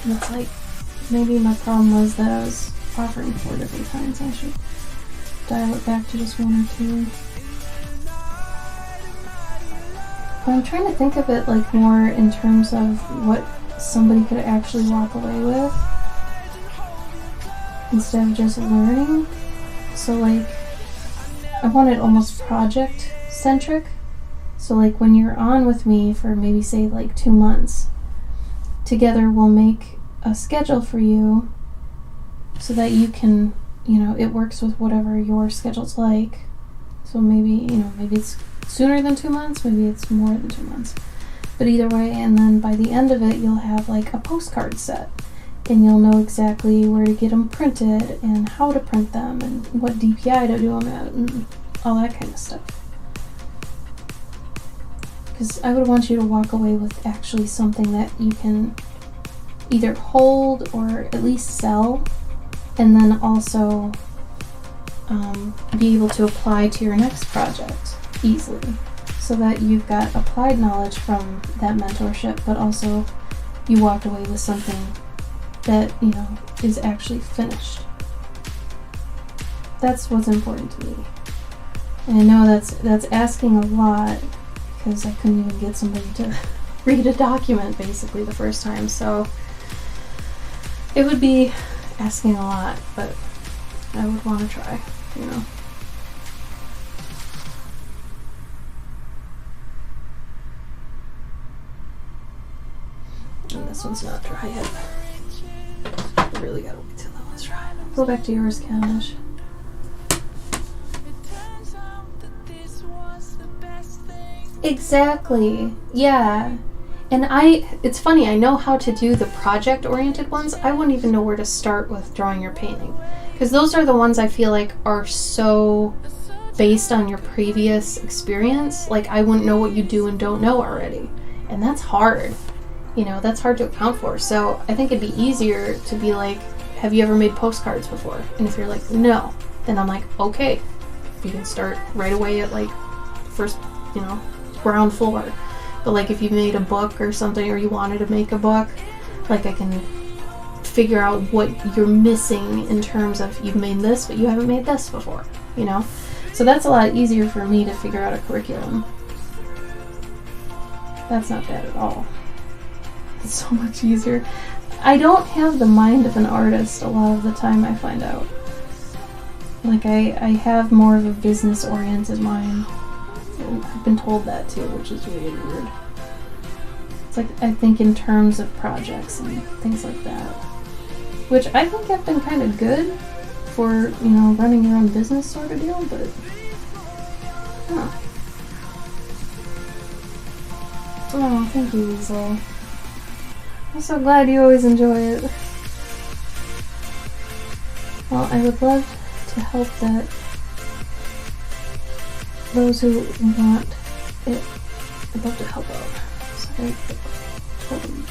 And it's like, maybe my problem was that I was offering 4 different kinds. I should dial it back to just 1 or 2. But I'm trying to think of it like more in terms of what somebody could actually walk away with instead of just learning. So like, I want it almost project centric. So like when you're on with me for maybe say like 2 months, together we'll make a schedule for you so that you can, you know, it works with whatever your schedule's like. So maybe, you know, maybe it's sooner than 2 months, maybe it's more than 2 months. But either way, and then by the end of it, you'll have like a postcard set. And you'll know exactly where to get them printed and how to print them and what DPI to do them at and all that kind of stuff. Because I would want you to walk away with actually something that you can either hold or at least sell, and then also be able to apply to your next project easily, so that you've got applied knowledge from that mentorship, but also you walked away with something that, you know, is actually finished. That's what's important to me. And I know that's asking a lot, because I couldn't even get somebody to read a document basically the first time, so it would be asking a lot, but I would want to try, you know. And this one's not dry yet. I really gotta wait till that one's dry. Go back to yours, Cavendish. Exactly. Yeah. And it's funny, I know how to do the project-oriented ones. I wouldn't even know where to start with drawing your painting. Because those are the ones I feel like are so based on your previous experience. Like, I wouldn't know what you do and don't know already. And that's hard. You know, that's hard to account for. So I think it'd be easier to be like, have you ever made postcards before? And if you're like, no, then I'm like, okay, you can start right away at like first, you know, ground floor. But like if you made a book or something, or you wanted to make a book, like I can figure out what you're missing in terms of you've made this, but you haven't made this before, you know? So that's a lot easier for me to figure out a curriculum. That's not bad at all. It's so much easier. I don't have the mind of an artist a lot of the time, I find out. Like, I have more of a business-oriented mind. I've been told that too, which is really weird. It's like, I think in terms of projects and things like that. Which I think have been kind of good for, you know, running your own business sort of deal, but... Huh. Oh, thank you, Weasel. I'm so glad you always enjoy it. Well, I would love to help that those who want it, I'd love to help out. Sorry, I'm totally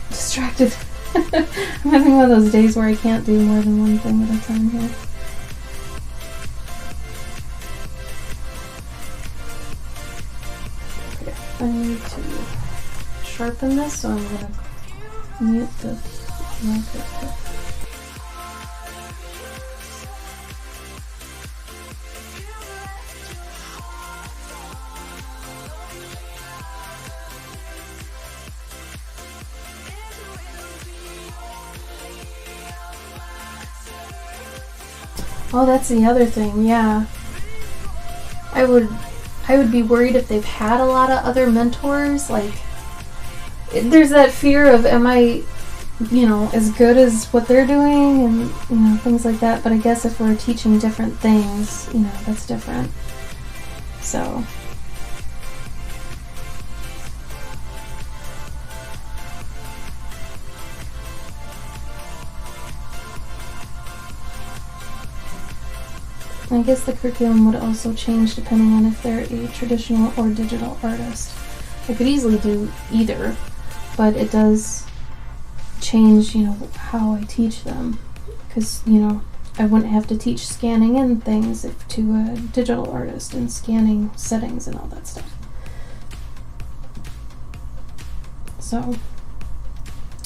distracted. I'm having one of those days where I can't do more than one thing at a time here. Okay, I need to sharpen this, so I'm gonna mute the microphone. Oh, that's the other thing, yeah. I would be worried if they've had a lot of other mentors. Like, there's that fear of, am I, as good as what they're doing, and, things like that. But I guess if we're teaching different things, that's different. So. I guess the curriculum would also change depending on if they're a traditional or digital artist. I could easily do either, but it does change, how I teach them. Because, I wouldn't have to teach scanning in things to a digital artist and scanning settings and all that stuff. So,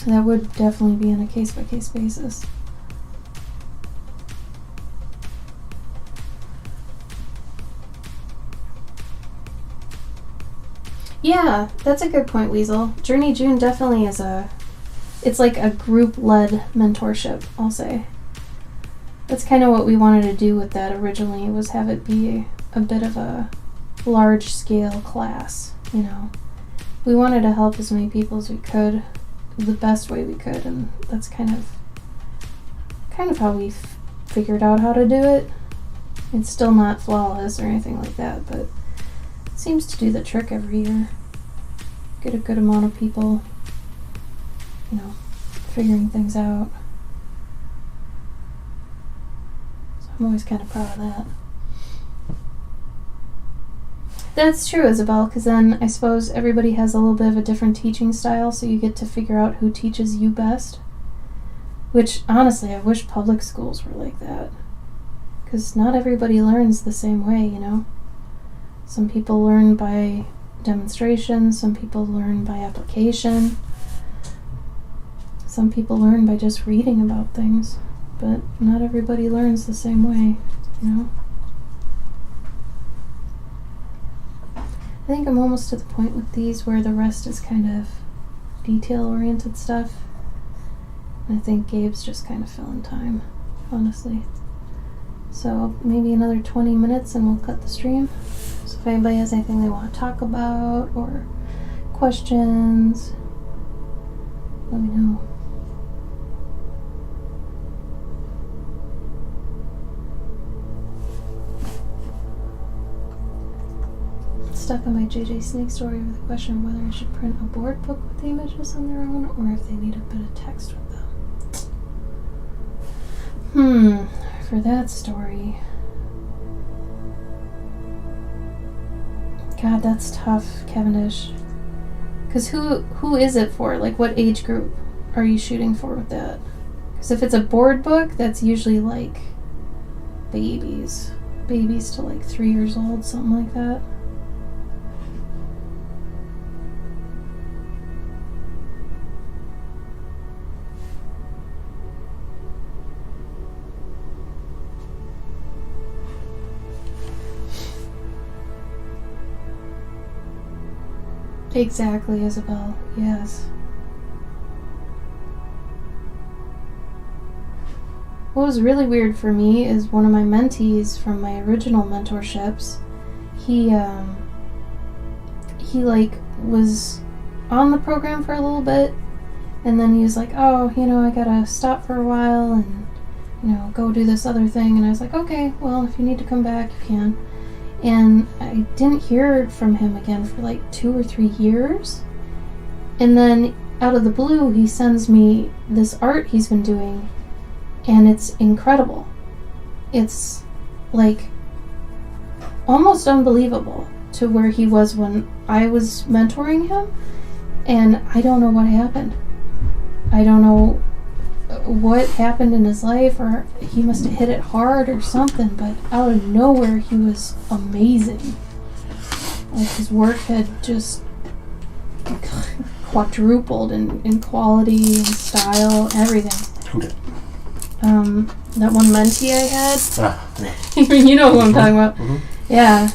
that would definitely be on a case-by-case basis. Yeah, that's a good point, Weasel. Journey June definitely is it's like a group-led mentorship, I'll say. That's kind of what we wanted to do with that originally, was have it be a bit of a large-scale class, We wanted to help as many people as we could, the best way we could, and that's kind of how we figured out how to do it. It's still not flawless or anything like that, but seems to do the trick every year. Get a good amount of people, figuring things out. So I'm always kind of proud of that. That's true, Isabel, because then I suppose everybody has a little bit of a different teaching style, so you get to figure out who teaches you best. Which, honestly, I wish public schools were like that. Because not everybody learns the same way, Some people learn by demonstration, some people learn by application, some people learn by just reading about things, but not everybody learns the same way, I think I'm almost to the point with these where the rest is kind of detail-oriented stuff, and I think Gabe's just kind of filling time, honestly. So maybe another 20 minutes and we'll cut the stream. So if anybody has anything they want to talk about or questions, let me know. Stuck on my JJ Snake story with the question of whether I should print a board book with the images on their own or if they need a bit of text with them. For that story. God, that's tough, Cavendish. Because who is it for? Like, what age group are you shooting for with that? Because if it's a board book, that's usually like babies. Babies to like 3 years old, something like that. Exactly, Isabel. Yes. What was really weird for me is one of my mentees from my original mentorships, he like was on the program for a little bit, and then he was like, oh, I gotta stop for a while and, go do this other thing. And I was like, okay, well, if you need to come back, you can. And I didn't hear from him again for like 2 or 3 years. And then out of the blue, he sends me this art he's been doing, and it's incredible. It's like almost unbelievable to where he was when I was mentoring him, and I don't know what happened. I don't know what happened in his life, or he must have hit it hard or something, but out of nowhere he was amazing. Like, his work had just quadrupled in quality and style, everything. Who did? That one mentee I had. Yeah. You know who I'm talking about. Mm-hmm. Yeah,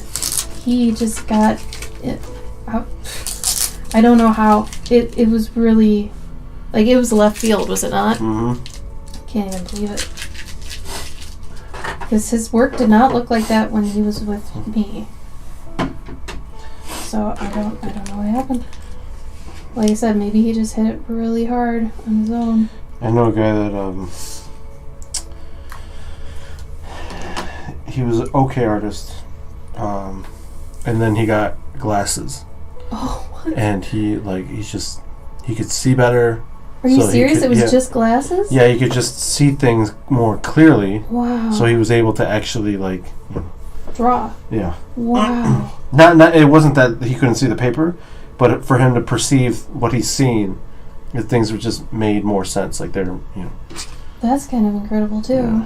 he just got it out. I don't know how. It was really, like, it was left field, was it not? Mm-hmm. Can't even believe it. Because his work did not look like that when he was with me. So I don't know what happened. Like I said, maybe he just hit it really hard on his own. I know a guy that he was an okay artist, and then he got glasses, Oh, what? and he could see better. Are you So he serious? could- It was yeah. just glasses? Yeah, he could just see things more clearly. Wow. So he was able to actually Draw. yeah. Wow. Not it wasn't that he couldn't see the paper, but for him to perceive what he's seen, the things were just made more sense. Like they're That's kind of incredible too.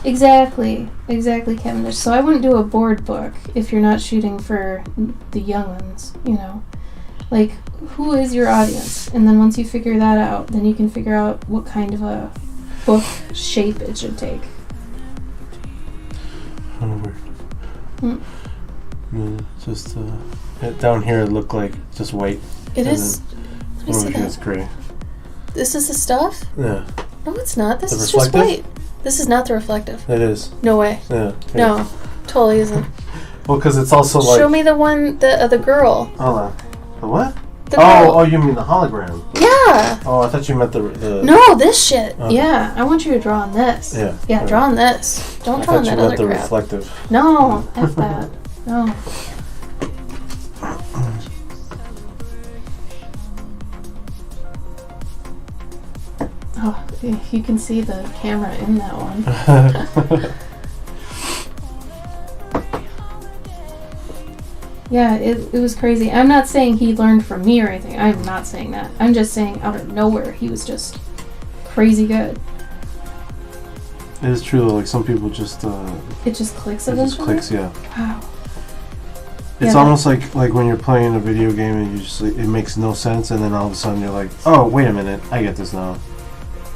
Exactly, Cavendish. So I wouldn't do a board book if you're not shooting for the young ones, you know. Like, who is your audience? And then once you figure that out, then you can figure out what kind of a book shape it should take. Mm. Just down here it looked like just white. It And is. Let me see Over here it's that. gray. This is the stuff? Yeah, No, it's not. This The is just reflective? white. This is not the reflective. it is. No way. Yeah. No, totally isn't. Well, because it's also like. Show me the one, the girl. Hold on. The what? The girl. Oh, you mean the hologram? Yeah. Oh, I thought you meant the. No, this shit. Okay. Yeah, I want you to draw on this. Yeah. Yeah, draw on this. Don't I draw on thought you that meant other the crap. reflective. No, F that. No. Oh, you can see the camera in that one. Yeah, it was crazy. I'm not saying he learned from me or anything. I'm not saying that. I'm just saying out of nowhere, he was just crazy good. It is true though. Like some people just. It just clicks It just eventually. clicks. Yeah. Wow. It's Yeah, almost like when you're playing a video game and you just it makes no sense, and then all of a sudden you're like, oh wait a minute, I get this now.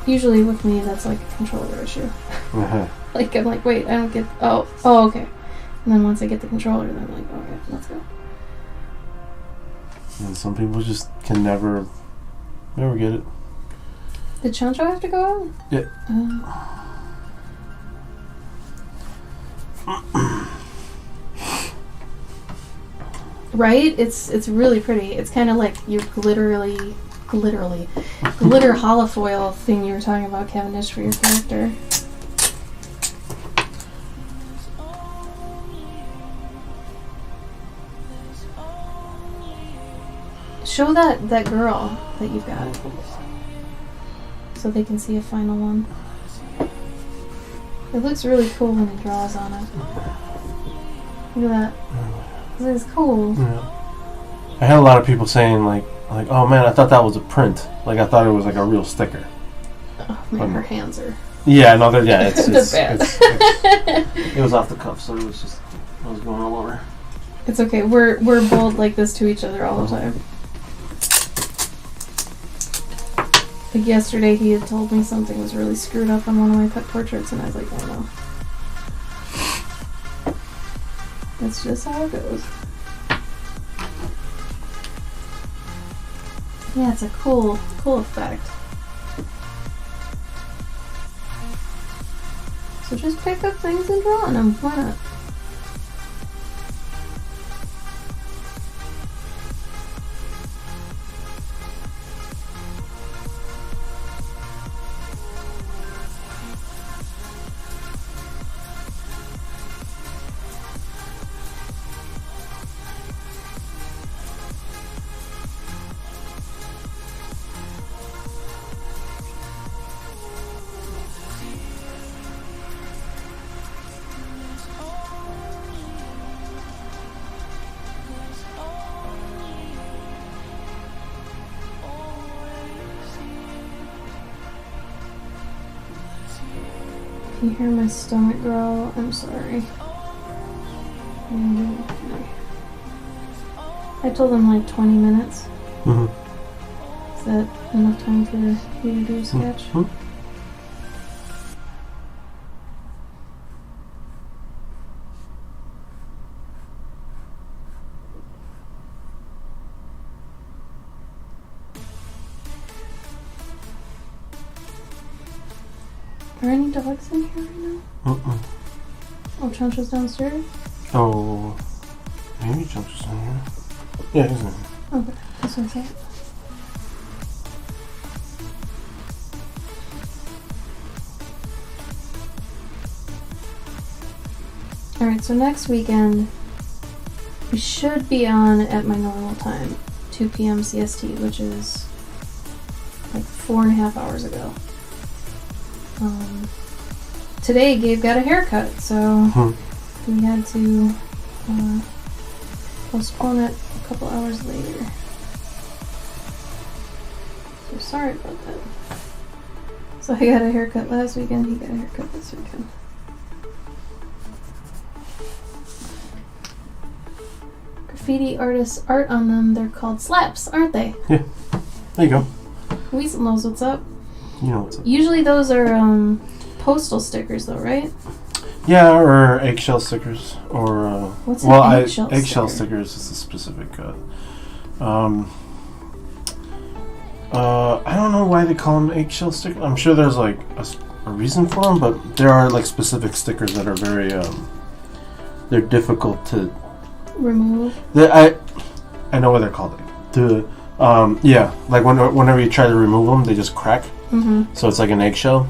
Usually with me, that's like a controller issue. Uh-huh. Like, I'm like, wait, I don't get... Oh, okay. And then once I get the controller, then I'm like, okay, let's go. And some people just can never get it. Did Chancho have to go out? Yeah. Right? It's really pretty. It's kind of like your glitter holofoil thing you were talking about, Cavendish, for your character. Show that girl that you've got, so they can see a final one. It looks really cool when he draws on it. Look at that. This is cool. Yeah. I had a lot of people saying like, oh man, I thought that was a print. Like I thought it was like a real sticker. Oh man, her hands are... Yeah, no, yeah, it's bad. it was off the cuff, so it was going all over. It's okay. We're bold like this to each other all the time. Like yesterday, he had told me something was really screwed up on one of my pet portraits, and I was like, oh no. That's just how it goes. Yeah, it's a cool effect. So just pick up things and draw on them. Why not? If you hear my stomach growl, I'm sorry. I told him like 20 minutes. Mm-hmm. Is that enough time for you to do a sketch? Mm-hmm. Are any dogs in here right now? Mm-mm. Oh, Chuncha's downstairs? Oh, maybe Chuncha's in here. Yeah, he's in here. Okay, that's what I thought. Alright, so next weekend we should be on at my normal time, 2 p.m. CST, which is like 4.5 hours ago. Today Gabe got a haircut, so we had to postpone it a couple hours later. So sorry about that. So I got a haircut last weekend, he got a haircut this weekend. Graffiti artists' art on them, they're called slaps, aren't they? Yeah. There you go. Weasel knows what's up. You know what's up. Usually those are postal stickers though, right? Yeah, or eggshell stickers, or What's an eggshell sticker? stickers is a specific. I don't know why they call them eggshell stickers. I'm sure there's like a reason for them, but there are like specific stickers that are very they're difficult to Remove. I know what they're called. Yeah, like whenever you try to remove them, they just crack. Mm-hmm. So it's like an eggshell.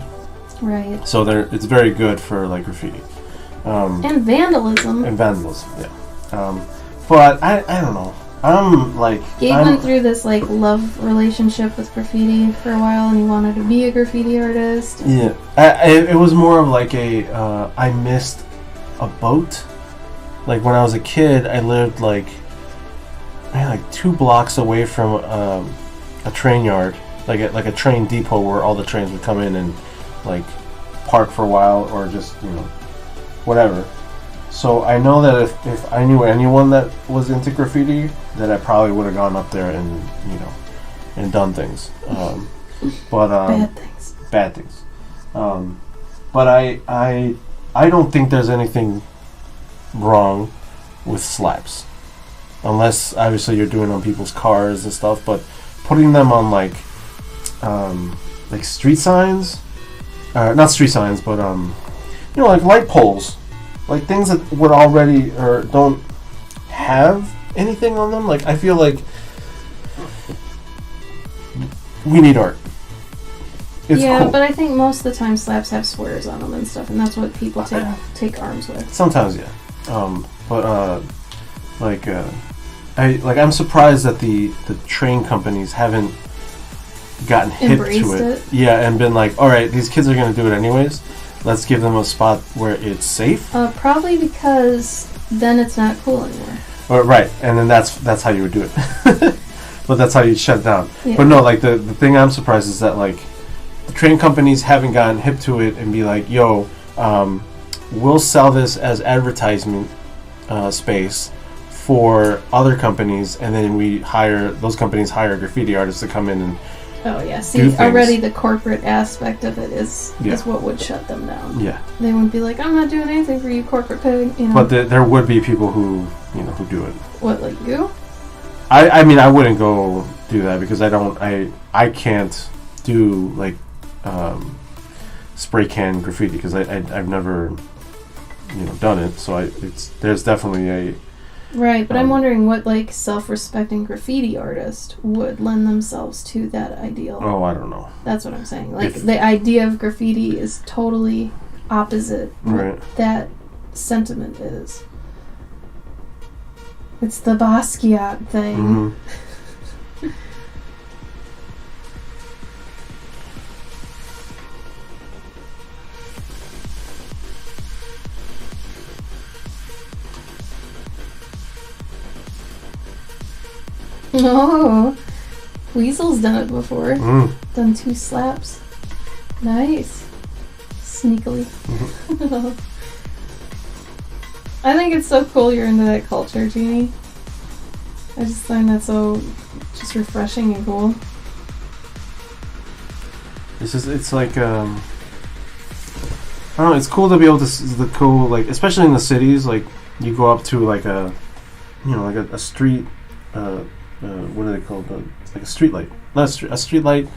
Right. So it's very good for like graffiti. And vandalism. And vandalism, yeah. But I don't know. Gabe went through this like love relationship with graffiti for a while, and he wanted to be a graffiti artist. Yeah, it was more of like I missed a boat. Like when I was a kid, I lived like 2 blocks away from a train yard, like a train depot where all the trains would come in and like park for a while or just whatever. So I know that if I knew anyone that was into graffiti, that I probably would have gone up there and and done things. Bad things. But I don't think there's anything wrong with slaps, unless obviously you're doing it on people's cars and stuff. But putting them on like street signs, not street signs, but like light poles, like things that would already or don't have anything on them. Like I feel like we need art. It's cool. But I think most of the time slaps have squares on them and stuff, and that's what people take arms with. Sometimes, yeah. I'm surprised that the train companies haven't gotten hip to it. Yeah, and been like, all right, these kids are going to do it anyways. Let's give them a spot where it's safe. Probably because then it's not cool anymore. Right, and then that's how you would do it. But that's how you shut it down. Yeah. But no, like the thing I'm surprised is that like the train companies haven't gotten hip to it and be like, yo, we'll sell this as advertisement space for other companies, and then those companies hire graffiti artists to come in and see, already the corporate aspect of it is what would shut them down. Yeah, they wouldn't be like, I'm not doing anything for you, corporate pig. But there would be people who do it. What, like you? I mean, I wouldn't go do that because I can't do like spray can graffiti because I've never done it. So there's definitely a right. But I'm wondering what like self-respecting graffiti artist would lend themselves to that ideal. Oh, I don't know. That's what I'm saying. Like the idea of graffiti is totally opposite what that sentiment is. It's the Basquiat thing. Mm-hmm. Oh, Weasel's done it before. Mm. Done 2 slaps. Nice. Sneakily. Mm-hmm. I think it's so cool you're into that culture, Jeannie. I just find that so just refreshing and cool. It's like I don't know. It's cool to be able to see the cool, like especially in the cities. Like you go up to like a street. What are they called? It's like a street light. Not a street light.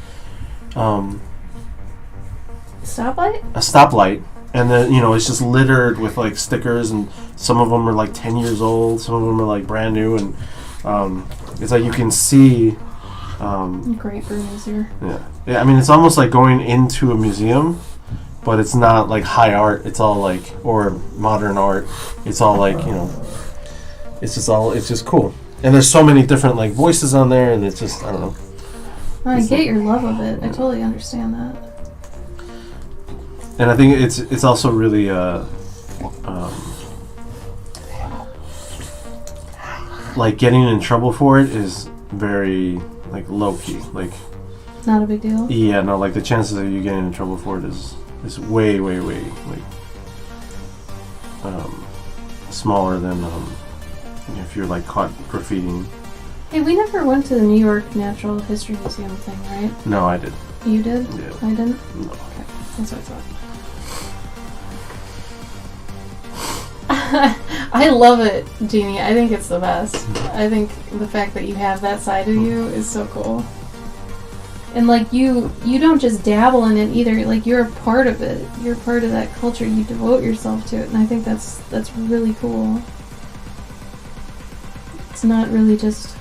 Stoplight? a stoplight, and then it's just littered with like stickers, and some of them are like 10 years old, some of them are like brand new, and it's like you can see. Great Bernie's here. Yeah. I mean, it's almost like going into a museum, but it's not like high art. It's all like or modern art. It's all like it's just cool. And there's so many different like voices on there, and it's just I don't know. I get your love of it. I totally understand that. And I think it's also really like getting in trouble for it is very like low key. Like Not a big deal. yeah, no, like the chances of you getting in trouble for it is way like smaller than if you're like caught graffitiing. Hey, we never went to the New York Natural History Museum thing, right? No, I did. You did? Yeah. I didn't? No. Okay, that's what I thought. I love it, Jeannie. I think it's the best. I think the fact that you have that side of you is so cool. And like you don't just dabble in it either. Like you're a part of it. You're part of that culture. You devote yourself to it, and I think that's really cool. It's not really just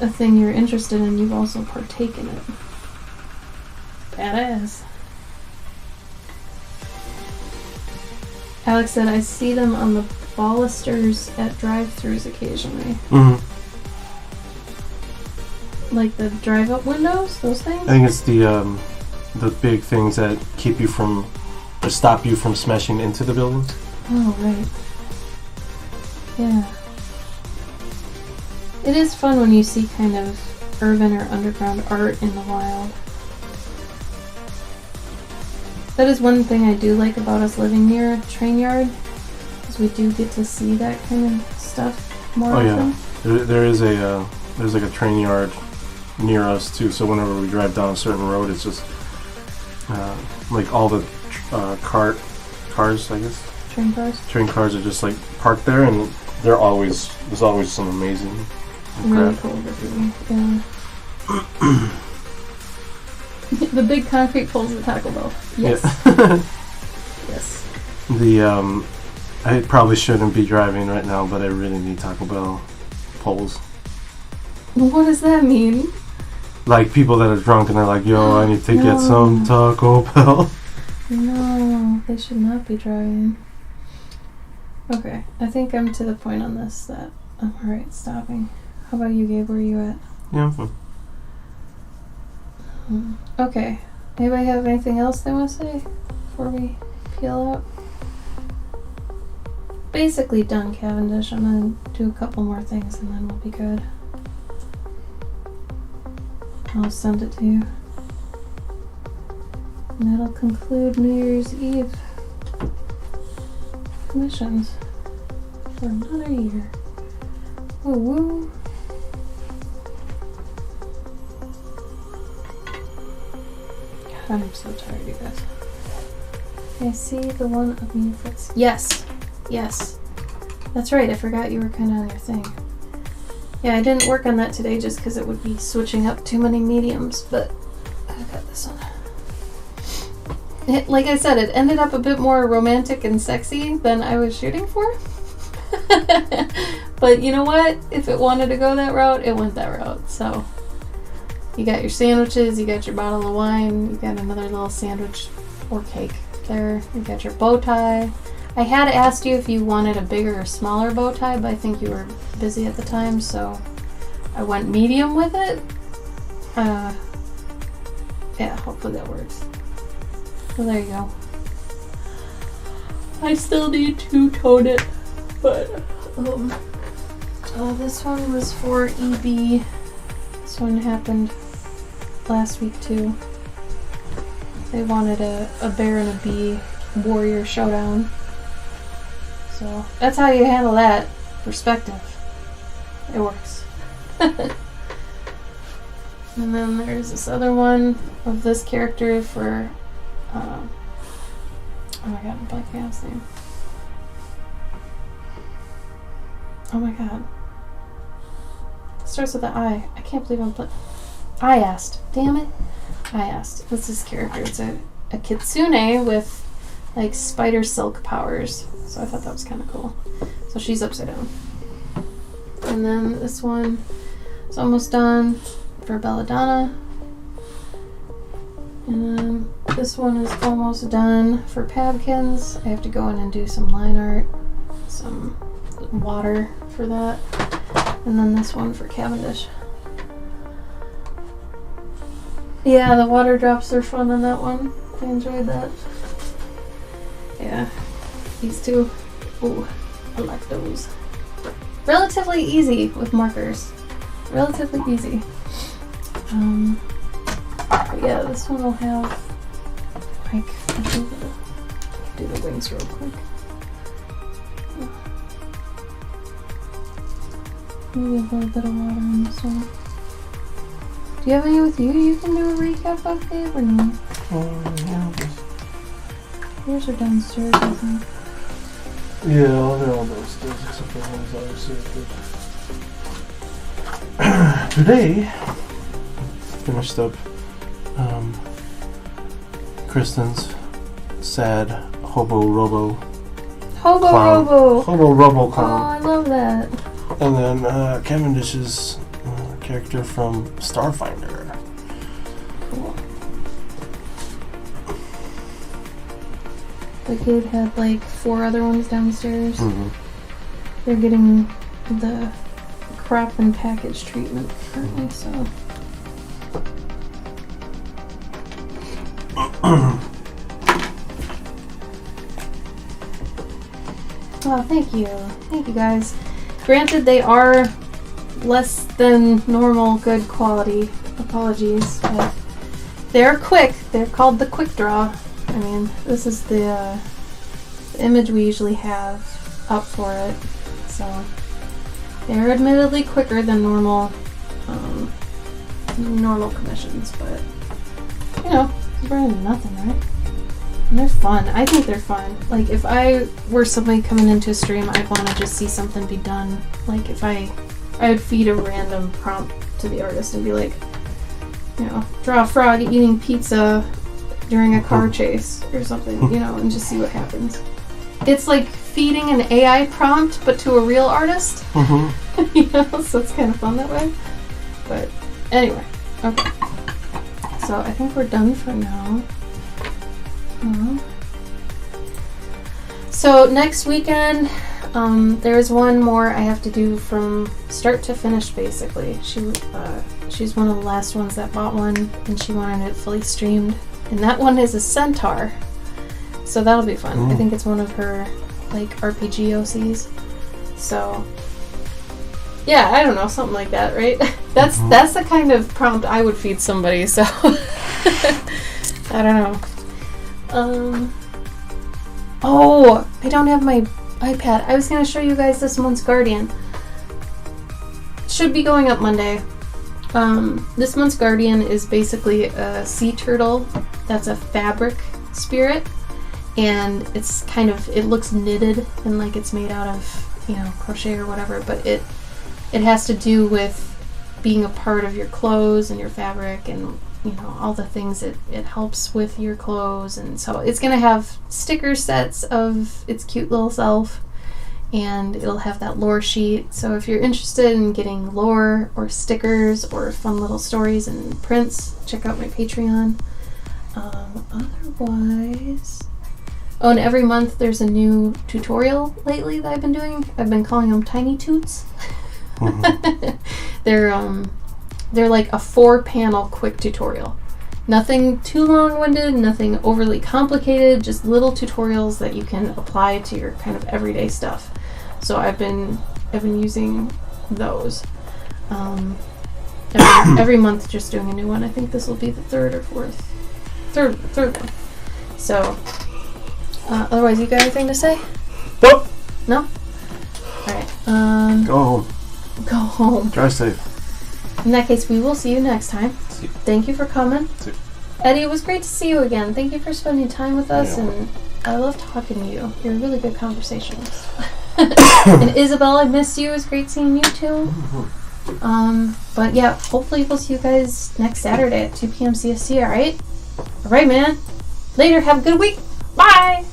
a thing you're interested in. You've also partaken in it. Badass. Alex said, I see them on the balusters at drive-thrus occasionally. Mm-hmm. Like the drive-up windows? Those things? I think it's the big things that keep you from or stop you from smashing into the building. Oh, right. Yeah. It is fun when you see kind of urban or underground art in the wild. That is one thing I do like about us living near a train yard, is we do get to see that kind of stuff more often. Yeah, there's like a train yard near us too. So whenever we drive down a certain road, it's just like all the cars, I guess. Train cars. Train cars are just like parked there, and there's always some amazing Really crap. cool graffiti. Yeah. The big concrete poles at Taco Bell. Yes. Yeah. Yes. I probably shouldn't be driving right now, but I really need Taco Bell poles. What does that mean? Like people that are drunk and they're like, "Yo, I need to get some Taco Bell." No, they should not be driving. Okay, I think I'm to the point on this that I'm alright stopping. How about you, Gabe? Where are you at? Yeah, I'm fine. Okay. Anybody have anything else they want to say before we peel out? Basically done, Cavendish. I'm gonna do a couple more things and then we'll be good. I'll send it to you. And that'll conclude New Year's Eve missions for another year. Woo woo. God, I'm so tired, you guys. I see the one of me fritz. Yes. Yes. That's right, I forgot you were kind of on your thing. Yeah, I didn't work on that today just because it would be switching up too many mediums, but I got this one. Like I said, it ended up a bit more romantic and sexy than I was shooting for. But you know what? If it wanted to go that route, it went that route. So you got your sandwiches, you got your bottle of wine, you got another little sandwich or cake there, you got your bow tie. I had asked you if you wanted a bigger or smaller bow tie, but I think you were busy at the time, so I went medium with it. Yeah, hopefully that works. Well, there you go. I still need to tone it, but this one was for EB. This one happened last week too. They wanted a bear and a bee warrior showdown. So that's how you handle that. Perspective. It works. And then there's this other one of this character for oh my god, I'm blanking on his name. Oh my god. It starts with the I. I can't believe I'm I asked. Damn it. I asked. What's this character? It's a a kitsune with like spider silk powers. So I thought that was kind of cool. So she's upside down. And then this one is almost done for Belladonna. And then this one is almost done for Pabkins. I have to go in and do some line art, some water for that. And then this one for Cavendish. Yeah, the water drops are fun on that one. I enjoyed that. Yeah, these two. Ooh, I like those. Relatively easy with markers. Relatively easy. But yeah, this one will have like do the wings real quick. Maybe a little bit of water on this one. Do you have any with you? You can do a recap of Dave or no? Yeah. Yours are downstairs, I think. Yeah, they're all downstairs except for the ones upstairs. Today, finished up Kristen's sad Hobo Robo Hobo clown. Robo! Hobo Robo Oh, clown. I love that. And then Cavendish's character from Starfinder. Cool. The kid had like 4 other ones downstairs. Mm-hmm. They're getting the crop and package treatment currently, so. Oh, thank you. Thank you guys. Granted, they are less than normal good quality. Apologies, but they're quick. They're called the Quick Draw. I mean, this is the image we usually have up for it. So they're admittedly quicker than normal commissions, but you know, it's better than nothing, right? And they're fun. I think they're fun. Like, if I were somebody coming into a stream, I'd want to just see something be done. Like, if I would feed a random prompt to the artist and be like, you know, draw a frog eating pizza during a car chase or something, you know, and just see what happens. It's like feeding an AI prompt, but to a real artist. Mm-hmm. You know, so it's kind of fun that way. But anyway, okay. So I think we're done for now. So next weekend, there's one more I have to do from start to finish, basically. She's one of the last ones that bought one, and she wanted it fully streamed. And that one is a centaur. So that'll be fun. Ooh. I think it's one of her, like, RPG OCs. So, yeah, I don't know, something like that, right? That's the kind of prompt I would feed somebody, so I don't know. Oh, I don't have my iPad. I was going to show you guys this month's Guardian. Should be going up Monday. This month's Guardian is basically a sea turtle that's a fabric spirit, and it's kind of, it looks knitted and like it's made out of, you know, crochet or whatever, but it has to do with being a part of your clothes and your fabric and, you know, all the things it helps with your clothes. And so it's going to have sticker sets of its cute little self, and it'll have that lore sheet. So if you're interested in getting lore or stickers or fun little stories and prints, check out my Patreon. Otherwise, oh, and every month there's a new tutorial lately that I've been doing. I've been calling them Tiny Toots. Mm-hmm. They're like a 4-panel quick tutorial. Nothing too long-winded, nothing overly complicated, just little tutorials that you can apply to your kind of everyday stuff. So I've been using those. Every month just doing a new one. I think this will be the third one. So otherwise, you got anything to say? Nope. No? Alright. Go home. Go home. Drive safe. In that case, we will see you next time. See. Thank you for coming. See. Eddie, it was great to see you again. Thank you for spending time with us, Yeah. and I love talking to you. You're a really good conversationalist. And Isabel, I missed you. It was great seeing you too. But yeah, hopefully we'll see you guys next Saturday at 2 p.m. CST, alright? Alright, man. Later. Have a good week. Bye.